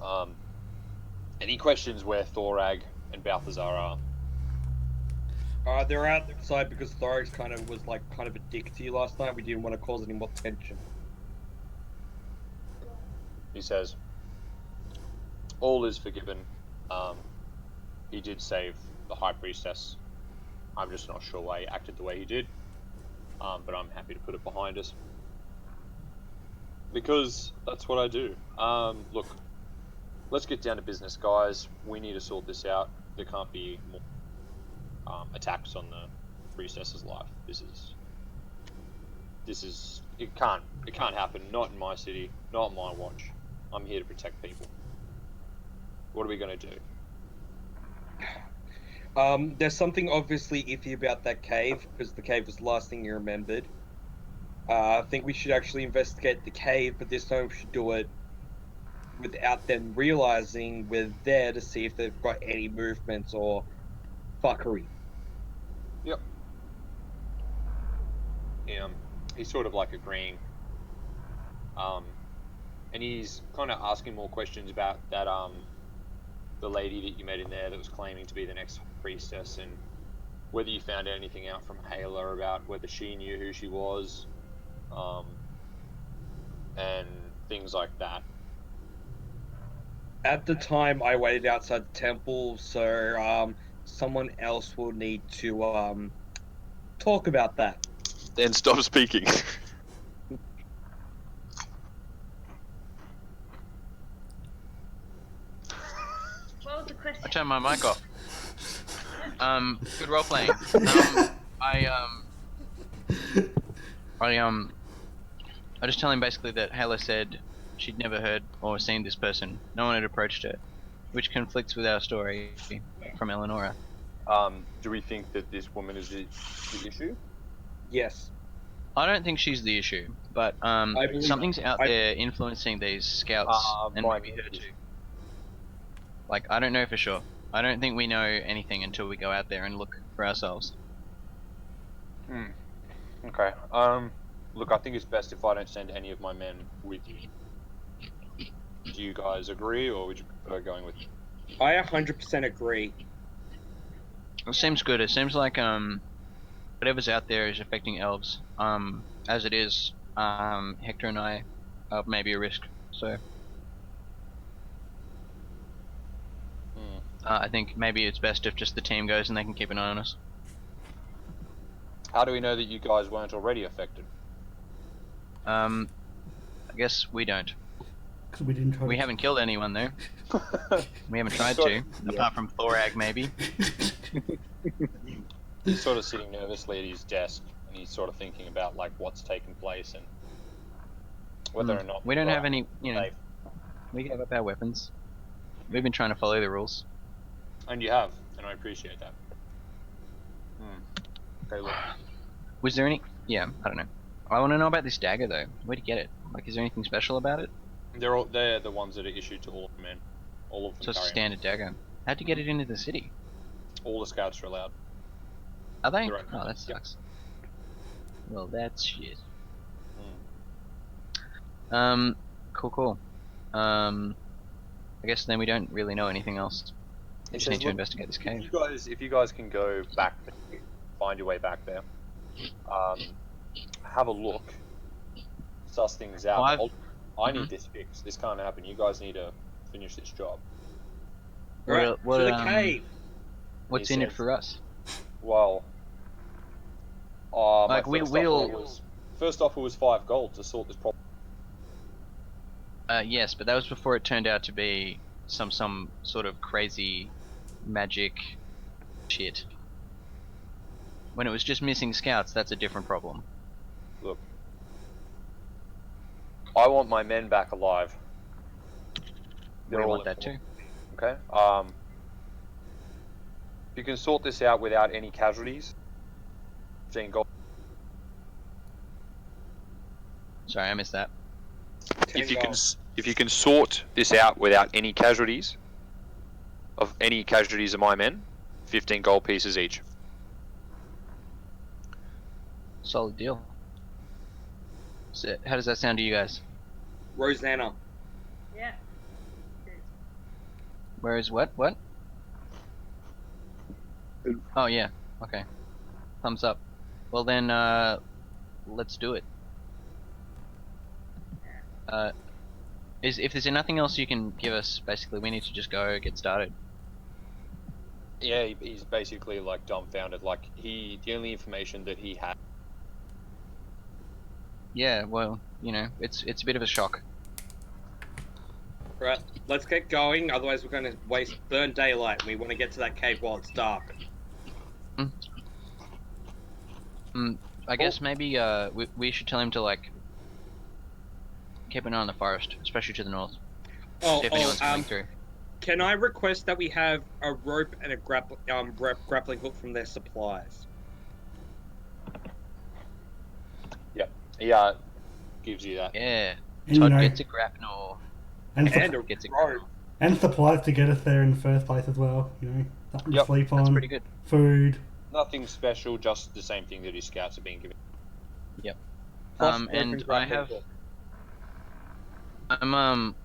And he questions where Thorag and Balthazar are. They're outside because Thorag's kind of a dick to you last night. We didn't want to cause any more tension. He says, all is forgiven. He did save the High Priestess. I'm just not sure why he acted the way he did. But I'm happy to put it behind us. Because that's what I do. Look, let's get down to business, guys. We need to sort this out. There can't be more attacks on the Priestess's life. This is it can't happen. Not in my city. Not on my watch. I'm here to protect people. What are we gonna do? There's something obviously iffy about that cave, because the cave was the last thing you remembered. I think we should actually investigate the cave, but this time we should do it without them realizing we're there to see if they've got any movements or fuckery. Yep. he's sort of like agreeing. And he's kind of asking more questions about that the lady that you met in there that was claiming to be the next priestess, and whether you found anything out from Hayla about whether she knew who she was, and things like that. At the time, I waited outside the temple, so someone else will need to talk about that. Then stop speaking. What was the question? I turned my mic off. Good role playing. I just tell him basically that Hayla said she'd never heard or seen this person. No one had approached her, which conflicts with our story from Eleonora. Do we think that this woman is the issue? Yes. I don't think she's the issue, but believe- something's out I- there influencing these scouts, and might maybe be. her too. Like, I don't know for sure. I don't think we know anything until we go out there and look for ourselves. Okay. Look, I think it's best if I don't send any of my men with you. Do you guys agree, or would you prefer going with? I 100% agree. It seems good. It seems like whatever's out there is affecting elves. As it is, Hector and I are maybe a risk. So I think maybe it's best if just the team goes and they can keep an eye on us. How do we know that you guys weren't already affected? I guess we don't. Because we didn't try. We haven't killed anyone though. We haven't tried to, apart from Thorag maybe. He's sort of sitting nervously at his desk, and he's sort of thinking about like what's taken place and whether or not We don't people have are any, you know. safe. We gave up our weapons. We've been trying to follow the rules. And you have, and I appreciate that. Okay, look. Was there any? Yeah, I don't know. I want to know about this dagger though. Where'd you get it? Like, is there anything special about it? They're the ones that are issued to all of the men. All of them So it's a carry 'em. standard dagger. How'd you get it into the city? All the scouts are allowed. Are they? They're right. Oh, that Yep. sucks. Well, that's shit. Hmm. Cool. I guess then we don't really know anything else. We It just says, need to look, investigate this cave. If you guys can go back, find your way back there, have a look, suss things out. Well, I need this fixed. This can't happen. You guys need to finish this job. Right, What, to the um, cave. What's He in it says- for us? Well, Like, first offer was 5 gold to sort this problem. Yes, but that was before it turned out to be some sort of crazy magic shit. When it was just missing scouts, that's a different problem. Look, I want my men back alive. We all want that too. Okay. You can sort this out without any casualties. 15 gold. Sorry, I missed that. If you can sort this out without any casualties of my men, 15 gold pieces each. Solid deal. So, how does that sound to you guys? Rosanna. Yeah. Whereas what? Oh yeah. Okay. Thumbs up. Well then, let's do it. If there's nothing else you can give us, basically we need to just go get started. Yeah, he's basically like dumbfounded. Like the only information that he had. Yeah. Well, you know, it's a bit of a shock. Right, let's get going. Otherwise, we're going to burn daylight. We want to get to that cave while it's dark. I guess maybe we should tell him to like keep an eye on the forest, especially to the north. See if anyone's coming through. Can I request that we have a rope and a grappling hook from their supplies? He gives you that. Yeah. And, Todd you know, gets a grapnel. and, And a Gets a rope. and supplies to get us there in the first place as well. You know, something to Yep, sleep That's on, pretty good. food. Nothing special, just the same thing that his scouts are being given. Plus And broken I grappling have. hook.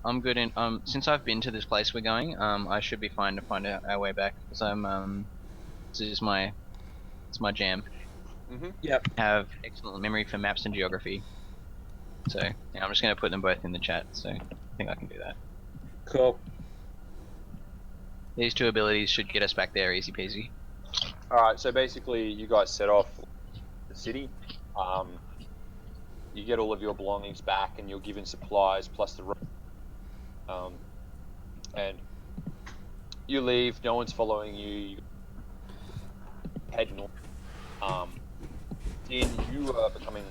I'm good in since I've been to this place we're going, I should be fine to find our way back because this is it's my jam. Yep. I have excellent memory for maps and geography. So yeah, I'm just gonna put them both in the chat, so I think I can do that. Cool. These two abilities should get us back there easy peasy. Alright, so basically you guys set off the city. You get all of your belongings back and you're given supplies plus the and you leave, no one's following you, you head north. Din, you are becoming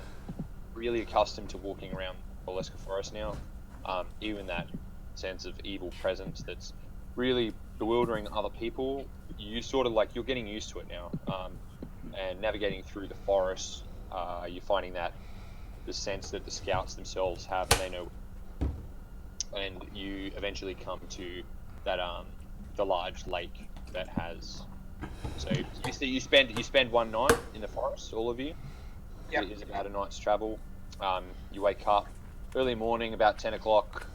really accustomed to walking around Oleska Forest now. Even that sense of evil presence that's really bewildering other people, you sort of like, you're getting used to it now. And navigating through the forest, you're finding that the sense that the scouts themselves have, and they know, and you eventually come to that the large lake that has. So you spend one night in the forest, all of you. Yep. It is about a night's travel. You wake up early morning, about 10 o'clock.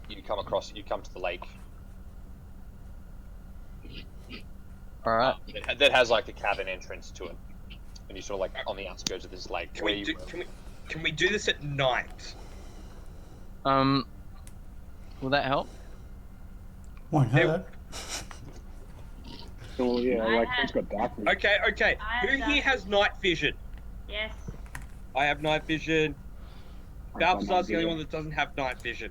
You come to the lake. All right. That has like the cabin entrance to it, and you're sort of like on the outskirts of this lake. Can we do this at night? Will that help? Won't hurt. Oh yeah, I like had- it's got dark vision. Okay. I Who have here has night vision? Yes. I have night vision. I've got Balthazar's the night only vision. one that doesn't have night vision.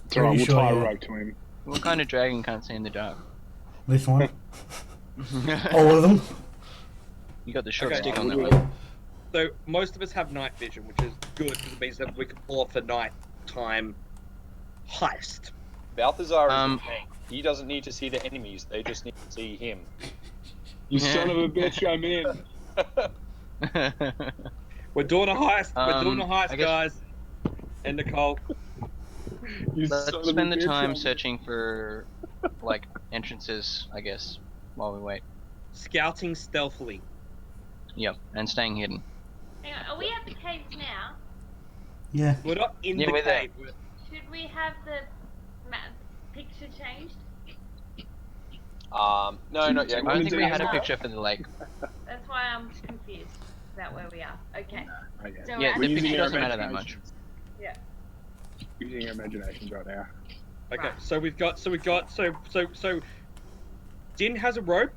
It's alright, we'll Pretty tie a sure, yeah. rope to him. What kind of dragon can't see in the dark? This one. All of them. You got the short Okay. stick on that We'll one. So most of us have night vision, which is good because it means that we can pull off a nighttime heist. Balthazar is Um, the tank. He doesn't need to see the enemies; they just need to see him. You son of a bitch, I'm in. We're doing a heist. We're doing a I heist, guess- guys. And Nicole. You Let's son of a spend the bitch, time I'm in. searching for like entrances, I guess, while we wait. Scouting stealthily. Yep, and staying hidden. Hang on, are we at the caves now? Yeah. We're not in Yeah, the we're there. cave. Should we have the picture changed? No, not yet. I don't think we had a No. picture for the lake. That's why I'm confused about where we are. Okay. Okay. So Yeah, we're the at using picture our doesn't matter that much. imaginations. Yeah. Using our imaginations right now. Okay, Right. so Din has a rope,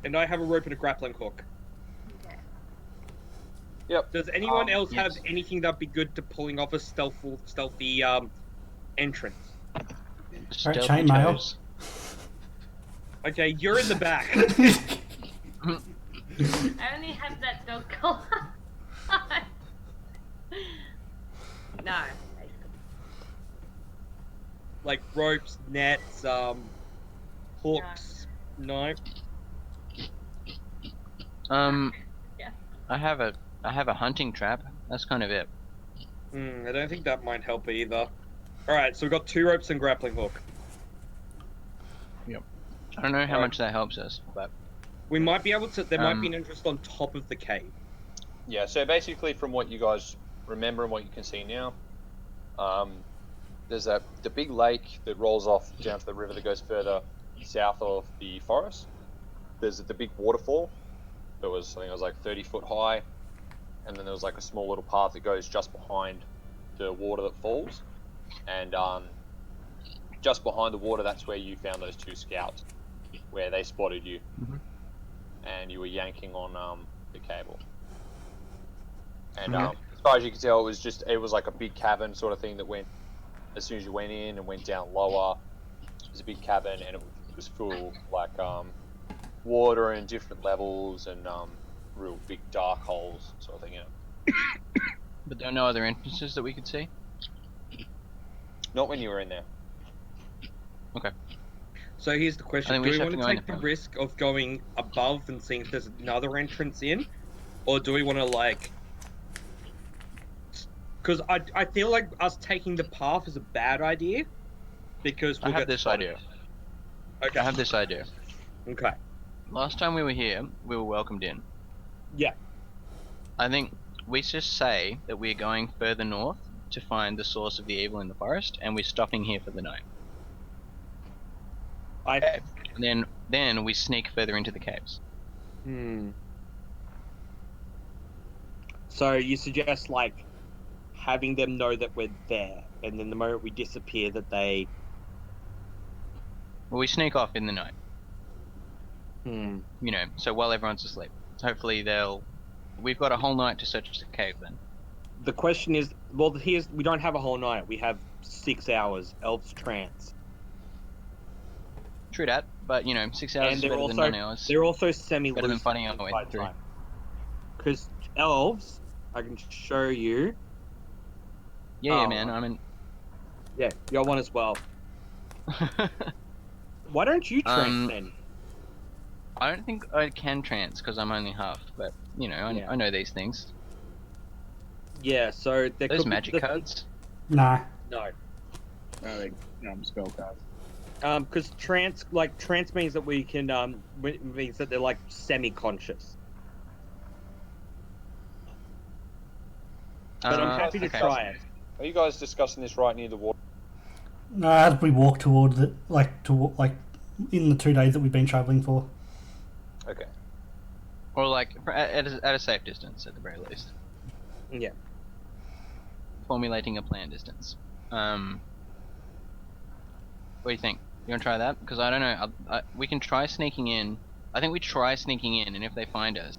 and I have a rope and a grappling hook. Okay. Does anyone else yes. have anything that'd be good to pulling off a stealthy entrance? Stealthy chainmail. toes. Okay, you're in the back. I only have that dog collar. No. Like ropes, nets, hooks. No. Yeah. I have a hunting trap. That's kind of it. I don't think that might help either. Alright, so we've got 2 ropes and grappling hook. I don't know how Alright. much that helps us, but We might be able to. There might be Um, an interest on top of the cave. Yeah, so basically from what you guys remember and what you can see now, there's the big lake that rolls off down to the river that goes further south of the forest. There's the big waterfall that was, I think it was like 30 foot high, and then there was like a small little path that goes just behind the water that falls, and just behind the water, that's where you found those 2 scouts, where they spotted you, Mhm. and you were yanking on the cable. And Okay. as far as you can tell, it was like a big cavern sort of thing that went, as soon as you went in and went down lower, it was a big cavern, and it was full of like water in different levels and real big dark holes sort of thing in it. but there are no other entrances that we could see. Not when you were in there. So here's the I question: think Do we we should want have to to go in take the the front. risk of going above and seeing if there's another entrance in, or do we want to like? Because I feel like us taking the path is a bad idea, because I we'll have get this spotted. idea. Okay. I have this idea. Okay. Last time we were here, we were welcomed in. Yeah. I think we just say that we're going further north to find the source of the evil in the forest, and we're stopping here for the night. I. And then we sneak further into the caves. So you suggest like having them know that we're there, and then the moment we disappear, that they. Well, we sneak off in the night. Hmm. You know, so while everyone's asleep. Hopefully they'll... We've got a whole night to search the cave then. The question is, well, we don't have a whole night. We have 6 hours. Elves trance, True that, but you know, 6 hours and is they're better also than 9 hours. they're also semi Better than fighting our way through. Because elves, I can show you. Yeah, Oh. man, I mean... Yeah, you're one as well. Why don't you trance Um, then? I don't think I can trance because I'm only half, but you know, Yeah. I know these things. Yeah, so there Those could magic be cards. No. No, Spell cards. because trance means that we can means that they're like semi-conscious. But I'm happy to okay. try it. Are you guys discussing this right near the water? No, as we walk towards it, like in the 2 days that we've been travelling for. Okay. Or like at a safe distance at the very least. Yeah. Formulating a plan distance. What do you think? You want to try that? Because I don't know. We can try sneaking in. I think we try sneaking in, and if they find us,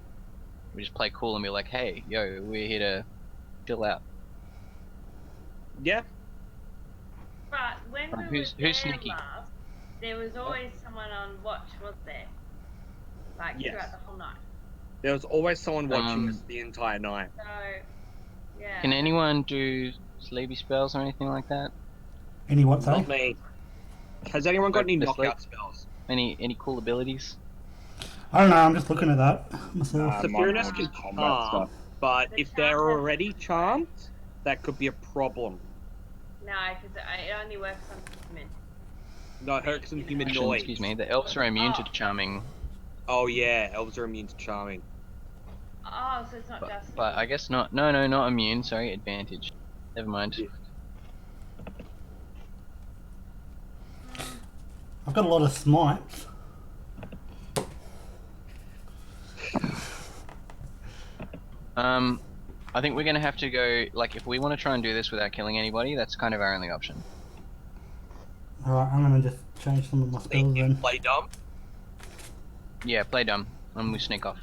we just play cool and be like, "Hey, yo, we're here to chill out." Yeah. But when we Who's were there sneaky? last, there was always someone on watch, was there? Like Yes. throughout the whole night. There was always someone watching Um, us the entire night. So, yeah. Can anyone do sleepy spells or anything like that? Any what, sorry? Not me. Has anyone got any Go to sleep. knockout spells? Any cool abilities? I don't know, I'm just looking at that myself. Sephiroth mine can was combat charm, stuff. but The if they're charm has- already charmed, that could be a problem. No, because it only works on human. No, it hurts some humanoid. Actually, excuse me. The elves are immune to Oh. charming, Oh yeah, elves are immune to charming. Oh, so it's not just. but I guess not. No, not immune. Sorry, advantage. Never mind. I've got a lot of smites. I think we're gonna have to go. Like, if we want to try and do this without killing anybody, that's kind of our only option. Alright, I'm gonna just change some of my spells then. Play dumb. Yeah, play dumb, and we sneak off.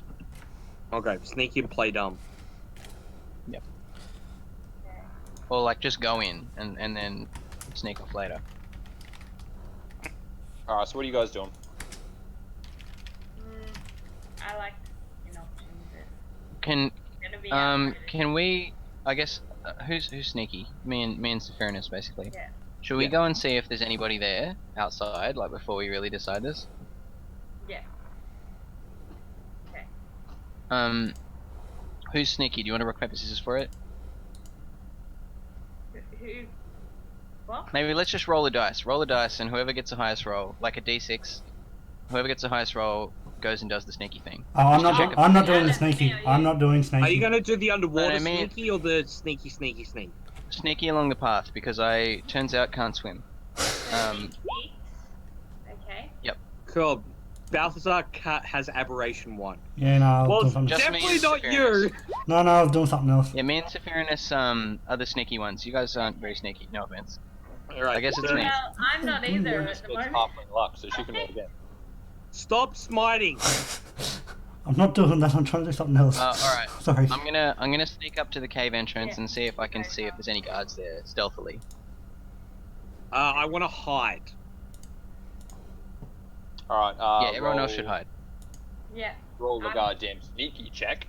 Okay, sneaky and play dumb. Or like just go in and then sneak off later. Alright, so what are you guys doing? I like an option that Can gonna be outvoted. can we? I guess who's sneaky? Me and Sephiroth basically. Yeah. Should we Yeah. go and see if there's anybody there outside, like before we really decide this? Yeah. Okay. Who's sneaky? Do you want to rock paper scissors for it? Who? What? Maybe let's just roll the dice. Roll the dice, and whoever gets the highest roll, like a d6, whoever gets the highest roll goes and does the sneaky thing. Oh, I'm Just check not. I'm not Yeah, doing the that's me, sneaky. are you? I'm not doing sneaky. Are you gonna do the underwater I mean- sneaky or the sneaky sneak? Sneaky along the path because I turns out can't swim. Six. Okay. Cool. Balthazar has aberration 1. Yeah, no, I was Well, doing something. Just me definitely and not Sephiroth. you. No, I was doing something else. Yeah, me and Sephiroth are the sneaky ones. You guys aren't very sneaky. No offense. Alright, I guess it's so me. Well, I'm not either at the It's moment. halfling luck, so she can roll again. Stop smiting. I'm not doing that. I'm trying to do something else. All right. Sorry. I'm gonna sneak up to the cave entrance and see if I can see if there's any guards there stealthily. I want to hide. Alright, Yeah, everyone else should hide. Yeah. Roll the I'm- goddamn sneaky check.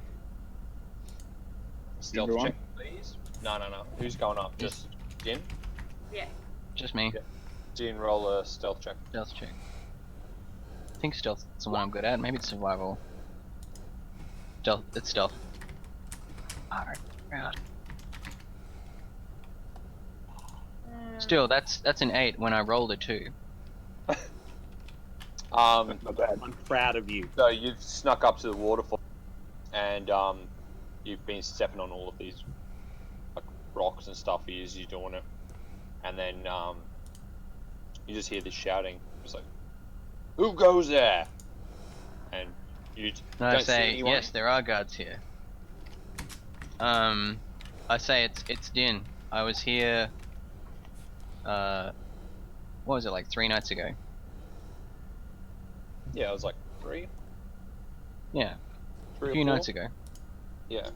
Stealth Everyone? check, please. No. Who's going up? Just Din? Just me. Yeah. Din, roll a stealth check. Stealth check. I think stealth's the one I'm good at. Maybe it's survival. Stealth. It's stealth. Alright. Right. Still, that's an 8 when I rolled a 2. Not bad. I'm proud of you. So you've snuck up to the waterfall, and you've been stepping on all of these like rocks and stuff as you're doing it, and then you just hear this shouting. It's like, "Who goes there?" And you And I don't see say, anyone. yes, there are guards here. I say it's Din. I was here. What was it, like 3 nights ago? Yeah, it was like 3 Yeah, or a few 4? nights ago. Yeah.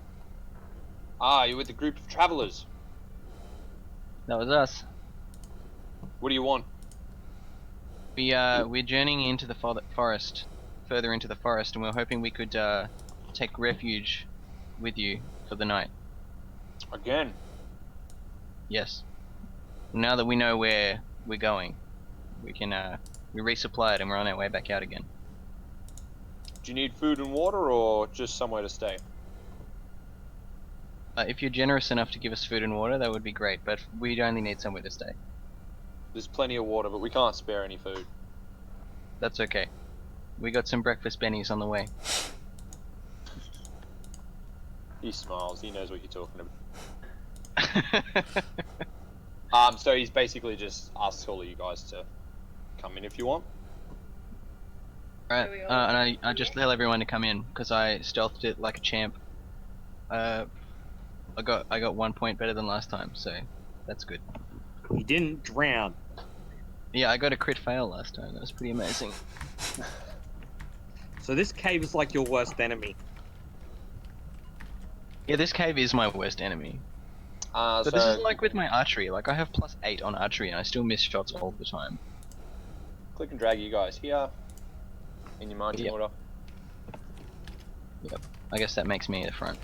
Ah, you're with a group of travelers. That was us. What do you want? We're journeying into the forest, further into the forest, and we're hoping we could take refuge with you for the night. Again? Yes. Now that we know where we're going, we can we resupplied and we're on our way back out again. Do you need food and water, or just somewhere to stay? If you're generous enough to give us food and water, that would be great. But we'd only need somewhere to stay. There's plenty of water, but we can't spare any food. That's okay. We got some breakfast bennies on the way. He smiles. He knows what you're talking about. So he's basically just asked all of you guys to come in if you want. Alright, we all and I just tell everyone to come in because I stealthed it like a champ. I got 1 point better than last time, so that's good. You didn't drown. Yeah, I got a crit fail last time. That was pretty amazing. So this cave is like your worst enemy. Yeah, this cave is my worst enemy. But this is like with my archery. Like I have +8 on archery, and I still miss shots all the time. Click and drag you guys here in your marching Yep. order. I guess that makes me the front.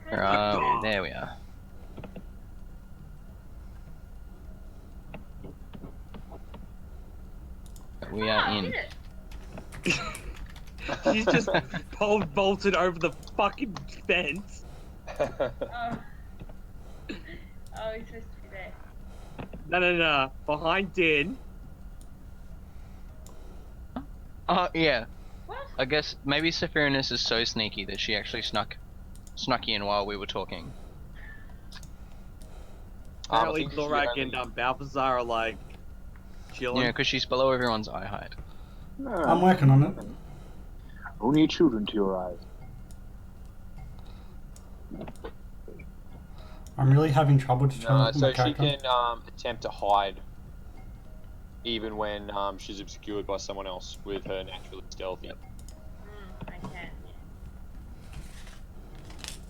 Where are we? There we are. We are Oh, in. did it? She's just bolted over the fucking fence. Oh. Oh, he's supposed to be there. No. Behind Din. Oh yeah. What? I guess maybe Sephirinus is so sneaky that she actually snuck in while we were talking. I Apparently, think she Thorak only- and Balthazar are like chilling. Yeah, because she's below everyone's eye height. I'm working on it. Only children to your eyes. I'm really having trouble to tell No, my so she character. can attempt to hide even when she's obscured by someone else with her naturally stealthy. I can.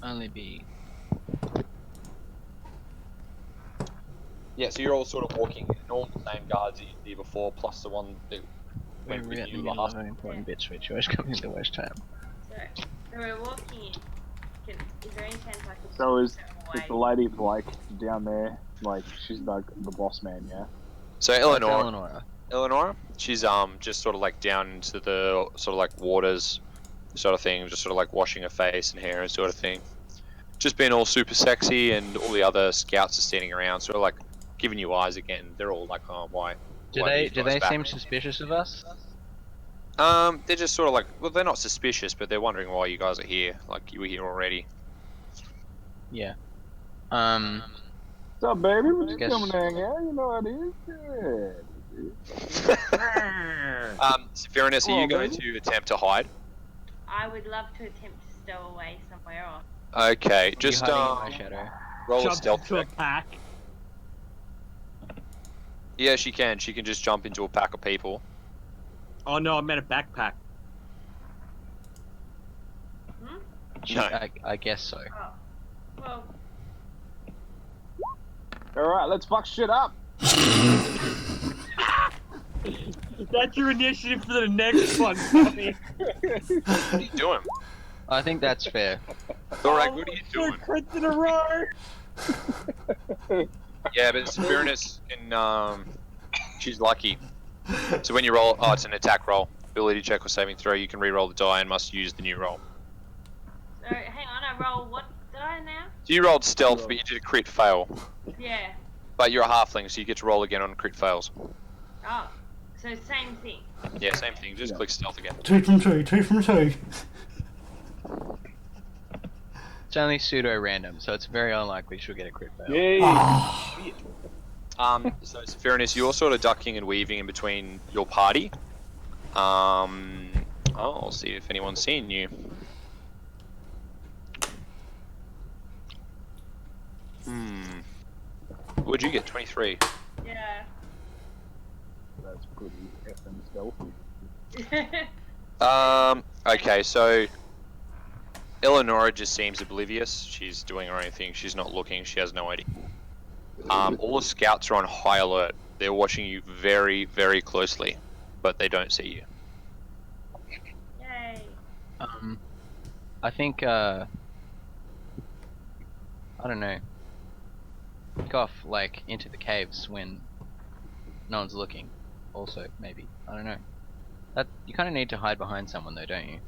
Only be. Yeah, so you're all sort of walking in all the same guards that you did before, plus the one that We're went with at the you middle last. of an important bit, which always comes at the worst time. So we're walking in. Is there any chance I could So is away? the lady like down there? Like she's like the boss man, yeah. So That's Eleanor, Eleonora. she's just sort of like down into the sort of like waters sort of thing, just sort of like washing her face and hair and sort of thing. Just being all super sexy, and all the other scouts are standing around, sort of like giving you eyes again. They're all like, oh, why? Do why are they these do guys they back? seem suspicious of us? They're just sort of like, well, they're not suspicious, but they're wondering why you guys are here. Like you were here already. Yeah. What's up, baby? We're just Guess- coming to hang out. You know how it is. Yeah. Sephirinus, are you going to attempt to hide? I would love to attempt to stow away somewhere else. Okay, just you hiding in my shadow. roll a Jump stealth into a check. pack. Yeah, she can. She can just jump into a pack of people. Oh no, I meant a backpack. No. I guess so. Oh. Well, All right, let's fuck shit up. That's your initiative for the next one, Tommy. What are you doing? I think that's fair. Thorak, what are you Four doing? crits in a row. Yeah, but Sephirinus can, she's lucky. So when you roll, oh, it's an attack roll. Ability check or saving throw, you can re-roll the die and must use the new roll. so hang on, I roll what die now? So you rolled stealth, but you did a crit fail. Yeah. But you're a halfling, so you get to roll again on crit fails. Oh. So same thing. Yeah, same thing. Just Yeah. click stealth again. 2 from 2, 2 from 2. It's only pseudo random, so it's very unlikely she'll get a crit fail. Yay! Ah, So Fairness, you're sort of ducking and weaving in between your party. I'll see if anyone's seen you. Would you get 23? Yeah. That's pretty effing stealthy. Okay, so Eleonora just seems oblivious. She's doing her own thing. She's not looking. She has no idea. All the scouts are on high alert. They're watching you very, very closely, but they don't see you. Yay. I think, I don't know. Go off, like, into the caves when no one's looking. Also, maybe. I don't know. That you kind of need to hide behind someone, though, don't you?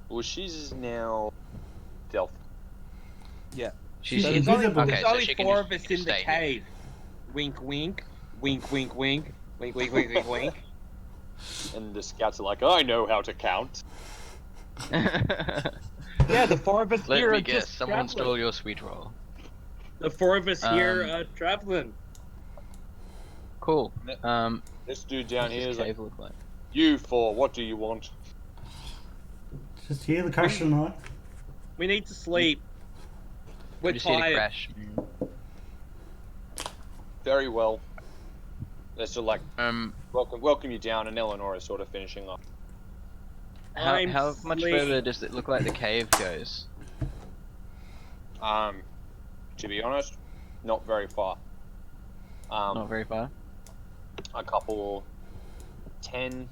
Well, she's now stealth. She's So invisible. Okay, there's so only she can 4 just- of us she can in the stay here. cave. Wink, wink. Wink, wink, wink. Wink, wink, wink, wink, wink. And the scouts are like, I know how to count. Yeah, the 4 of us Let here me are guess, just someone traveling. stole your sweet roll. The 4 of us here Um, are traveling. Cool. This dude down What's here this is like, cave look like? you four, what do you want? Just hear the crash tonight. We need to sleep. We're Just here to tired. crash. Very well. They're still like, Um, welcome you down, and Eleanor is sort of finishing up. how I'm much sleeping. further does it look like the cave goes? To be honest, not very far. Not very far. A couple 10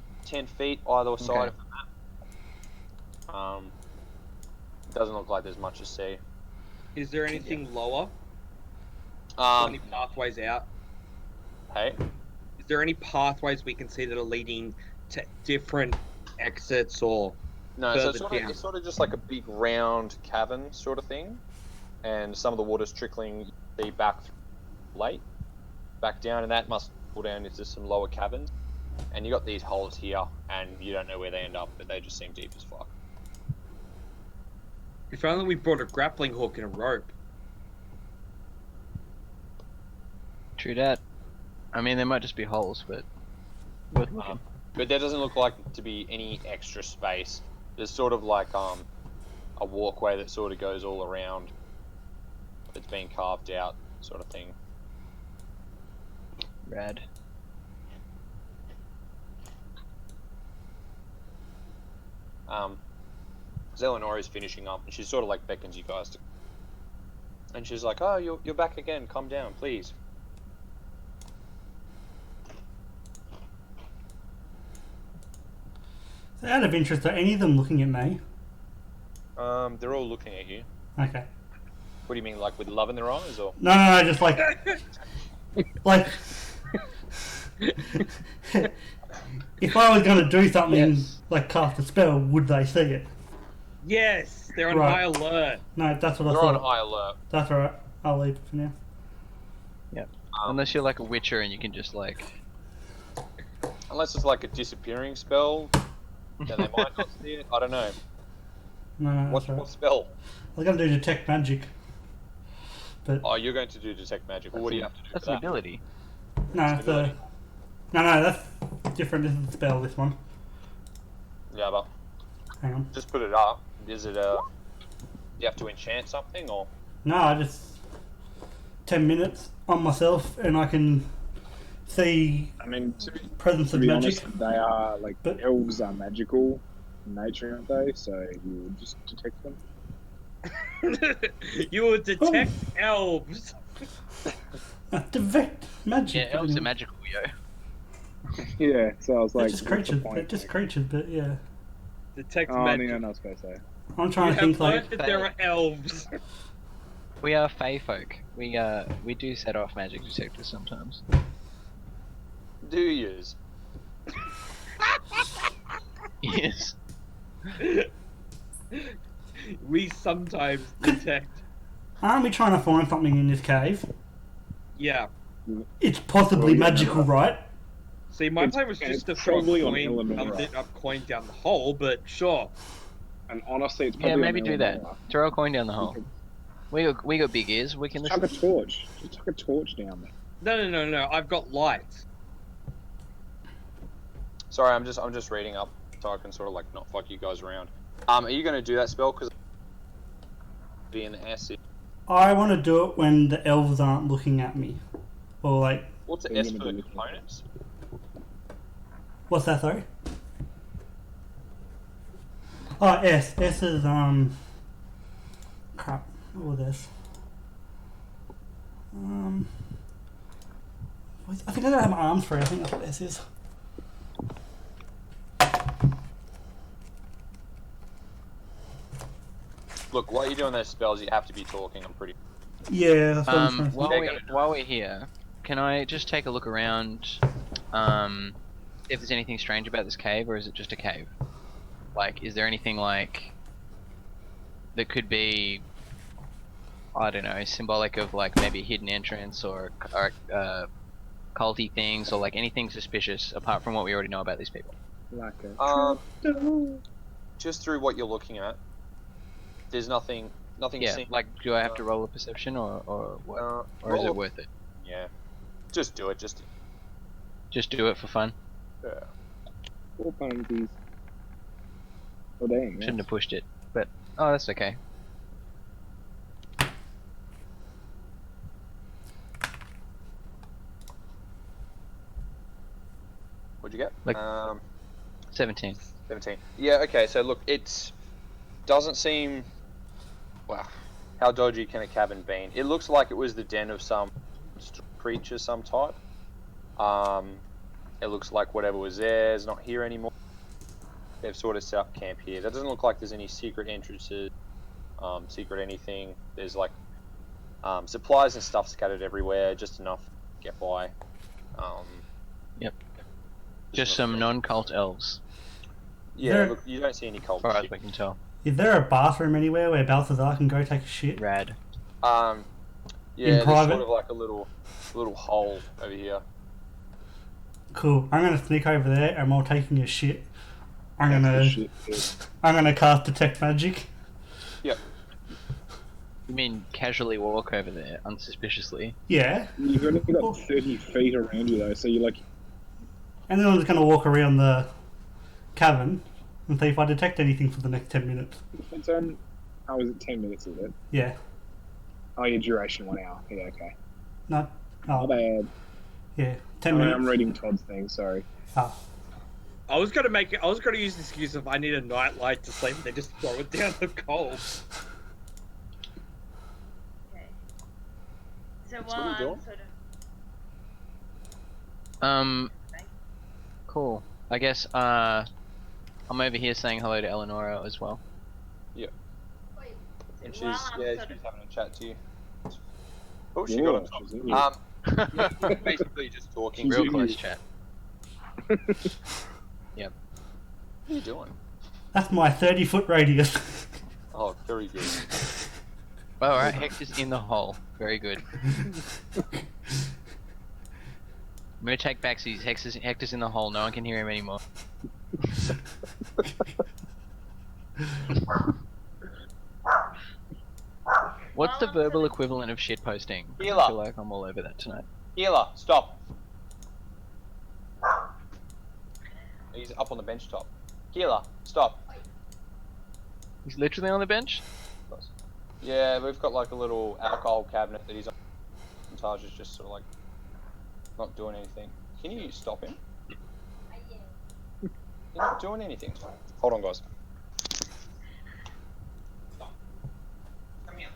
feet either side of the map. Doesn't look like there's much to see. Is there anything lower? Any pathways out? Hey, Is there any pathways we can see that are leading to different exits or? no, so Further down. it's sort of just like a big round cavern sort of thing, and some of the water's trickling back down, and that must pull down into some lower caverns. And you got these holes here, and you don't know where they end up, but they just seem deep as fuck. If only we brought a grappling hook and a rope. True that. I mean, there might just be holes, but worth looking. But there doesn't look like to be any extra space. There's sort of like a walkway that sort of goes all around. It's been carved out, sort of thing. Rad. Eleanor is finishing up, and she sort of like beckons you guys to. And she's like, "Oh, you're back again. Calm down, please." Out of interest, are any of them looking at me? They're all looking at you. Okay. What do you mean, like with love in their eyes, or? No, just like, like, if I was going to do something like cast a spell, would they see it? Yes, they're on Right. high alert. No, that's what I They're on thought. high alert. That's alright. I'll leave it for now. Unless you're like a witcher and you can just like. Unless it's like a disappearing spell, then they might not see it. I don't know. No, What that's alright. what spell? I was going to do detect magic, but Oh, you're going to do detect magic. Well, what do you have to do That's for an that? ability. no, It's it's a, no, that's different. This is the spell. This one. Yeah, but Hang on. just put it up. Is it you have to enchant something, or? No, I just 10 minutes on myself, and I can see I mean, presence to of be magic. honest, they are like But- elves are magical in nature, aren't they? So you would just detect them. You will detect elves. Detect magic. Yeah, elves are magical, yo. Yeah. So I was They're like, just what's the creatures. point? They're just creatures, but yeah. Detect Oh, magic. no, not supposed to. I'm You trying to have think learned like. that there are elves. We are fae folk. We do set off magic detectors sometimes. Do yous? Yes. We sometimes detect. Aren't we trying to find something in this cave? Yeah. It's possibly Well, yeah, magical, right? See, my It's- plan was just to it's throw a probably on coin, Eleanor. a coin down the hole, but sure. And honestly, it's probably Yeah, on maybe do that. Eleanor. Throw a coin down the hole. We got big ears. We can Chuck a listen. torch. Just chuck a torch down there. No. I've got lights. Sorry, I'm just reading up so I can sort of like not fuck you guys around. Are you going to do that spell? Because be in the acid. I want to do it when the elves aren't looking at me. Or like, What's the You're S gonna for the be looking at components? what's that, sorry? Oh, S. S is, crap. What was this? I think I don't have my arms free. I think that's what S is. Look, while you're doing those spells, you have to be talking. I'm pretty. Yeah, that's what I'm trying to While, think. while we're here, can I just take a look around, if there's anything strange about this cave, or is it just a cave? Like, is there anything like that could be, I don't know, symbolic of like maybe a hidden entrance or culty things, or like anything suspicious apart from what we already know about these people? Like a Just through what you're looking at, there's nothing Yeah, seen. like, do I have to roll a perception or what? Or is roll it a- worth it? Yeah, just do it. Just Just do it for fun. yeah. 4 punsies. Oh dang. Shouldn't have pushed it, but oh, that's okay. What'd you get? Like- 17. 17. Yeah. Okay. So look, it doesn't seem. Wow. How dodgy can a cabin be? It looks like it was the den of some creature, some type. It looks like whatever was there is not here anymore. They've sort of set up camp here. That doesn't look like there's any secret entrances, secret anything. There's like supplies and stuff scattered everywhere, just enough to get by. Yep. Just some non-cult elves, Yeah, There- look, you don't see any as cult far as shit. we can tell. Is there a bathroom anywhere where Balthazar can go take a shit? Rad. Yeah, In there's private? sort of like a little hole over here. Cool. I'm gonna sneak over there, and while taking a shit, I'm Shit, gonna cast detect magic. Yep. You mean casually walk over there, unsuspiciously? Yeah, You've only got 30 feet around you though, so you're like, and then I'm just gonna walk around the cavern and see if I detect anything for the next 10 minutes. it's on. Oh, is it 10 minutes? Is it? Yeah. Oh, your duration 1 hour. Yeah, okay. No. My Oh, bad. yeah. 10 I'm minutes. reading Todd's thing. Sorry. Oh. I was gonna use the excuse of I need a nightlight to sleep, and then just throw it down the coal. Okay. So what while are you I'm doing? sort of Cool. I guess, I'm over here saying hello to Eleonora as well. And while she's I'm yeah, sort she's of- having a chat to you. Oh, she Whoa, got on she's in top. you. Basically just talking. She's Real in close you. chat. What are you doing? That's my 30-foot radius. Oh, very good. Well, alright, Hector's in the hole. Very good. I'm gonna take backsies. Hector's in the hole. No one can hear him anymore. What's the verbal equivalent of shit posting? I Healer. feel like I'm all over that tonight. Healer, stop. He's up on the bench top. Healer, stop. He's literally on the bench? Yeah, we've got like a little alcohol cabinet that he's on. And Taj is just sort of like not doing anything. Can you stop him? You're not doing anything. Hold on, guys. Come here.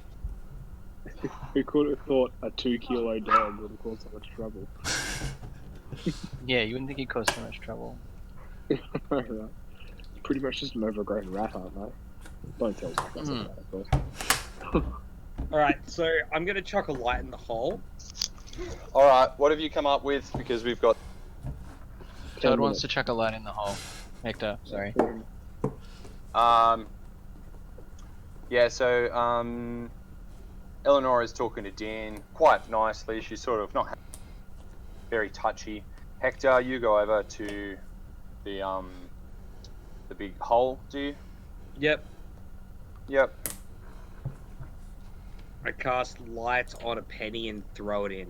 Who could have thought a 2-kilo dog would have caused so much trouble? Yeah, you wouldn't think he'd cause so much trouble. Right. Pretty much just an overgrown rat, aren't they? Don't tell Zach that's Mm. about it, of course. Alright, so I'm gonna chuck a light in the hole. Alright, what have you come up with? Because we've got. Todd wants to chuck a light in the hole. Hector, sorry. Yeah, so, Eleanor is talking to Dean quite nicely. She's sort of not very touchy. Hector, you go over to the big hole, do you? Yep. Yep. I cast light on a penny and throw it in.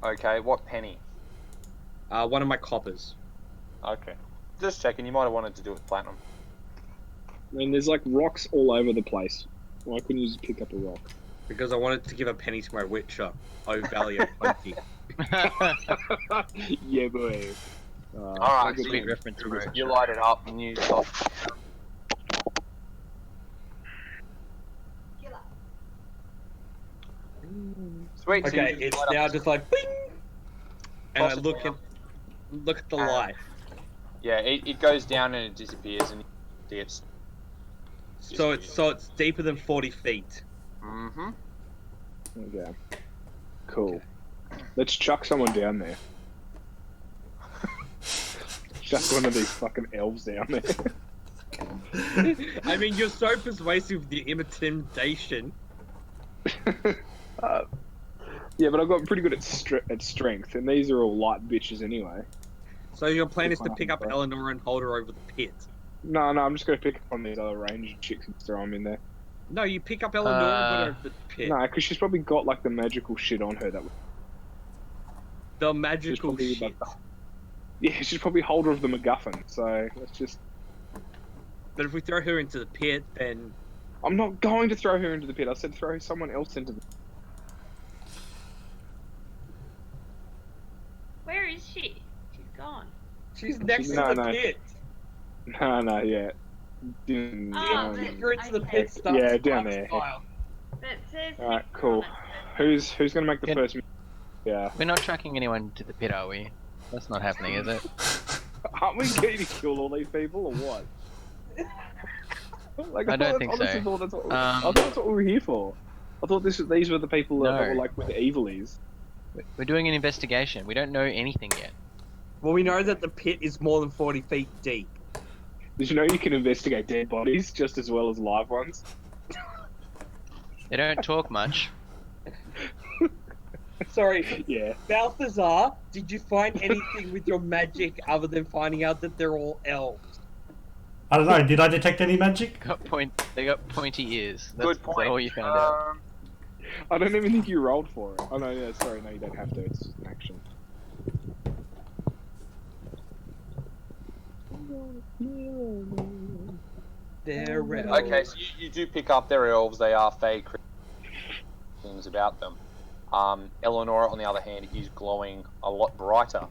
Okay, what penny? One of my coppers. Okay. Just checking, you might have wanted to do it with platinum. I mean, there's like rocks all over the place. Why couldn't you just pick up a rock? Because I wanted to give a penny to my Witcher. Oh, Valley of Plenty. Yeah, boy. Alright, so Sweet reference, bro. you light it up and you Sweet. so you Okay, just it's light up now the- just like bing, and I Toss it look down. at the light. Yeah, it goes down and it disappears and you see it's. So it's deeper than 40 feet. Mm-hmm. Okay. Cool. Let's chuck someone down there. Chuck one of these fucking elves down there. I mean, you're so persuasive with your intimidation. Yeah, but I've got pretty good at strength, and these are all light bitches anyway. So your plan is to pick up Eleanor and hold her over the pit. No, I'm just gonna pick up on these other ranged chicks and throw them in there. No, you pick up Eleanor and put her over the pit. No, because she's probably got like the magical shit on her that. The She's magical probably shit. like yeah, she's probably holder of the MacGuffin. So let's just. But if we throw her into the pit, then I'm not going to throw her into the pit. I said throw someone else into the. Where is she? She's gone. she's next No, to the no. pit. No, yeah. Oh, Kick her into the okay. pit. Stuff Yeah, down there. style. But it says. All right, Hector cool. on it, so- Who's gonna make the Can- first? Yeah. We're not tracking anyone to the pit, are we? That's not happening, is it? Aren't we going to kill all these people or what? Like, I don't thought- think honestly so. thought that's what, Um, I thought that's what we were here for. I thought these were the people that No. were like where the evil is. We're doing an investigation. We don't know anything yet. Well, we know that the pit is more than 40 feet deep. Did you know you can investigate dead bodies just as well as live ones? They don't talk much. Sorry, Yeah. Balthazar, did you find anything with your magic other than finding out that they're all elves? I don't know. Did I detect any magic? They got pointy ears. That's, Good that's point. all you found out. I don't even think you rolled for it. Oh no, yeah, sorry, no, you don't have to. It's just an action. They're elves. Okay, so you do pick up their elves. They are fey things about them. Eleanor, on the other hand, is glowing a lot brighter.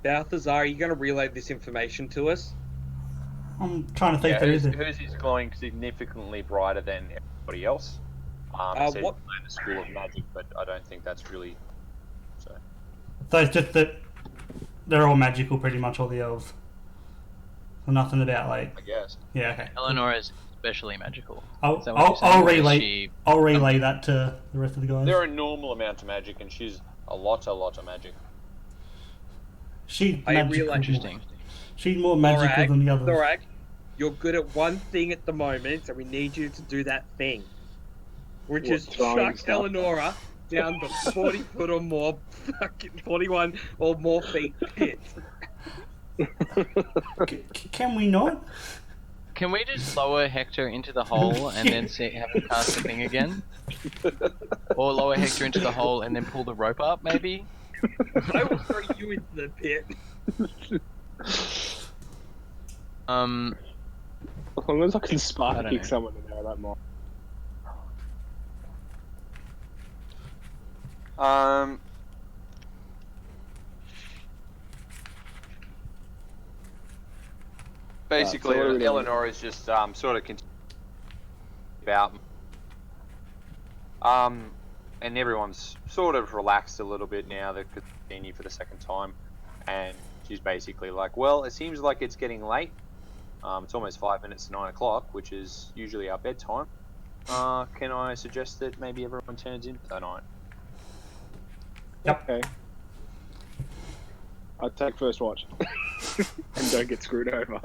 Balthazar, are you going to relay this information to us? I'm trying to think. Yeah, There is hers is glowing significantly brighter than everybody else. So what- you play in the School of Magic, but I don't think that's really. So. So it's just that they're all magical, pretty much all the elves. So nothing about like. I guess. Yeah. Okay. Eleanor is especially magical. I'll Is that what you're saying, I'll or is relay. she- I'll relay that to the rest of the guys. They're a normal amount of magic, and she's a lot of magic. She's I magical. relay- Interesting. She's more magical Thorak, than the others. Thorak, you're good at one thing at the moment, and we need you to do that thing. Which What, is throwing chuck stuff? Eleonora down the 40 foot or more, fucking 41 or more feet pit. Can we not? Can we just lower Hector into the hole and then have him cast the thing again? Or lower Hector into the hole and then pull the rope up, maybe? I will throw you into the pit. As long as I can I spark don't kick know. someone in there, I don't mind. Basically, so what are we doing? Eleanor is just sort of about, and everyone's sort of relaxed a little bit now that could continue for the second time, and she's basically like, well, it seems like it's getting late. It's almost 5 minutes to 9 o'clock, which is usually our bedtime. Can I suggest that maybe everyone turns in for that night? Yep. Okay. I'll take first watch. And don't get screwed over.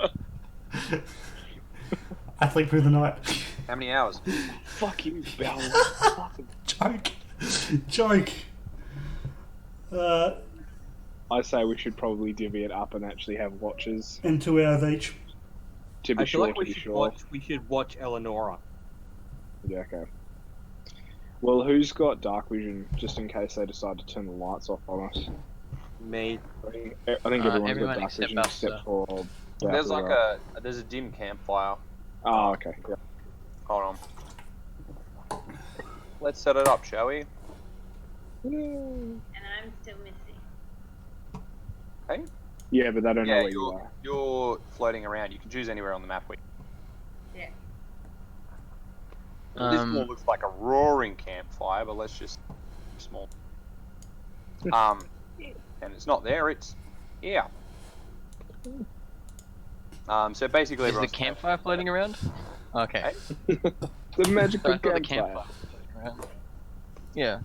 I sleep through the night. How many hours? Fuck you, Bell. Joke. Joke. I say we should probably divvy it up and actually have watches. And 2 hours each. To be I feel sure, like to we be should sure. watch Eleonora. Yeah, okay. Well, who's got dark vision, just in case they decide to turn the lights off on us? Me. I think everyone's everyone got dark except vision us, except for... There's like Balthazar. there's a dim campfire. Oh, okay. Yeah. Hold on. Let's set it up, shall we? And I'm still missing. Hey? Yeah, but they don't know Yeah, where you are. you're floating around. You can choose anywhere on the map. Yeah. This more looks like a roaring campfire, but let's just small. And it's not there. It's here. So basically, Is the everyone's campfire floating around? Okay. The magical I thought the campfire. campfire was floating around. Yeah,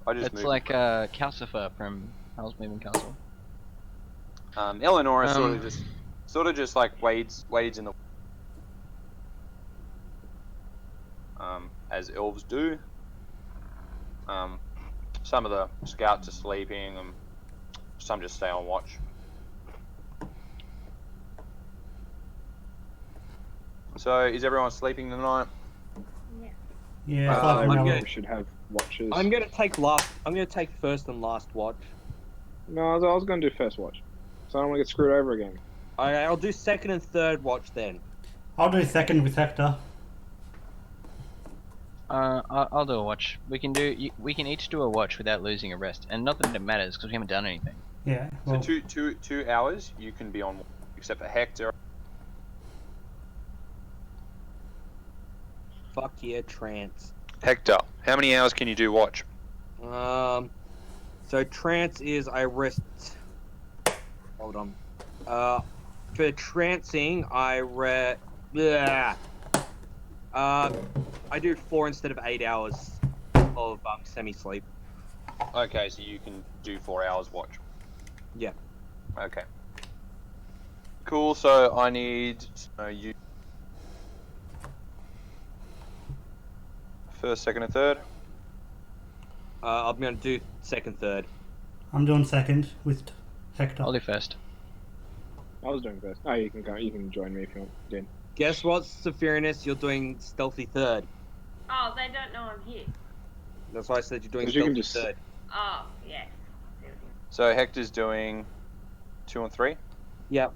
I just it's moved. like Calcifer from Howl's Moving Castle. Eleanor sort of just like wades in the as elves do. Some of the scouts are sleeping, and some just stay on watch. So, is everyone sleeping tonight? Yeah, Uh, fucking I'm hell. gonna- We should have watches. I'm gonna take first and last watch. No, I was going to do first watch. So I don't want to get screwed over again. I'll do second and third watch then. I'll do second with Hector. I'll do a watch. We can each do a watch without losing a rest, and not that it matters because we haven't done anything. Yeah. So Well, 2 hours you can be on, except for Hector. Fuck yeah, trance. Hector, how many hours can you do watch? So trance is I rest. Hold on. For trancing, I I do 4 instead of 8 hours of semi-sleep. Okay, so you can do 4 hours watch. Yeah. Okay. Cool. So I need you first, second, and third. I'm gonna do second, third. I'm doing second with Hector. I'll do first. I was doing first. Oh, you can go. You can join me if you want, Dan. Guess what, Sephirinus? You're doing stealthy third. Oh, they don't know I'm here. That's why I said you're doing 'Cause you can stealthy just- third. Oh, yes. So Hector's doing 2 and 3, Yep.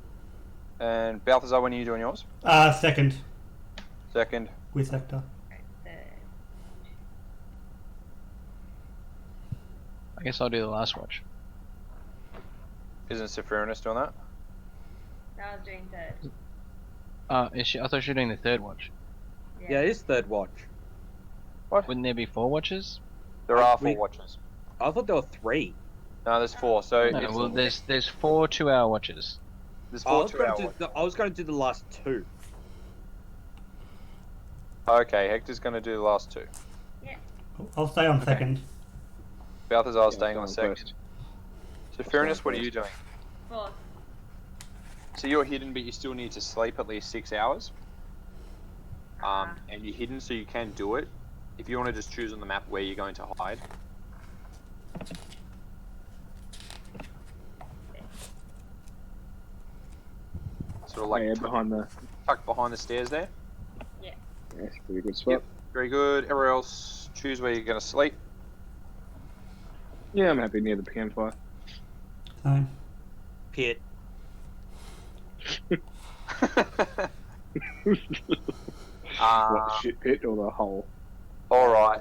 and Balthazar, when are you doing yours? Second Second. with Hector. I guess I'll do the last watch. Isn't Sephirinus doing that? I was doing third. Is she? I thought she was doing the third watch. Yeah, it is third watch. Wouldn't there be 4 watches? There are 4 we- watches. I thought there were 3. No, there's 4. So No, it's- well, there's 4 2-hour watches. there's I 4 was 2-hour gonna watches. I was gonna do the last 2. Okay, Hector's going to do the last 2. I'll stay on second. Balthazar's Yeah, staying go on on second. first. So Sephirinus, what are first. you doing? Fourth. So you're hidden, but you still need to sleep at least 6 hours. And you're hidden, so you can do it. If you want to just choose on the map where you're going to hide. Sort of like yeah, behind the. tucked behind the stairs there. Yeah, it's a pretty good spot. Yep. Very good. Everyone else, choose where you're going to sleep. Yeah, I'm happy near the campfire. Same. Pit. What, the shit pit or the hole? Alright.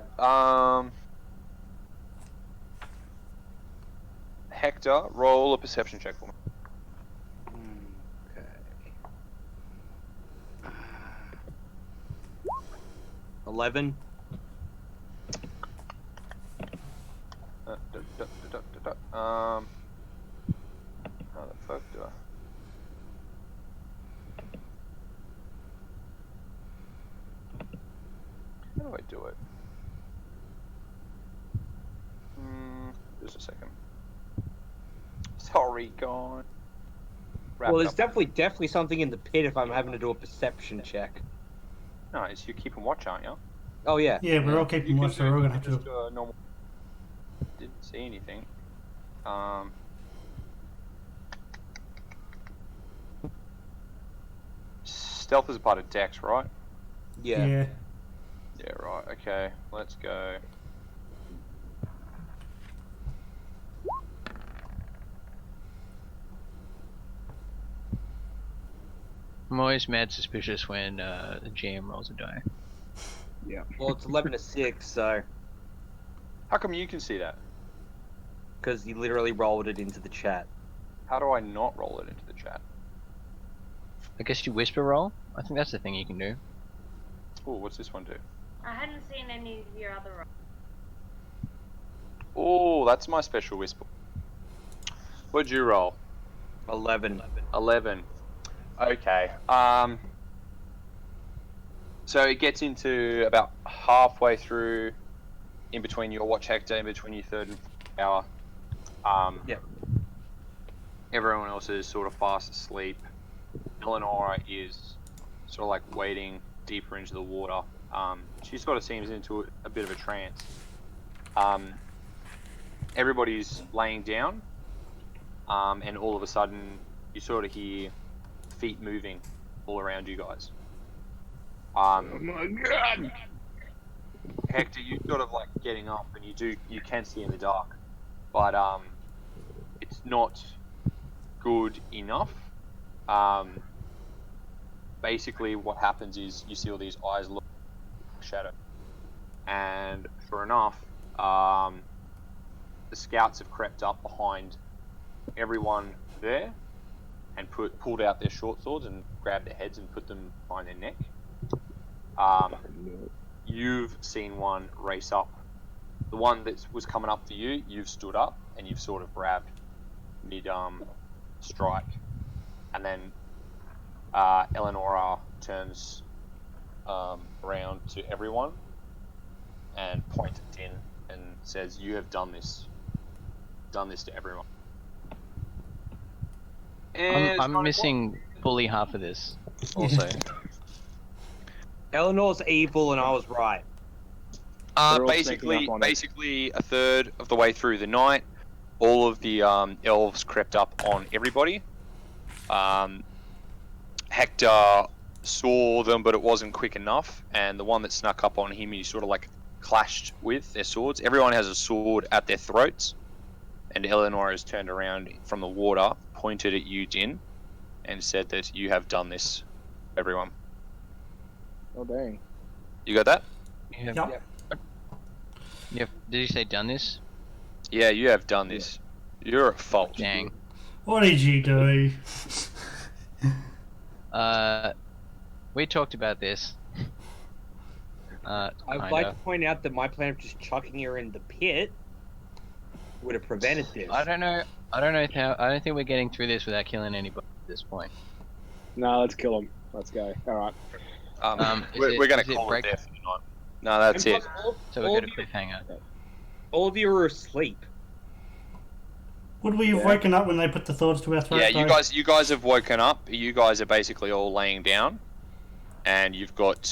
Hector, roll a perception check for me. Okay. 11. How the fuck do I? How do I do it? Just a second. Sorry, gone. Wrapped Well, there's up. definitely something in the pit if I'm having to do a perception check. No, it's you keeping watch, aren't you? Oh yeah. Yeah, we're all You keeping can watch, so do- we're you gonna have can to. just do a normal. Didn't see anything. Stealth is a part of Dex, right? Yeah. Yeah, right. Okay, let's go. I'm always mad suspicious when the GM rolls a die. Well, it's 11 to 6, so How come you can see that? because you literally rolled it into the chat. How do I not roll it into the chat? I guess you whisper roll? I think that's the thing you can do. Oh, what's this one do? I hadn't seen any of your other rolls. Oh, that's my special whisper. What'd you roll? 11. 11. Okay. So it gets into about halfway through, in between your watch, Hector, in between your third and fourth hour. Yep. Everyone else is sort of fast asleep. Eleonora is sort of like wading deeper into the water. She sort of seems into a bit of a trance. Everybody's laying down, and all of a sudden you sort of hear feet moving all around you guys. Oh my god! Hector, you sort of like getting up, and you can see in the dark, but it's not good enough. Basically, what happens is you see all these eyes look like shadow, and sure enough, the scouts have crept up behind everyone there and pulled out their short swords and grabbed their heads and put them behind their neck. You've seen one race up. The one that was coming up to you, you've stood up and you've sort of grabbed mid strike, and then Eleonora turns around to everyone and points at Din and says, "You have done this to everyone." And I'm missing fully half of this. Also, Eleanor's evil and I was right. They're all sneaking up on it. Basically, a third of the way through the night, all of the elves crept up on everybody. Hector saw them, but it wasn't quick enough, and the one that snuck up on him, he sort of like clashed with their swords. Everyone has a sword at their throats, and Eleanor has turned around from the water, pointed at you, Din, and said that you have done this, everyone. Oh dang. You got that? Yep. Yep. Did you say done this? Yeah, you have done this. You're at fault. Dang. What did you do? We talked about this. I would Kinda. like to point out that my plan of just chucking her in the pit would have prevented this. I don't know how. I don't think we're getting through this without killing anybody at this point. No, let's kill him. Let's go. Alright. We're going is to it call break- it there for the night. No, that's And it. plus, So all we're of good at cliffhanger. all of you are asleep. Would we have Yeah. woken up when they put the swords to our throats? Yeah, though? you guys have woken up. You guys are basically all laying down, and you've got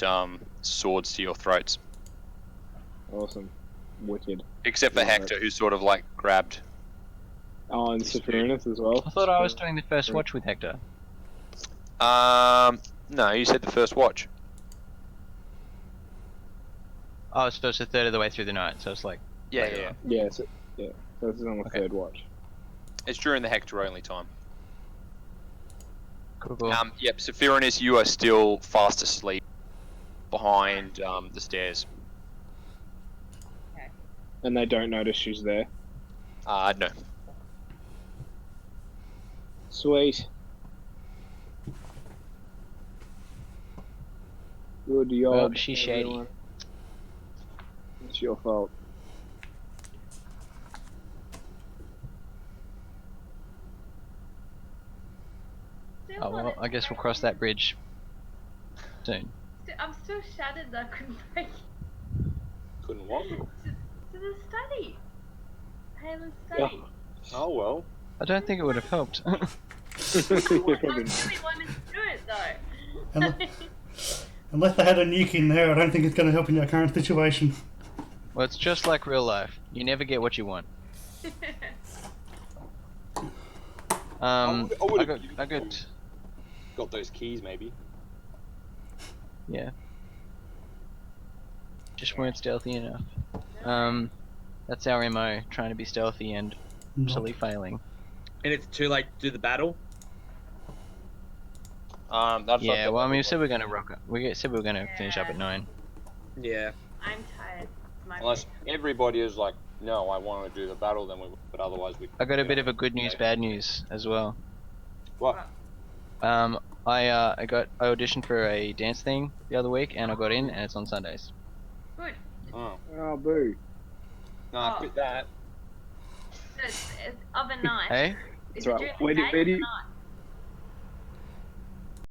swords to your throats, Awesome. Wicked. except for Right. Hector, who's sort of like grabbed. Oh, and Citrinus as well. I thought I was doing the first watch with Hector. No, you said the first watch. Oh, so it's a third of the way through the night, so it's like Yeah, later yeah. on. Yeah, so this is on the Okay. third watch. It's during the Hector only time. Cool. Yep. So Firenis, you are still fast asleep behind the stairs. And they don't notice she's there. No. Sweet. Good job. Well, she's shady. everyone. It's your fault. Still Oh well, wanted I guess to we'll cross that bridge soon. I'm still shattered that I couldn't break Couldn't what? to the study. Halen's Yeah. study. Oh well. I don't think it would have helped. I really wanted to do it though. And Unless they had a nuke in there, I don't think it's going to help in your current situation. Well, it's just like real life. You never get what you want. I I would've got those keys maybe. yeah. Just weren't stealthy enough. That's our MO, trying to be stealthy and Not. absolutely failing. And it's too late to do the battle. That's Yeah, well, I mean, we said we're gonna rock up. Said we were gonna finish up at 9. Yeah. I'm tired. It's my unless everybody is like, no, I want to do the battle, then we. But otherwise, we. I got a bit of a good news, bad news as well. What? I auditioned for a dance thing the other week, and I got in, and it's on Sundays. good. Oh, Oh, boo. nah, Oh. quit that. It's of a night. Hey, Is That's it right. during the Where day do or you- the night?